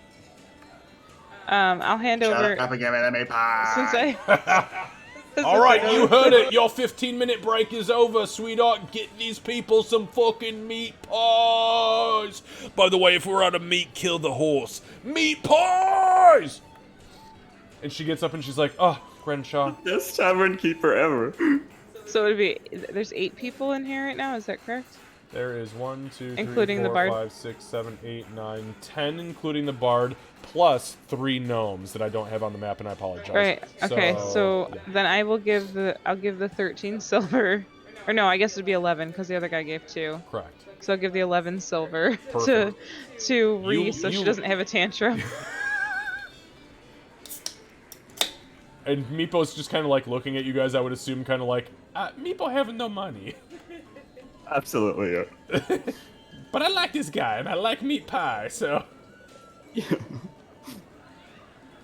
I'll hand Shut over. up and give me the meat pie. Since I. All right, you heard it. Your 15-minute break is over, sweetheart. Get these people some fucking meat pies. By the way, if we're out of meat, kill the horse. Meat pies. And she gets up and she's like, "Oh, Grenshaw." Best tavern keeper ever. So it'd be. There's 8 people in here right now. Is that correct? There is 1, 2, 3, Including the 4, bard? 5, 6, 7, 8, 9, 10, including the bard, plus 3 gnomes that I don't have on the map, and I apologize. Right. Okay. So yeah. then I'll give the 13 silver, or no, I guess it'd be 11 because the other guy gave 2. Correct. So I'll give the 11 silver Perfect. to Ree You- so you- she doesn't have a tantrum. And Meepo's just kind of like looking at you guys, I would assume, kind of like, Meepo having no money. Absolutely, yeah. But I like this guy, and I like meat pie, so...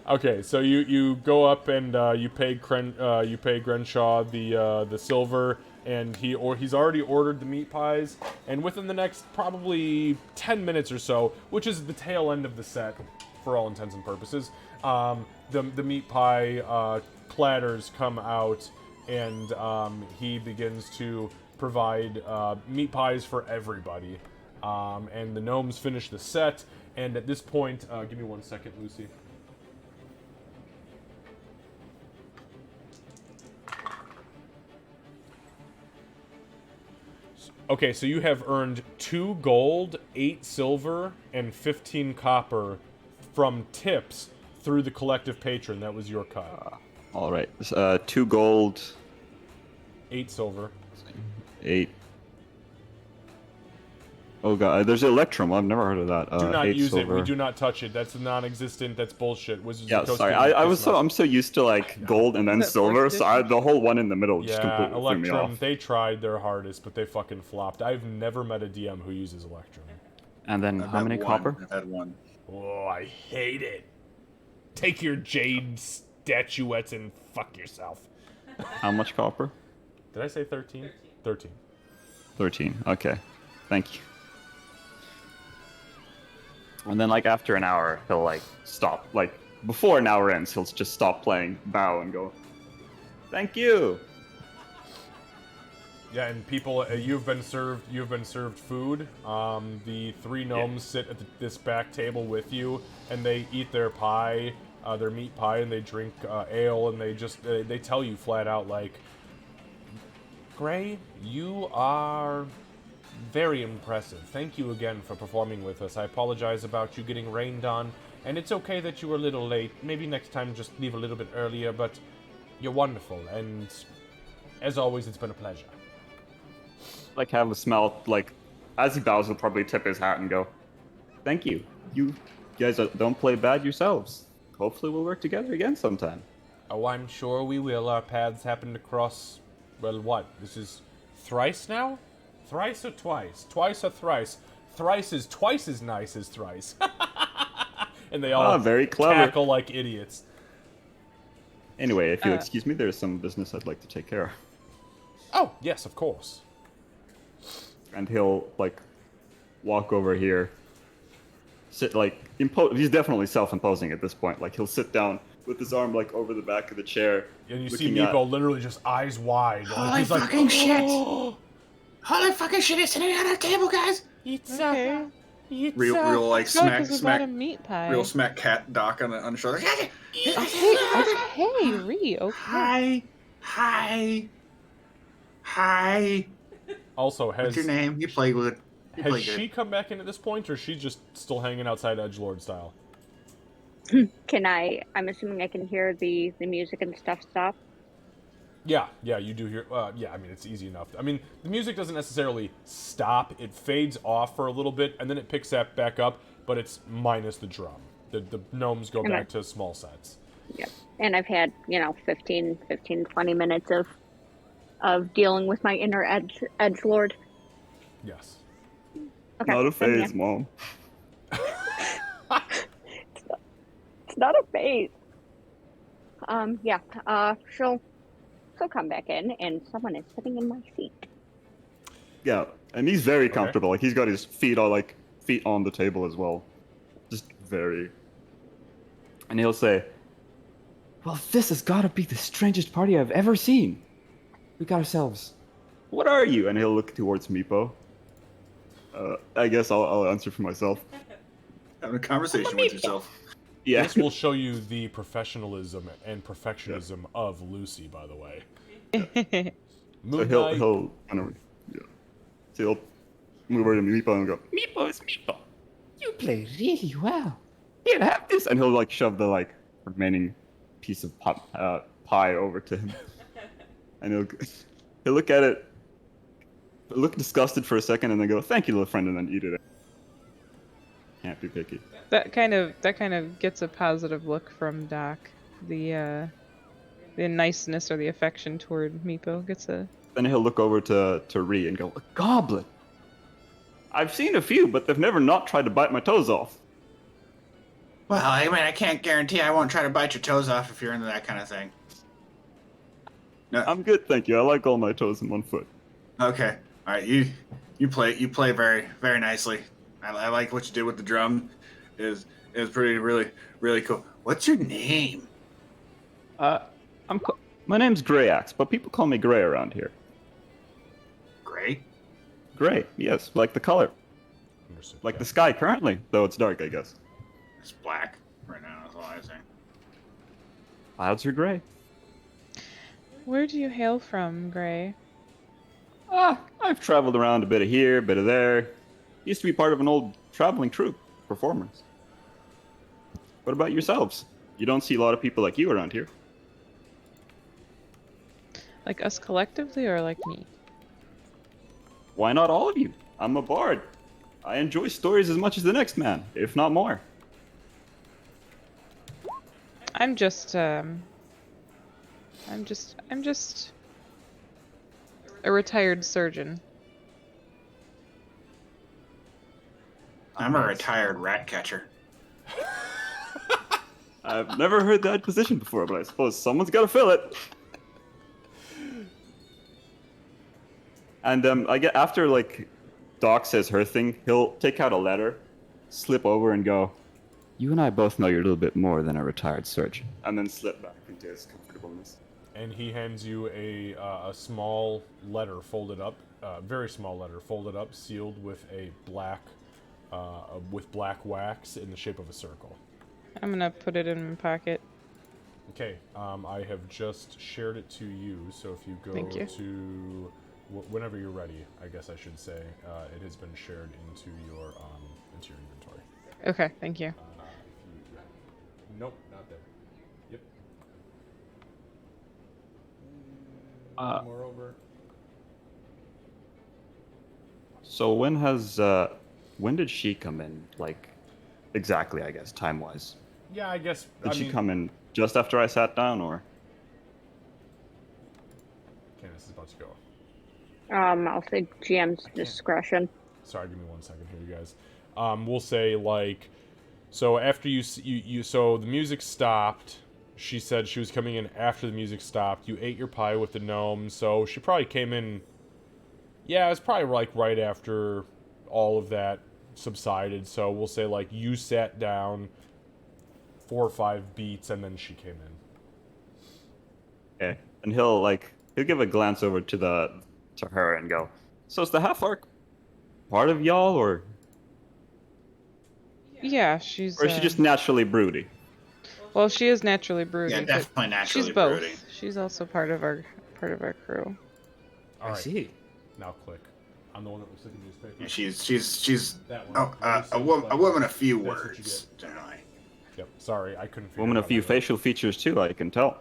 Okay, so you go up and you pay Grenshaw the silver, and he's already ordered the meat pies, and within the next probably 10 minutes or so, which is the tail end of the set, for all intents and purposes, the meat pie platters come out, and he begins to provide meat pies for everybody. And the gnomes finish the set, and at this point, give me 1 second, Lucy. Okay, so you have earned 2 gold, 8 silver, and 15 copper from tips through the collective patron. That was your cut. All right. 2 gold, 8 silver. 8. Oh god, there's Electrum. I've never heard of that. Do not 8 use silver. it. We do not touch it. That's non-existent. That's bullshit. Wizards Yeah, of the Coast sorry. don't I kiss was so mouse. I'm so used to like gold and then Is that silver, fourth so edition? the whole one in the middle just Yeah, completely threw me Electrum. off. They tried their hardest, but they fucking flopped. I've never met a DM who uses Electrum. And then I've how had many one. copper? I've had one. Oh, I hate it. Take your jade statuettes and fuck yourself. How much copper? Did I say 13? 13. 13. Okay. Thank you. And then like after an hour, he'll like stop. Like before an hour ends, he'll just stop playing, bow, and go, "Thank you." Yeah, and people, you've been served food. The 3 gnomes sit at this back table with you, and they eat their pie, their meat pie, and they drink ale, and they tell you flat out like, Gray, you are very impressive. Thank you again for performing with us. I apologize about you getting rained on, and it's okay that you were a little late. Maybe next time just leave a little bit earlier, but you're wonderful, and as always, it's been a pleasure. Like have a smell. Like as he bows, he'll probably tip his hat and go, "Thank you. You guys don't play bad yourselves. Hopefully, we'll work together again sometime." Oh, I'm sure we will. Our paths happen to cross. Well, what? This is thrice now? Thrice or twice? Twice or thrice? Thrice is twice as nice as thrice. And they all Very clever. cackle like idiots. Anyway, if you'll excuse me, there's some business I'd like to take care of. Oh, yes, of course. And he'll like walk over here, sit like he's definitely self-imposing at this point. Like he'll sit down with his arm like over the back of the chair, And you see looking at- Meepo literally just eyes wide. Holy he's like, fucking shit! "Oh, Holy fucking shit! It's sitting on our table, guys. Okay. Real like Go, smack 'cause we brought a smack meat pie. real smack cat Doc on the shoulder. Hey, Ree, okay. Hi. Also, What's your name? You play good. You has play she good. come back in at this point, or is she just still hanging outside Edgelord style? I'm assuming I can hear the music and stuff stop. Yeah, you do hear. Yeah, I mean, it's easy enough. I mean, the music doesn't necessarily stop. It fades off for a little bit, and then it picks that back up, but it's minus the drum. The gnomes go Okay. back to small sets. Yep. And I've had, 15, 20 minutes of dealing with my inner edgelord. Yes. Okay. Not a then, yeah. phase, Mom. It's not a phase. She'll come back in, and someone is sitting in my seat. Yeah, and he's very comfortable. Like he's got his feet on the table as well. Just very. And he'll say, Well, this has got to be the strangest party I've ever seen. We got ourselves. "What are you?" And he'll look towards Meepo. I guess I'll answer for myself. Having a conversation with yourself. Yeah. This will show you the professionalism and perfectionism of Lucy, by the way. So Moon he'll Knight, he'll kind of yeah. So he'll move over to Meepo and go, Meepo is Meepo. You play really well. Here, have this. and he'll like shove the like remaining piece of pie over to him, and he'll look at it, look disgusted for a second, and then go, "Thank you, little friend," and then eat it. Can't be picky. That kind of gets a positive look from Doc. The niceness or the affection toward Meepo gets a. Then he'll look over to Ree and go, "A goblet. I've seen a few, but they've never not tried to bite my toes off." Well, I mean, I can't guarantee I won't try to bite your toes off if you're into that kind of thing. No. I'm good, thank you. I like all my toes in one foot. Okay. All right. You play very very nicely. I like what you did with the drum. Is pretty really cool. What's your name? My name's Grayaxe, but people call me Gray around here. Gray. Gray, yes, like the color, Understood. like Yeah. the sky currently, though it's dark, I guess. It's black right now. That's all I say. Clouds are gray. Where do you hail from, Gray? I've traveled around a bit of here, a bit of there. Used to be part of an old traveling troupe, performers. What about yourselves? You don't see a lot of people like you around here. Like us collectively or like me? Why not all of you? I'm a bard. I enjoy stories as much as the next man, if not more. I'm just a retired surgeon. I'm a retired rat catcher. I've never heard that position before, but I suppose someone's got to fill it. And I get after like Doc says her thing, he'll take out a letter, slip over, and go, "You and I both know you're a little bit more than a retired surgeon," and then slip back into his comfortableness. And he hands you a small letter folded up, very small letter folded up, sealed with a black wax in the shape of a circle. I'm gonna put it in my pocket. Okay, I have just shared it to you, so if you go Thank you. to whenever you're ready, I guess I should say, it has been shared into your inventory. Okay, thank you. Nope, not there. Yep. Moreover. So when did she come in? Like, exactly, I guess, time-wise. Yeah, I guess. Did she come in just after I sat down, or? Candace is about to go. I'll say GM's discretion. Sorry, give me 1 second here, you guys. We'll say like, so after you so the music stopped. She said she was coming in after the music stopped. You ate your pie with the gnome, so she probably came in. Yeah, it was probably like right after all of that subsided. So we'll say like you sat down 4 or 5 beats, and then she came in. Okay, and he'll give a glance over to her and go, "So is the half orc part of y'all, or Yeah, she's. or is she just naturally broody?" Well, she is naturally broody. Yeah, but definitely naturally she's both. broody. She's also part of our crew. All right. see. Now click. I'm the one that looks like a newspaper. Yeah, she's That one. a woman of few That's what you words, generally. Yep. Sorry, I couldn't. figure Woman, it a out few right away. facial features too, I can tell.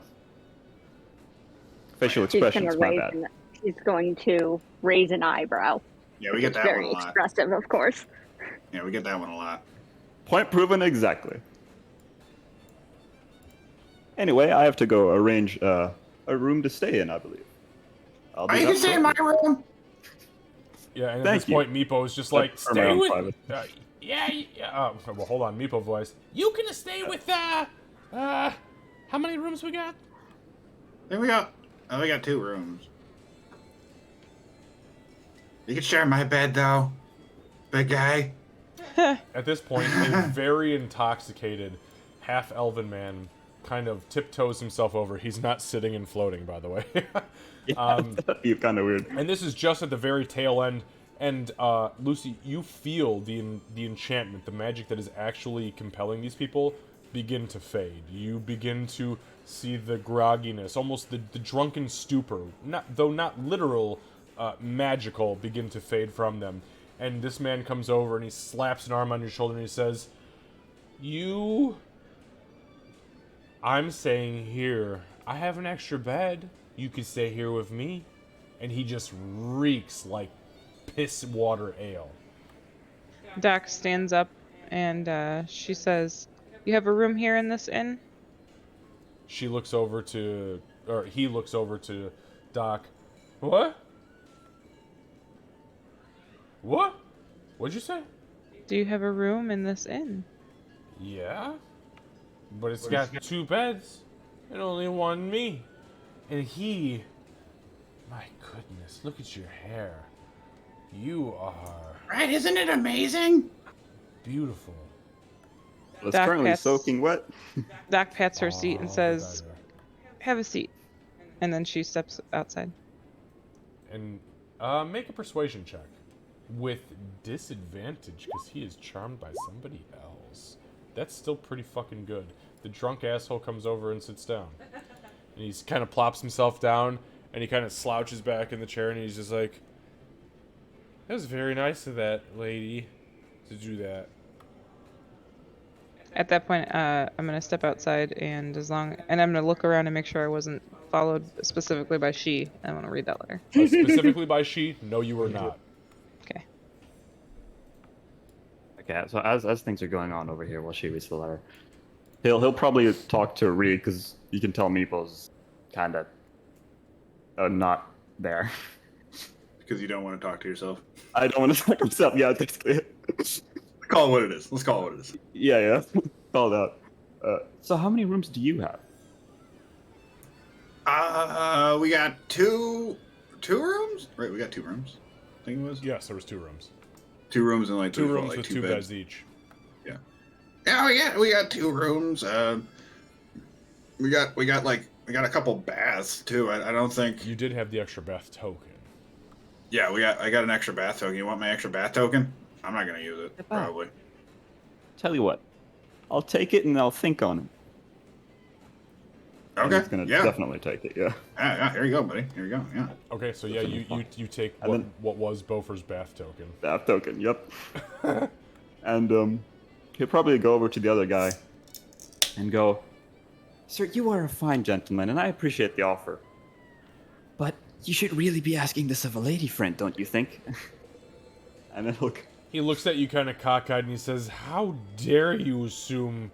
Facial She's expressions, my bad. she's going to raise an eyebrow. Yeah, we get that Very one a lot. expressive, of course. Yeah, we get that one a lot. Point proven exactly. Anyway, I have to go arrange a room to stay in, I believe. I'll You can stay in my room. Yeah, and at Thank this you. point, Meepo is just like, For my stay own with. private. Yeah. Well, hold on, Meepo voice. You can stay with how many rooms we got? I think we got 2 rooms. You can share my bed though, big guy. At this point, a very intoxicated half-elven man kind of tiptoes himself over. He's not sitting and floating, by the way. That'd be kind of weird. And this is just at the very tail end. And Lucy, you feel the enchantment, the magic that is actually compelling these people begin to fade. You begin to see the grogginess, almost the drunken stupor, not literal, magical, begin to fade from them. And this man comes over and he slaps an arm on your shoulder and he says, I'm staying here. I have an extra bed. You could stay here with me. And he just reeks like piss water ale. Doc stands up and she says, "You have a room here in this inn?" He looks over to Doc. What? What? What'd you say? Do you have a room in this inn? Yeah. But it's got 2 beds and only one me. And he... My goodness, look at your hair. You are Right? Isn't it amazing? beautiful. It's Doc currently pats- soaking wet. Doc pats her seat and Oh, says, better. "Have a seat." And then she steps outside. And make a persuasion check. With disadvantage, because he is charmed by somebody else. That's still pretty fucking good. The drunk asshole comes over and sits down. And he's kind of plops himself down, and he kind of slouches back in the chair, and he's just like, That was very nice of that lady to do that. At that point, I'm gonna step outside and I'm gonna look around and make sure I wasn't followed specifically by she. I want to read that letter. Specifically by she? No, you were not. Okay. Okay, so as things are going on over here while she reads the letter, he'll probably talk to Reed because you can tell Meeple's kind of not there. Because you don't want to talk to yourself. I don't want to talk himself. Yeah, basically. Call it what it is. Let's call it what it is. Yeah. Called out. So how many rooms do you have? We got two rooms? Right, we got 2 rooms. I think it was. Yes, there was 2 rooms. 2 rooms and like 2 rooms like with 2 2 beds. beds each. Yeah, we got 2 rooms. We got a couple baths too. I don't think. You did have the extra bath token. Yeah, I got an extra bath token. You want my extra bath token? I'm not gonna use it, probably. Tell you what, I'll take it and I'll think on it. And Okay. he's gonna Yeah. definitely take it. Yeah. Yeah. Here you go, buddy. Here you go. Yeah. Okay, so yeah, you take And then- what was Bofer's bath token. Bath token. Yep. And he'll probably go over to the other guy and go, "Sir, you are a fine gentleman, and I appreciate the offer. But you should really be asking this of a lady friend, don't you think?" And then He looks at you kind of cockeyed and he says, "How dare you assume..."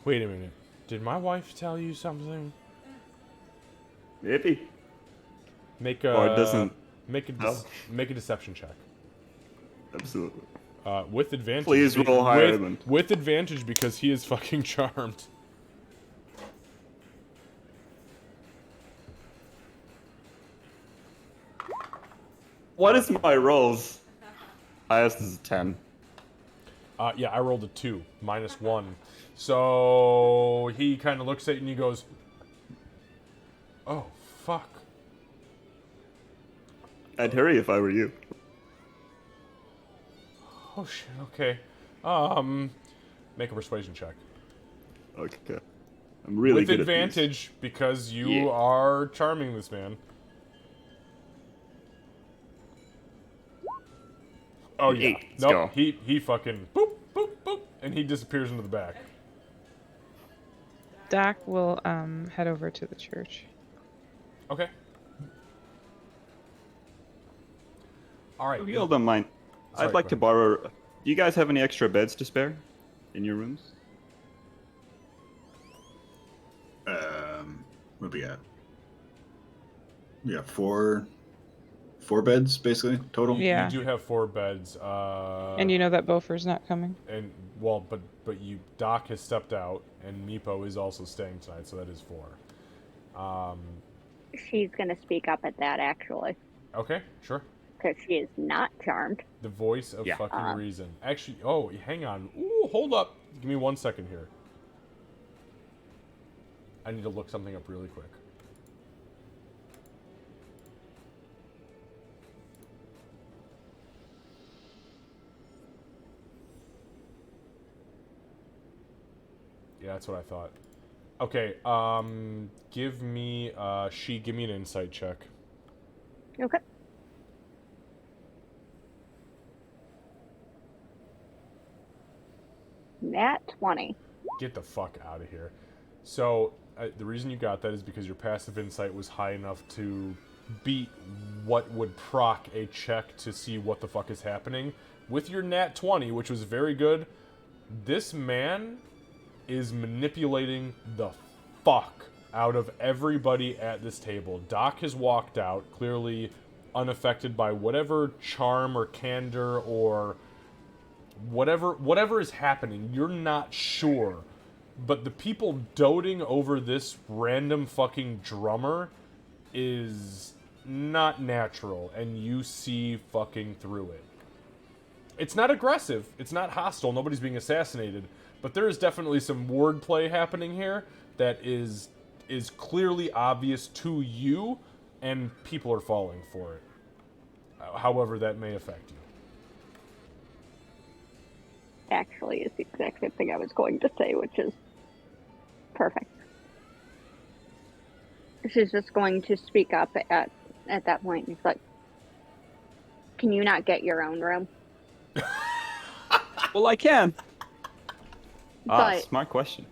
Wait a minute. Did my wife tell you something? maybe. Make a Or it doesn't- make a deception check. Absolutely. With advantage. Please roll higher than- with advantage because he is fucking charmed. What is my rolls? Highest is a 10. Yeah, I rolled a 2, -1. So he kind of looks at you and he goes, "Oh, fuck." I'd hurry if I were you. Oh shit, okay. Make a persuasion check. Okay. I'm really With good advantage because you Yeah. are charming this man. Oh yeah. 8. Let's Nope. go. He fucking boop boop boop, and he disappears into the back. Doc will head over to the church. Okay. All right. If you all don't mind, Sorry, I'd like go to ahead. borrow. Do you guys have any extra beds to spare in your rooms? What we got? We got 4 beds basically total. Yeah. You do have 4 beds. And you know that Bofer's not coming? And well, but Doc has stepped out, and Meepo is also staying tonight, so that is 4. She's gonna speak up at that actually, Okay, sure. because she is not charmed. The voice of Yeah. fucking reason. Actually, oh, hang on. Ooh, hold up. Give me 1 second here. I need to look something up really quick. Yeah, that's what I thought. Okay, give me an insight check. Okay. Nat 20. Get the fuck out of here. So, the reason you got that is because your passive insight was high enough to beat what would proc a check to see what the fuck is happening. With your nat 20, which was very good, this man is manipulating the fuck out of everybody at this table. Doc has walked out, clearly unaffected by whatever charm or candor or whatever is happening. You're not sure. But the people doting over this random fucking drummer is not natural, and you see fucking through it. It's not aggressive, it's not hostile, nobody's being assassinated, but there is definitely some wordplay happening here that is clearly obvious to you, and people are falling for it. However that may affect you. Actually, is the exact same thing I was going to say, which is perfect. She's just going to speak up at that point. It's like, Can you not get your own room? Well, I can. But Smart question.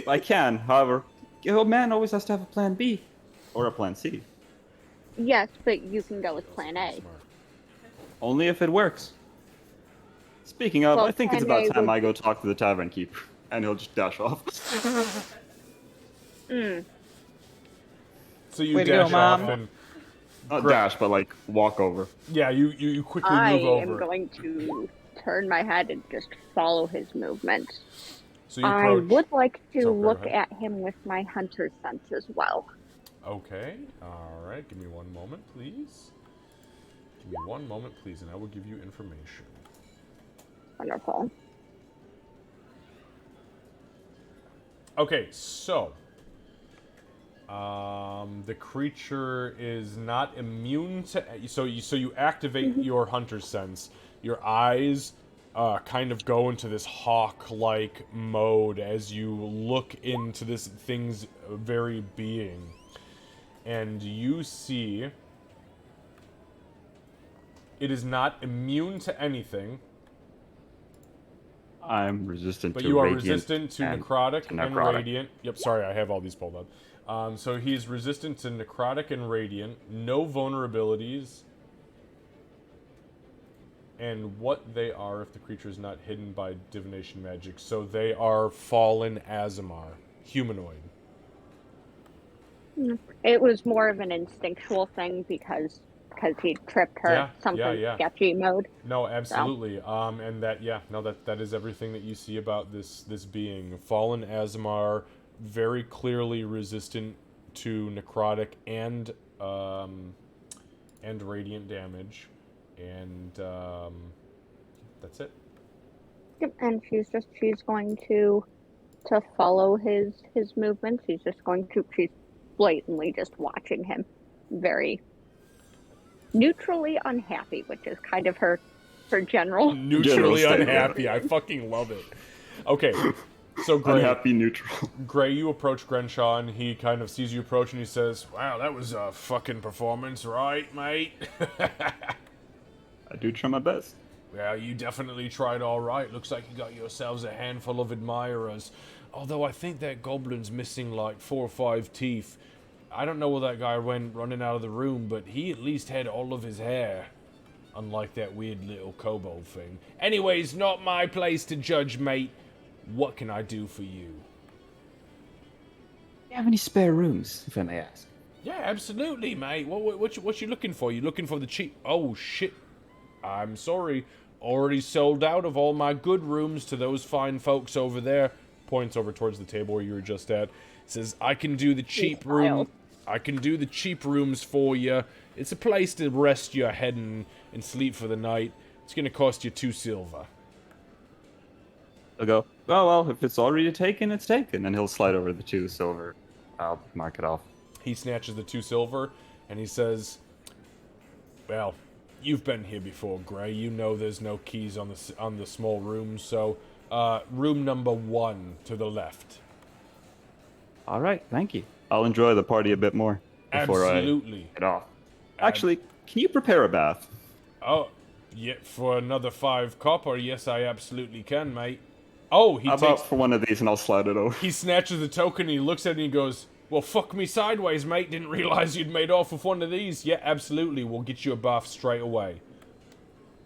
I can, however, a man always has to have a plan B. Or a plan C. yes, but you can go with Plan A. Smart. Only if it works. Speaking of, Well, I think it's Plan about A time would- I go talk to the tavern keeper. And he'll just dash off. So you Way to go, dash off Mom. and Not Great. dash, but like walk over. yeah, you quickly I move over. am going to turn my head and just follow his movements. So you I approach. would like to So, go look ahead. at him with my hunter's sense as well. Okay. All right. Give me one moment, please. Give me one moment, please, and I will give you information. Wonderful. Okay, so the creature is not immune to. So you activate your hunter's sense. Your eyes kind of go into this hawk-like mode as you look into this thing's very being, and you see it is not immune to anything. I'm resistant But to you are radiant resistant to and necrotic to and necrotic. radiant. Yep, sorry, I have all these pulled up. So he's resistant to necrotic and radiant, no vulnerabilities, and what they are if the creature is not hidden by divination magic. So they are fallen Azamar, humanoid. It was more of an instinctual thing because he tripped her Yeah, something yeah. sketchy mode. No, absolutely. And that is everything that you see about this being. Fallen Azamar, very clearly resistant to necrotic and radiant damage, and that's it. Yep, and she's going to follow his movements. She's blatantly just watching him, very neutrally unhappy, which is kind of her general. Neutrally state, unhappy. I fucking love it. Okay, so Gray, Unhappy neutral. Gray, you approach Grenshaw, and he kind of sees you approach, and he says, "Wow, that was a fucking performance, right, mate?" I do try my best. Well, you definitely tried all right. Looks like you got yourselves a handful of admirers. Although I think that goblin's missing like 4 or 5 teeth. I don't know where that guy went running out of the room, but he at least had all of his hair. Unlike that weird little kobold thing. Anyways, not my place to judge, mate. What can I do for you? Do you have any spare rooms, if I may ask? Yeah, absolutely, mate. What you looking for? You looking for the cheap... Oh, shit. I'm sorry. Already sold out of all my good rooms to those fine folks over there. Points over towards the table where you were just at. Says, I can do the cheap room. I can do the cheap rooms for you. It's a place to rest your head and sleep for the night. It's gonna cost you 2 silver. I'll go, oh, well, if it's already taken, it's taken. And he'll slide over the 2 silver. I'll mark it off. He snatches the 2 silver, and he says, well, you've been here before, Gray. You know there's no keys on the small room, so room number 1 to the left. All right, thank you. I'll enjoy the party a bit more before Absolutely. I head off. Actually, can you prepare a bath? Oh, yeah, for another 5 copper, yes, I absolutely can, mate. Oh, he How takes... about for one of these and I'll slide it over? He snatches the token, and he looks at it, and he goes, well, fuck me sideways, mate. Didn't realize you'd made off with one of these. Yeah, absolutely. We'll get you a bath straight away.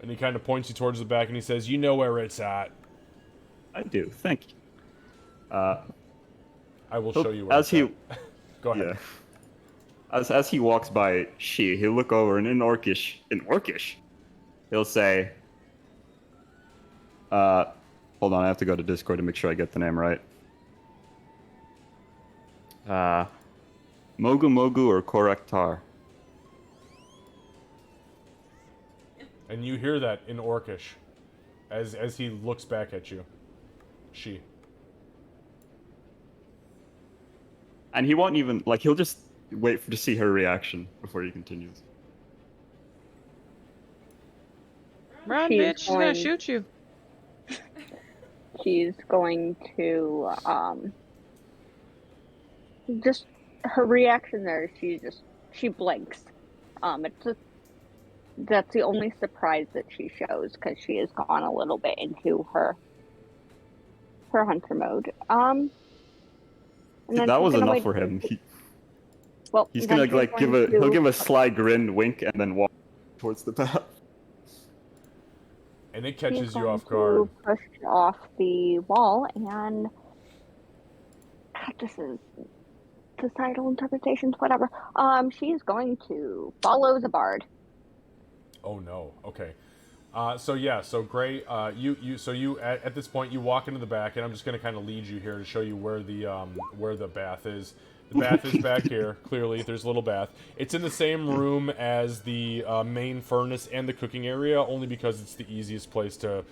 And he kind of points you towards the back, and he says, you know where it's at. I do, thank you. I will show you where As it's he... at. Go ahead. Yeah. As he walks by he'll look over and in Orcish, he'll say, hold on, I have to go to Discord to make sure I get the name right. Mogu Mogu or Korektar? And you hear that in Orcish as he looks back at you. She. And he won't even, like, he'll just wait to see her reaction before he continues. Run, She's bitch! She's gonna going- shoot you. She's going to just her reaction there. She blinks. It's That's the only surprise that she shows because she has gone a little bit into her hunter mode. And then That she's was gonna enough wait for for- him. Well, He's then gonna she's like going he'll to- give a sly grin, wink, and then walk towards the path. And it she's catches you going off guard. to push off the wall, and this is societal interpretations, whatever. She's going to follow the bard. Oh no. Okay. So Gray, you at this point you walk into the back, and I'm just gonna kind of lead you here to show you where the bath is. The bath is back here. Clearly, there's a little bath. It's in the same room as the main furnace and the cooking area, only because it's the easiest place to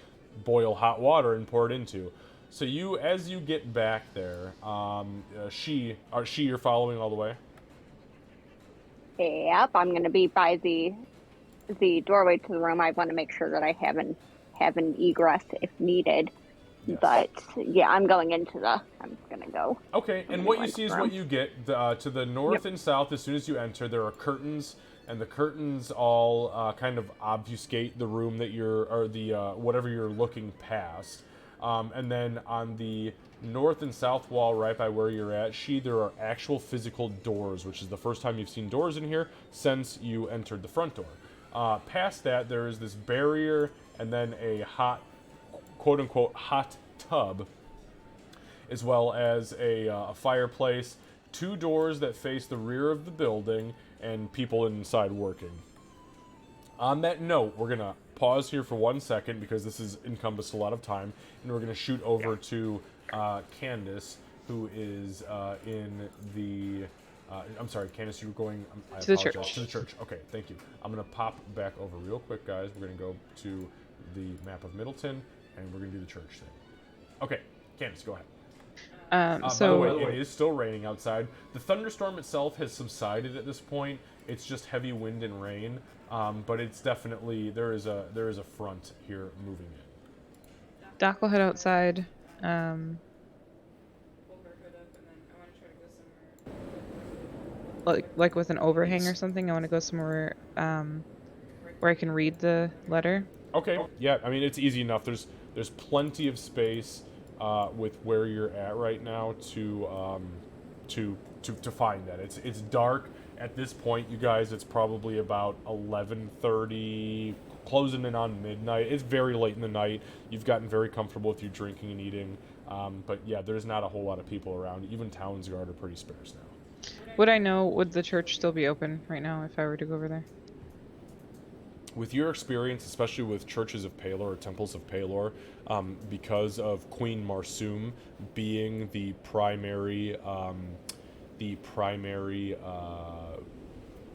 boil hot water and pour it into. So as you get back there, you're following all the way. Yep, I'm going to be by the doorway to the room. I want to make sure that I have an egress if needed. Yes. But yeah, I'm going to go. Okay, and what you see is what you get. To the north and south, as soon as you enter, there are curtains, and the curtains all kind of obfuscate the room that whatever you're looking past. And then on the north and south wall, right by where you're at, there are actual physical doors, which is the first time you've seen doors in here since you entered the front door. Past that, there is this barrier, and then a quote-unquote hot tub, as well as a fireplace, 2 doors that face the rear of the building, and people inside working. On that note, we're going to pause here for 1 second because this has encompassed a lot of time, and we're going to shoot over to Candace, who is in the... I'm sorry, Candace, you were going... To the church. To the church. Okay, thank you. I'm going to pop back over real quick, guys. We're going to go to the map of Middleton, and we're going to do the church thing. Okay, Candace, go ahead. By the way, it is still raining outside. The thunderstorm itself has subsided at this point. It's just heavy wind and rain, but it's definitely there is a front here moving it. Doc will head outside. Like with an overhang or something. I want to go somewhere where I can read the letter. Okay. Yeah. I mean, it's easy enough. There's plenty of space with where you're at right now to find that. It's dark at this point, you guys. It's probably about 11:30, closing in on midnight. It's very late in the night. You've gotten very comfortable with your drinking and eating, but yeah, there's not a whole lot of people around. Even Townsguard are pretty sparse now. Would the church still be open right now if I were to go over there? With your experience, especially with churches of Palor or temples of Palor, because of Queen Marsum being the primary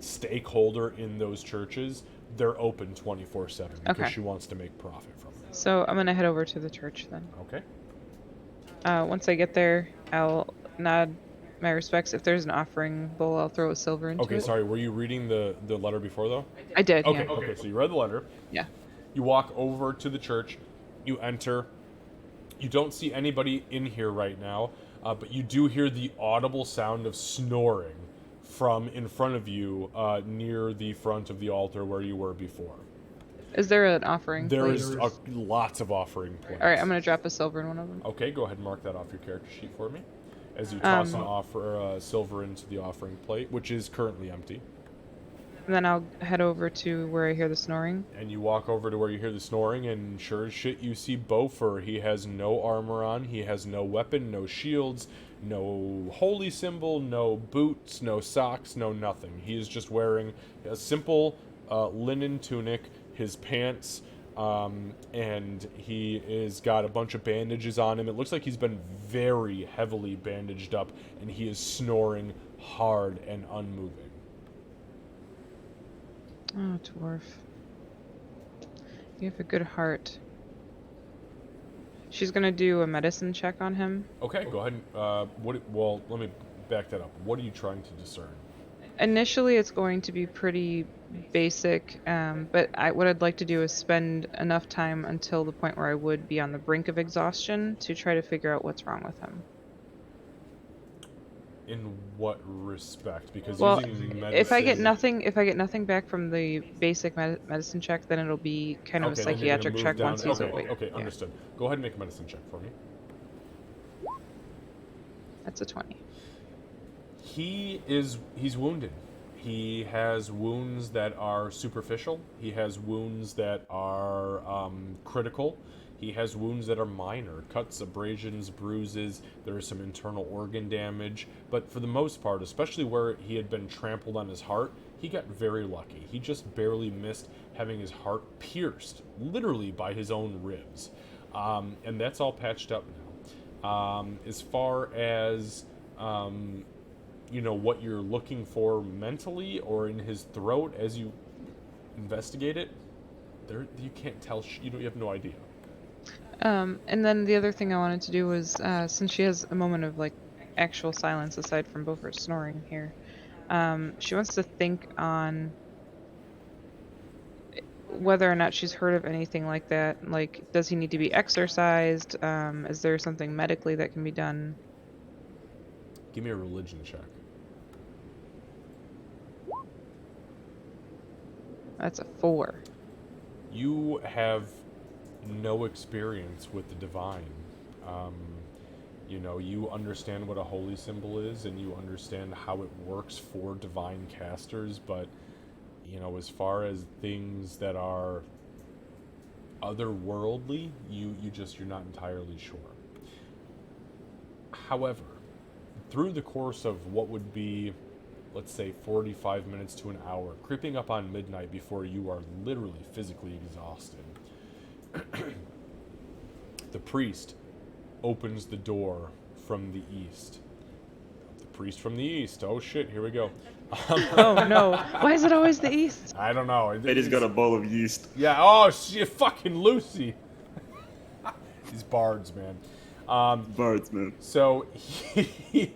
stakeholder in those churches, they're open 24/7 because Okay. she wants to make profit from it. So I'm gonna head over to the church then. Okay. Once I get there, I'll nod my respects. If there's an offering bowl, I'll throw a silver into Okay, it. sorry. Were you reading the letter before though? I did. Okay. Yeah. Okay. So you read the letter. Yeah. You walk over to the church. You enter. You don't see anybody in here right now, but you do hear the audible sound of snoring from in front of you, near the front of the altar where you were before. Is there an offering? There plate? is lots of offering plates. All right, I'm gonna drop a silver in one of them. Okay, go ahead and mark that off your character sheet for me. As you toss an silver into the offering plate, which is currently empty. And then I'll head over to where I hear the snoring. And you walk over to where you hear the snoring, and sure as shit, you see Beaufort. He has no armor on, he has no weapon, no shields, no holy symbol, no boots, no socks, no nothing. He is just wearing a simple linen tunic, his pants, and he is got a bunch of bandages on him. It looks like he's been very heavily bandaged up, and he is snoring hard and unmoving. Oh, dwarf. You have a good heart. She's gonna do a medicine check on him. Okay, go ahead. Well, let me back that up. What are you trying to discern? Initially, it's going to be pretty basic, but what I'd like to do is spend enough time until the point where I would be on the brink of exhaustion to try to figure out what's wrong with him. In what respect? Because Well, using medicine... if I get nothing back from the basic medicine check, then it'll be kind of Okay, a then you're gonna psychiatric move check down. once he's Okay, awake. okay, Yeah, understood. Go ahead and make a medicine check for me. that's a 20. He's wounded. He has wounds that are superficial. He has wounds that are critical. He has wounds that are minor, cuts, abrasions, bruises. There is some internal organ damage. But for the most part, especially where he had been trampled on his heart, he got very lucky. He just barely missed having his heart pierced, literally by his own ribs. And that's all patched up now. As far as, what you're looking for mentally or in his throat as you investigate it, you can't tell. You have no idea. And then the other thing I wanted to do was, since she has a moment of like actual silence aside from Beaufort's snoring here, she wants to think on whether or not she's heard of anything like that. Like, does he need to be exorcised? Is there something medically that can be done? Give me a religion check. That's a 4. You have no experience with the divine. You understand what a holy symbol is, and you understand how it works for divine casters, but, as far as things that are otherworldly, you're not entirely sure. However, through the course of what would be, let's say, 45 minutes to an hour, creeping up on midnight before you are literally physically exhausted, the priest opens the door from the east. The priest from the east. Oh shit, here we go. Oh no. Why is it always the east? I don't know. They just got a bowl of yeast. Yeah, oh shit, fucking Lucy. These bards, man. Bards, man. So he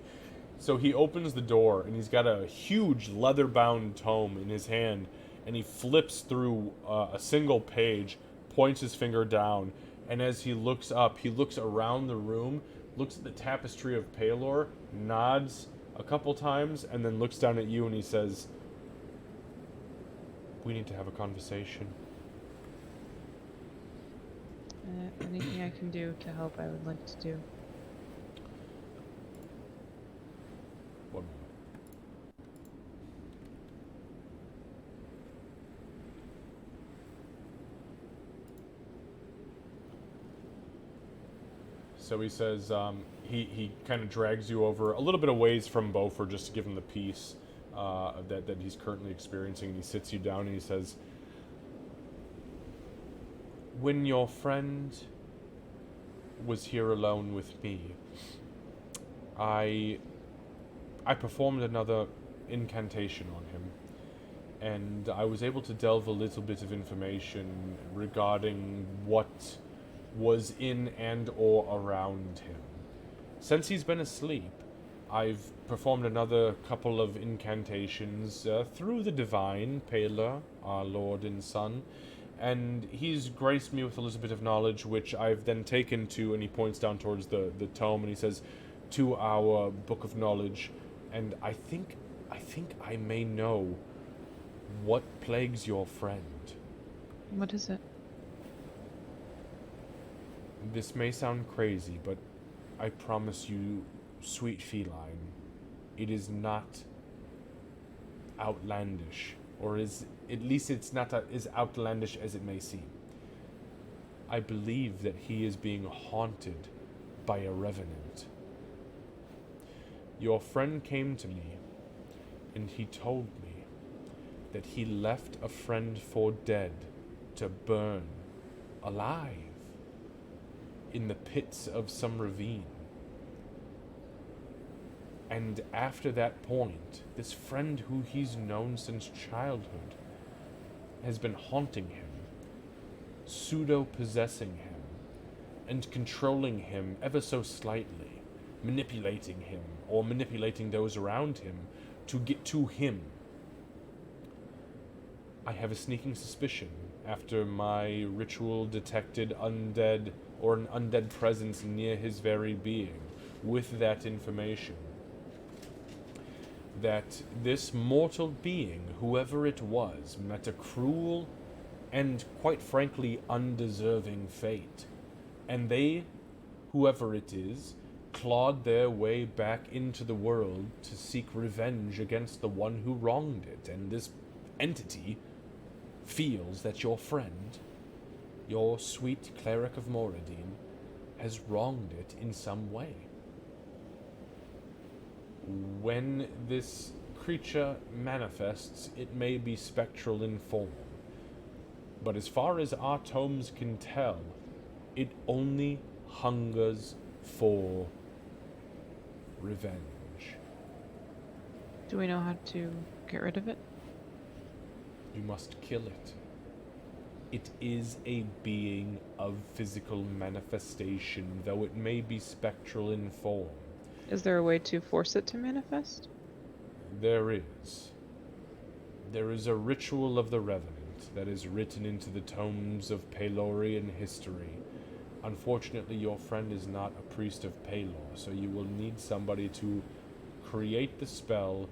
opens the door, and he's got a huge leather-bound tome in his hand, and he flips through a single page, points his finger down, and as he looks up, he looks around the room, looks at the tapestry of Palor, nods a couple times, and then looks down at you and he says, "We need to have a conversation." Anything I can do to help, I would like to do. One moment. So he says, he kind of drags you over a little bit of ways from Beaufort just to give him the peace that he's currently experiencing. And he sits you down and he says, "When your friend was here alone with me, I performed another incantation on him, and I was able to delve a little bit of information regarding what was in and or around him. Since he's been asleep, I've performed another couple of incantations through the divine, Pela, our Lord and Son, and he's graced me with a little bit of knowledge, which I've then taken to," and he points down towards the tome, and he says, "to our book of knowledge, and I think I may know what plagues your friend." What is it? This may sound crazy, but I promise you, sweet feline, it is not outlandish, or at least it's not as outlandish as it may seem. I believe that he is being haunted by a revenant. Your friend came to me, and he told me that he left a friend for dead to burn alive in the pits of some ravine. And after that point, this friend who he's known since childhood has been haunting him, pseudo-possessing him, and controlling him ever so slightly, manipulating him, or manipulating those around him to get to him. I have a sneaking suspicion, after my ritual detected undead or an undead presence near his very being, with that information, that this mortal being, whoever it was, met a cruel and, quite frankly, undeserving fate. And they, whoever it is, clawed their way back into the world to seek revenge against the one who wronged it. And this entity feels that your friend, your sweet cleric of Moradin, has wronged it in some way. When this creature manifests, it may be spectral in form, but as far as our tomes can tell, it only hungers for revenge. Do we know how to get rid of it? You must kill it. It is a being of physical manifestation, though it may be spectral in form. Is there a way to force it to manifest? There is. There is a ritual of the Revenant that is written into the tomes of Pelorian history. Unfortunately, your friend is not a priest of Pelor, so you will need somebody to create the spell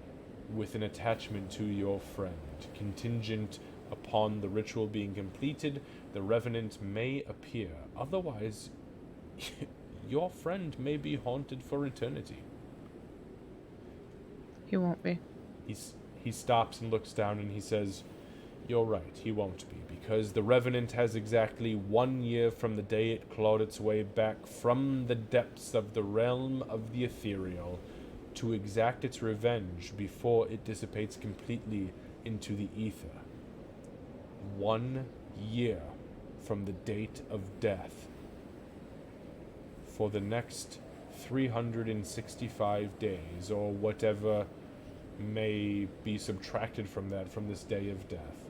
with an attachment to your friend. Contingent upon the ritual being completed, the Revenant may appear. Otherwise, your friend may be haunted for eternity. He won't be. He stops and looks down and he says, "You're right, he won't be, because the Revenant has exactly 1 year from the day it clawed its way back from the depths of the realm of the ethereal to exact its revenge before it dissipates completely into the ether. 1 year from the date of death. For the next 365 days, or whatever may be subtracted from that from this day of death,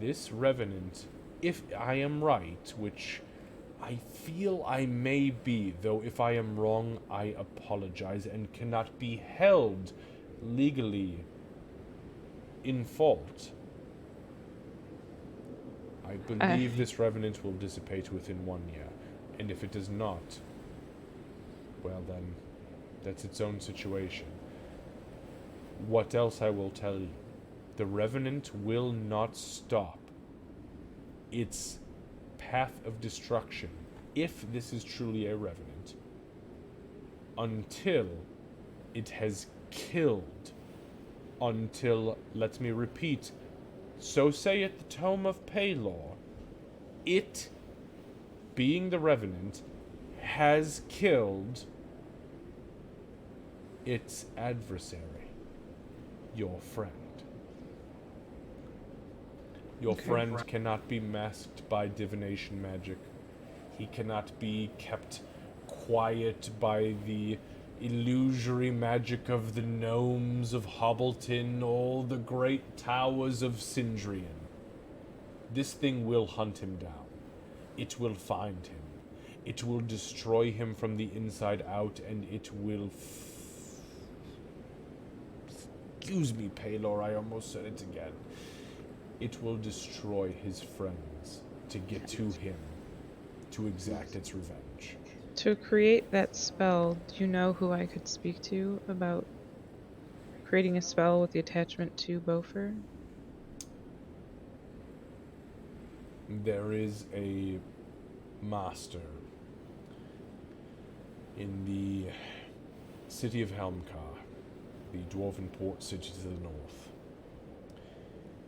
this Revenant, if I am right, which I feel I may be, though if I am wrong, I apologize and cannot be held legally in fault. I believe this Revenant will dissipate within 1 year, and if it does not, well then, that's its own situation. What else I will tell you? The Revenant will not stop its path of destruction, if this is truly a Revenant, until it has killed, until, let me repeat, so saith the Tome of Pelor, it, being the Revenant, has killed its adversary, your friend. Your friend cannot be masked by divination magic. He cannot be kept quiet by the illusory magic of the gnomes of Hobbleton or the great towers of Sindrian. This thing will hunt him down. It will find him. It will destroy him from the inside out, and it will excuse me, Pelor, I almost said it again. It will destroy his friends to get to him, to exact its revenge. To create that spell, do you know who I could speak to about creating a spell with the attachment to Beaufort? There is a master in the city of Helmcar, the dwarven port city to the north.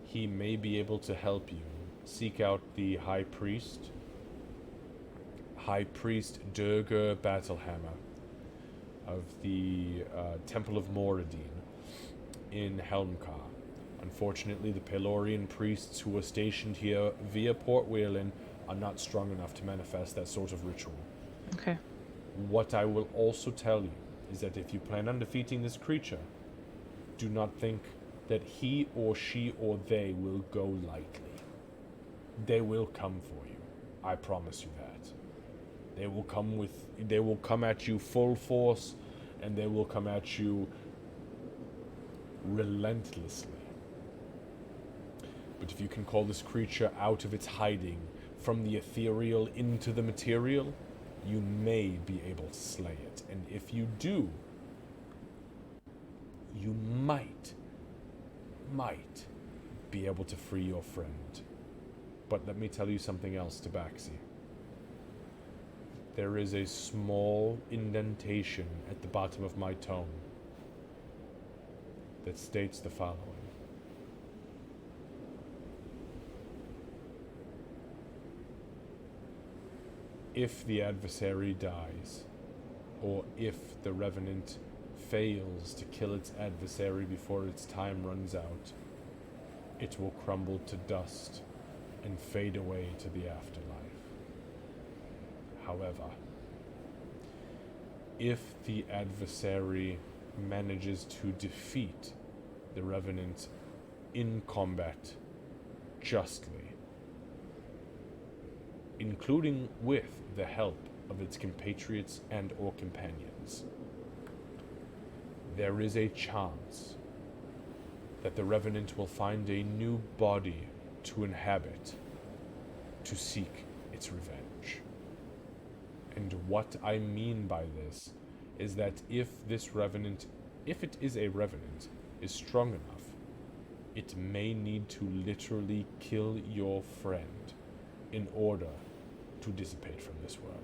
He may be able to help you seek out the High Priest Durger Battlehammer of the Temple of Moradin in Helmcar. Unfortunately, the Pelorian priests who were stationed here via Port Whelan are not strong enough to manifest that sort of ritual. Okay. What I will also tell you is that if you plan on defeating this creature, do not think that he or she or they will go lightly. They will come for you. I promise you that. They will come at you full force, and they will come at you relentlessly. But if you can call this creature out of its hiding from the ethereal into the material, you may be able to slay it. And if you do, you might be able to free your friend. But let me tell you something else, Tabaxi. There is a small indentation at the bottom of my tome that states the following. If the adversary dies, or if the Revenant fails to kill its adversary before its time runs out, it will crumble to dust and fade away to the afterlife. However, if the adversary manages to defeat the Revenant in combat justly, including with the help of its compatriots and or companions, there is a chance that the Revenant will find a new body to inhabit, to seek its revenge. And what I mean by this is that if this Revenant, if it is a Revenant, is strong enough, it may need to literally kill your friend in order to dissipate from this world.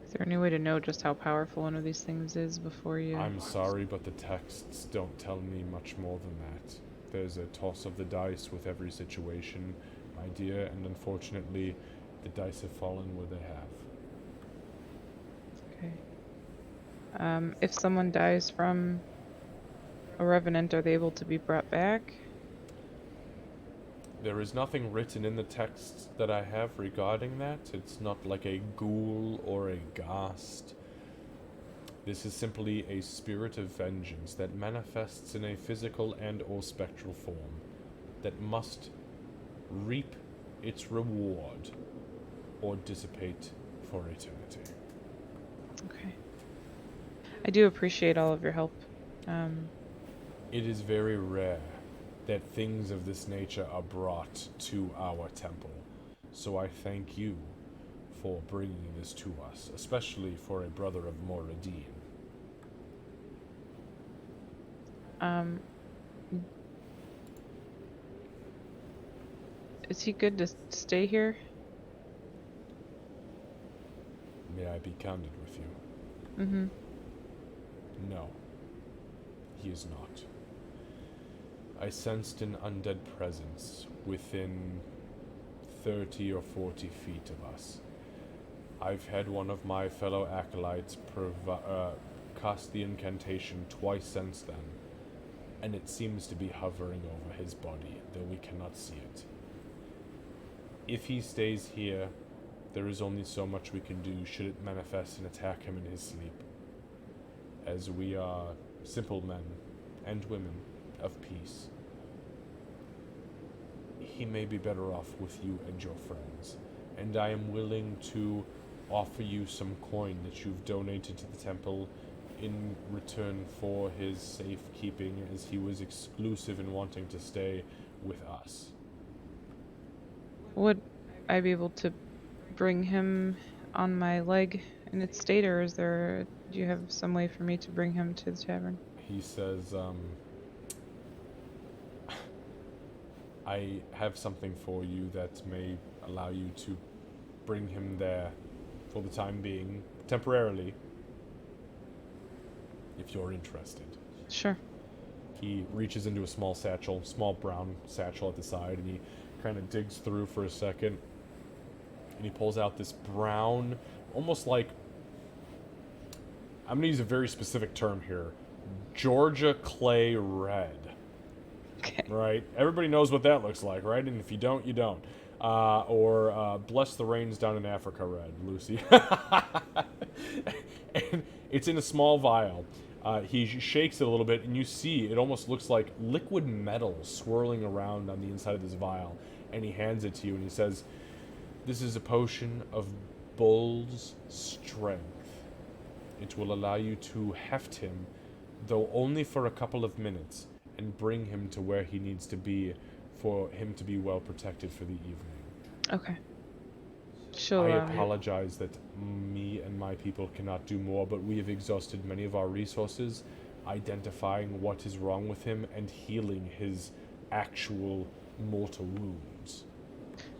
Is there any way to know just how powerful one of these things is before you? I'm sorry, but the texts don't tell me much more than that. There's a toss of the dice with every situation, my dear, and unfortunately, the dice have fallen where they have. Okay. If someone dies from a Revenant, are they able to be brought back? There is nothing written in the texts that I have regarding that. It's not like a ghoul or a ghast. This is simply a spirit of vengeance that manifests in a physical and or spectral form that must reap its reward or dissipate for eternity. Okay. I do appreciate all of your help. It is very rare that things of this nature are brought to our temple, so I thank you for bringing this to us, especially for a brother of Moradin. Is he good to stay here? May I be candid with you? Mm-hmm. No, he is not. I sensed an undead presence within 30 or 40 feet of us. I've had one of my fellow acolytes cast the incantation twice since then, and it seems to be hovering over his body, though we cannot see it. If he stays here, there is only so much we can do should it manifest and attack him in his sleep, as we are simple men and women of peace. He may be better off with you and your friends, and I am willing to offer you some coin that you've donated to the temple in return for his safekeeping, as he was exclusive in wanting to stay with us. Would I be able to bring him on my leg in its state, or do you have some way for me to bring him to the tavern? He says, I have something for you that may allow you to bring him there for the time being, temporarily, if you're interested. Sure. He reaches into a small satchel, small brown satchel at the side, and he kind of digs through for a second, and he pulls out this brown, almost like, I'm going to use a very specific term here, Georgia clay red. Okay. Right? Everybody knows what that looks like, right? And if you don't, you don't. Or Bless the Rains Down in Africa red, Lucy. And it's in a small vial. He shakes it a little bit, and you see it almost looks like liquid metal swirling around on the inside of this vial. And he hands it to you, and he says, "This is a potion of bull's strength. It will allow you to heft him, though only for a couple of minutes, and bring him to where he needs to be for him to be well protected for the evening." Okay. She'll, I apologize that me and my people cannot do more, but we have exhausted many of our resources identifying what is wrong with him and healing his actual mortal wounds.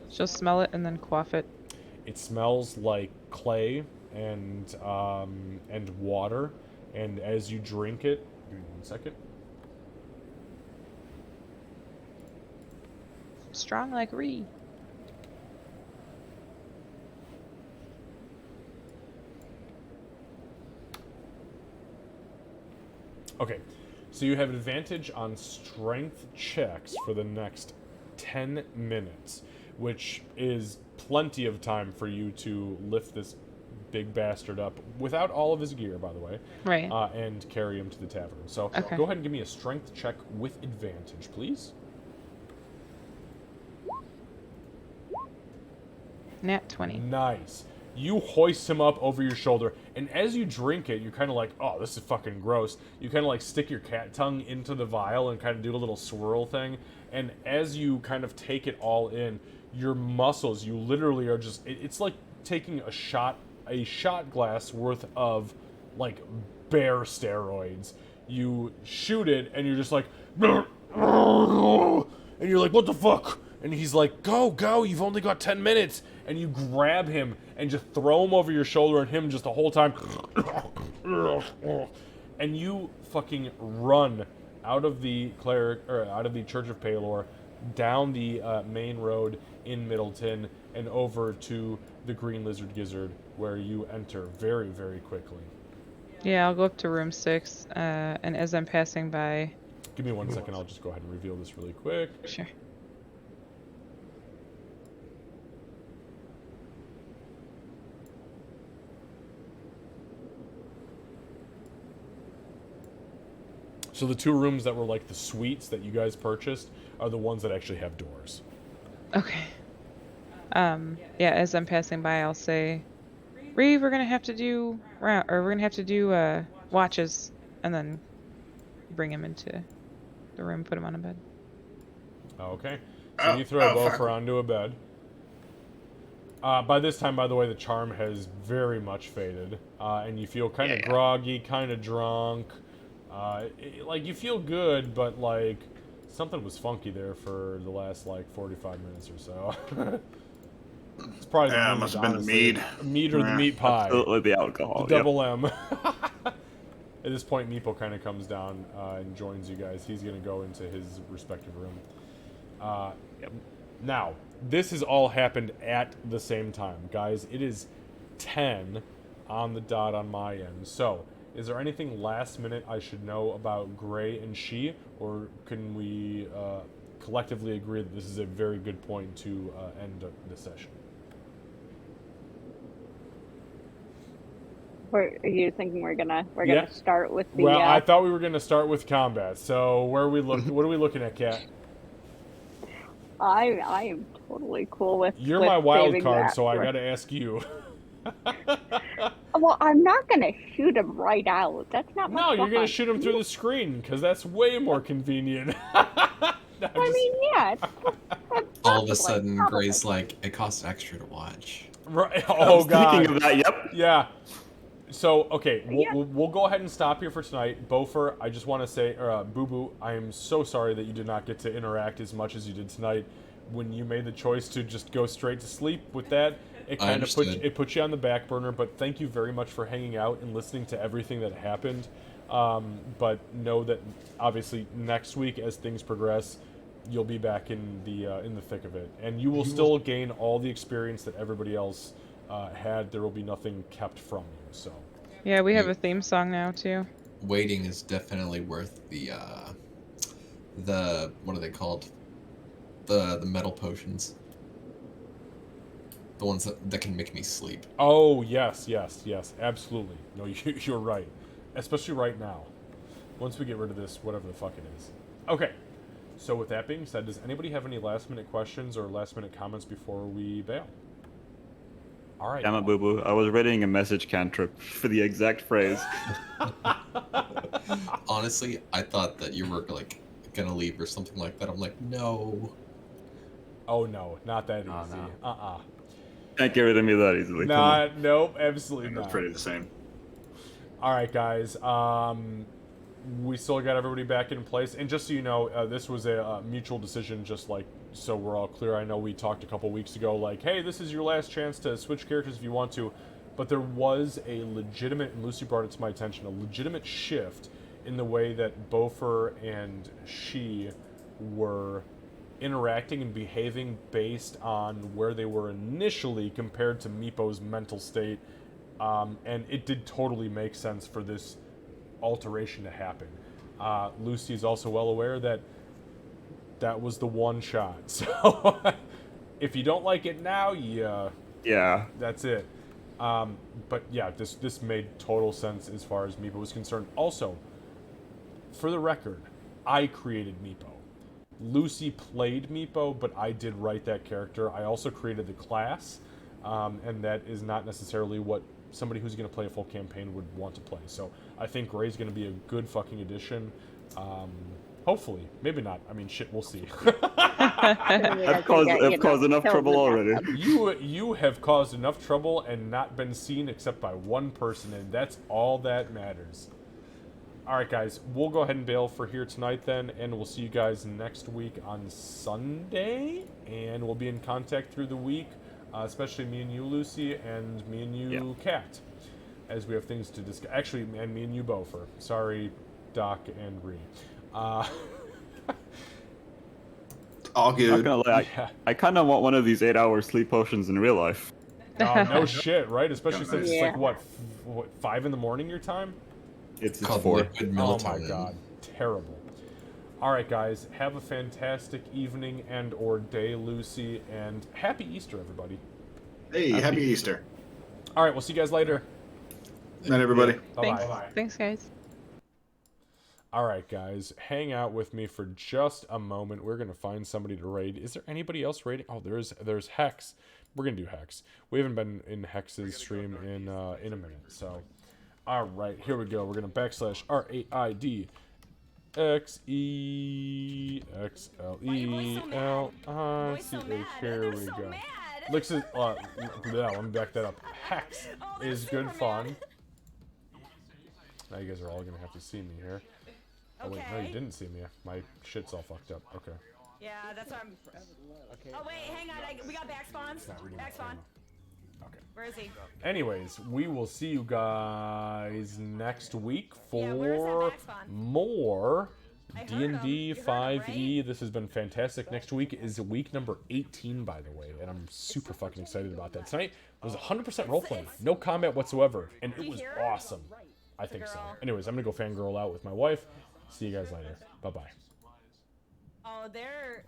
she'll smell it and then quaff it. It smells like clay and water, and as you drink it, give me 1 second. Strong like Ree. Okay, so you have advantage on strength checks for the next 10 minutes, which is plenty of time for you to lift this big bastard up without all of his gear, by the way, Right. and carry him to the tavern. So Okay. go ahead and give me a strength check with advantage, please. Nat 20. Nice. You hoist him up over your shoulder, and as you drink it, you're kind of like, oh, this is fucking gross. You kind of like stick your cat tongue into the vial and kind of do a little swirl thing, and as you kind of take it all in, your muscles, you literally are just, it's like taking a shot glass worth of, like, bear steroids. You shoot it, and you're just like, and you're like, what the fuck? And he's like, go, you've only got 10 minutes. And you grab him and just throw him over your shoulder, and him just the whole time. And you fucking run out of the Church of Palor, down the main road in Middleton, and over to the Green Lizard Gizzard, where you enter very, very quickly. Yeah, I'll go up to room 6, and as I'm passing by... Give me 1 second, I'll just go ahead and reveal this really quick. Sure. So the two rooms that were like the suites that you guys purchased are the ones that actually have doors. Okay. Yeah, as I'm passing by, I'll say, Reeve, we're gonna have to do watches, and then bring him into the room, put him on a bed. Okay. So you throw Beaufort onto a bed. By this time, by the way, the charm has very much faded, and you feel kind of groggy, kind of drunk. Like, you feel good, but, like, something was funky there for the last, like, 45 minutes or so. It's probably the mead, must have been the honestly. mead. Mead or the meat pie. Absolutely the alcohol. The double M. At this point, Meepo kind of comes down and joins you guys. He's going to go into his respective room. Now, this has all happened at the same time. Guys, it is 10 on the dot on my end. So, is there anything last minute I should know about Gray and She, or can we collectively agree that this is a very good point to end the session? Are you thinking we're gonna start with the? Well, I thought we were gonna start with combat. So where are we looking? What are we looking at, Kat? I am totally cool with. You're with my wild saving card, that so I for- gotta ask you. Well, I'm not gonna shoot him right out. That's not. No, much you're gonna fun. shoot him through the screen because that's way more convenient. I mean, yeah. All of a possibly, sudden, probably. Gray's like, it costs extra to watch. Right? I Oh was god. thinking of that. Yep. Yeah. So okay, Yeah. we'll go ahead and stop here for tonight. Beaufort, I just want to say, Boo Boo, I am so sorry that you did not get to interact as much as you did tonight. When you made the choice to just go straight to sleep with that, it kind of put you on the back burner. But thank you very much for hanging out and listening to everything that happened. But know that obviously next week, as things progress, you'll be back in the thick of it, and you will still gain all the experience that everybody else had. There will be nothing kept from you. So. Yeah, we have a theme song now too. Waiting is definitely worth the what are they called? The metal potions. The ones that can make me sleep. Oh yes, absolutely. No, you're right, especially right now. Once we get rid of this, whatever the fuck it is. Okay. So with that being said, does anybody have any last minute questions or last minute comments before we bail? All right. Damn it, Boo Boo. I was reading a message cantrip for the exact phrase. Honestly, I thought that you were like gonna leave or something like that. I'm like, no. Oh no, not that easy. Oh, no. Can't get rid of me that easily. Come on. Not, nope, absolutely That's not. pretty the same. All right, guys. We still got everybody back in place, and just so you know, this was a mutual decision. Just like so, we're all clear. I know we talked a couple weeks ago, like, hey, this is your last chance to switch characters if you want to, but there was a legitimate, and Lucy brought it to my attention, a legitimate shift in the way that Bofer and she were interacting and behaving based on where they were initially compared to Meepo's mental state. And it did totally make sense for this alteration to happen. Lucy is also well aware that that was the one shot. So if you don't like it now, Yeah. that's it. But yeah, this made total sense as far as Meepo was concerned. Also, for the record, I created Meepo. Lucy played Meepo, but I did write that character. I also created the class, and that is not necessarily what somebody who's going to play a full campaign would want to play. So I think Ray's going to be a good fucking addition. Hopefully. Maybe not. I mean, shit, we'll see. I've caused enough trouble already. You have caused enough trouble and not been seen except by one person, and that's all that matters. Alright, guys, we'll go ahead and bail for here tonight then, and we'll see you guys next week on Sunday, and we'll be in contact through the week, especially me and you, Lucy, and me and you, Kat, as we have things to discuss. Actually, and me and you, Bofer. Sorry, Doc and Ree. All Not good. gonna lie, Yeah. I kind of want one of these 8-hour sleep potions in real life. No shit, right? Especially since it's like, Yeah. what, 5 in the morning your time? It's Called 4. liquid Oh melatonin. my god, terrible. All right, guys, have a fantastic evening and or day, Lucy, and happy Easter, everybody. Hey, happy Easter. All right, we'll see you guys later. Night, everybody. Thanks. Bye-bye. Thanks, guys. All right, guys, hang out with me for just a moment. We're gonna find somebody to raid. Is there anybody else raiding? Oh, there's Hex. We're gonna do Hex. We haven't been in Hex's stream in a minute, so. All right, here we go. We're gonna / RAID XEXLELICH. Here we go. Lix is let me back that up. Hex is good fun. Now you guys are all gonna have to see me here. Oh wait, no, you didn't see me. My shit's all fucked up. Okay. Yeah, that's what I'm. Oh wait, hang on. We got back spawns. Back spawn. Okay. Where is he? Anyways, we will see you guys next week Yeah, where's that for back spawn? more I heard D&D him. You heard him, 5e. This has been fantastic. Next week is week number 18, by the way, and I'm super fucking excited about that. Tonight was 100% roleplay, no combat whatsoever, and it was awesome. I think so. Anyways, I'm gonna go fangirl out with my wife. See you guys later. Bye bye. Oh, they're